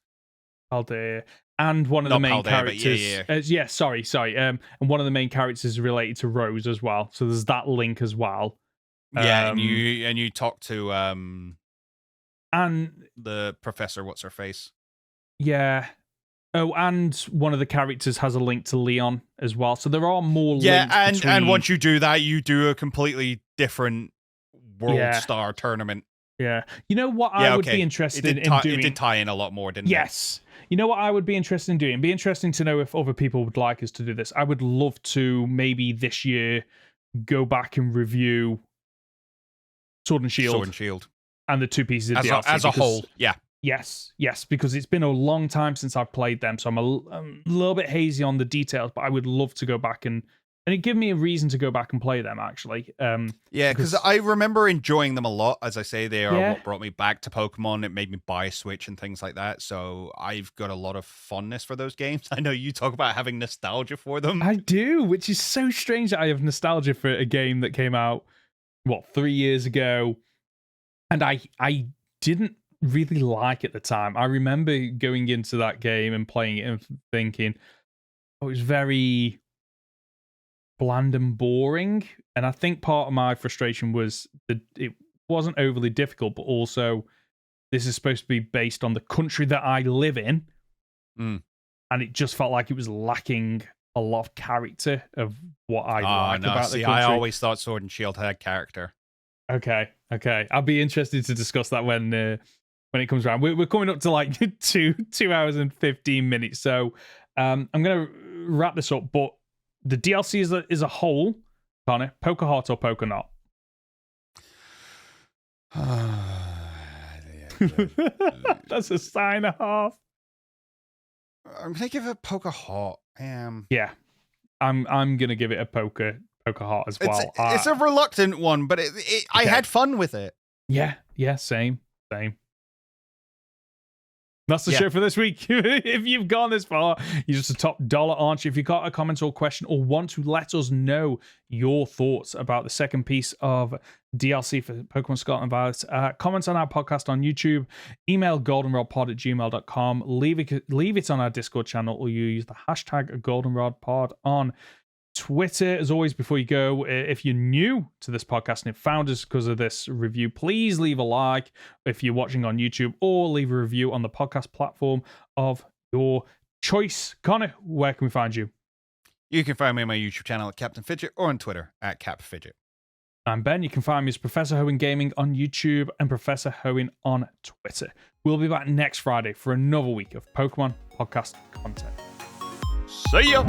Paldea. And one of the main characters. Sorry. And one of the main characters is related to Rose as well. So there's that link as well. Yeah, and you talk to and the professor, what's her face? Yeah. Oh, and one of the characters has a link to Leon as well. So there are more links and once you do that, you do a completely different World Star tournament. Yeah. You know what I would be interested in doing? It did tie in a lot more, didn't it? Yes. You know what I would be interested in doing? It'd be interesting to know if other people would like us to do this. I would love to maybe this year go back and review Sword and Shield. And the two pieces of DLC. As a whole, yeah. Yes, because it's been a long time since I've played them, so I'm a little bit hazy on the details, but I would love to go back and it gave me a reason to go back and play them, actually. Because I remember enjoying them a lot. As I say, they are what brought me back to Pokemon. It made me buy a Switch and things like that, so I've got a lot of fondness for those games. I know you talk about having nostalgia for them. I do, which is so strange that I have nostalgia for a game that came out, 3 years ago, and I didn't really like at the time. I remember going into that game and playing it and thinking, it was very bland and boring. And I think part of my frustration was that it wasn't overly difficult, but also this is supposed to be based on the country that I live in. And it just felt like it was lacking a lot of character of what I like about the country. I always thought Sword and Shield had character. Okay. I'll be interested to discuss that when it comes around. We're coming up to like 2 hours and 15 minutes. So I'm going to wrap this up. But the DLC is a whole, Connor, poker hot or poker not? That's a sign and a half. I'm going to give it poker hot. Yeah. I'm going to give it a poker hot as well. It's a reluctant one, but I had fun with it. Yeah, same. That's the show for this week. If you've gone this far, you're just a top dollar, aren't you? If you've got a comment or question or want to let us know your thoughts about the second piece of DLC for Pokemon Scarlet and Violet, comment on our podcast on YouTube, email goldenrodpod@gmail.com, leave it on our Discord channel, or you use the hashtag goldenrodpod on Twitter. As always, before you go, if you're new to this podcast and have found us because of this review, please leave a like if you're watching on YouTube, or leave a review on the podcast platform of your choice. Connor, where can we find you? You can find me on my YouTube channel at Captain Fidget, or on Twitter at CapFidget. I'm Ben. You can find me as Professor Hoenn Gaming on YouTube and Professor Hoenn on Twitter. We'll be back next Friday for another week of Pokemon podcast content. See ya!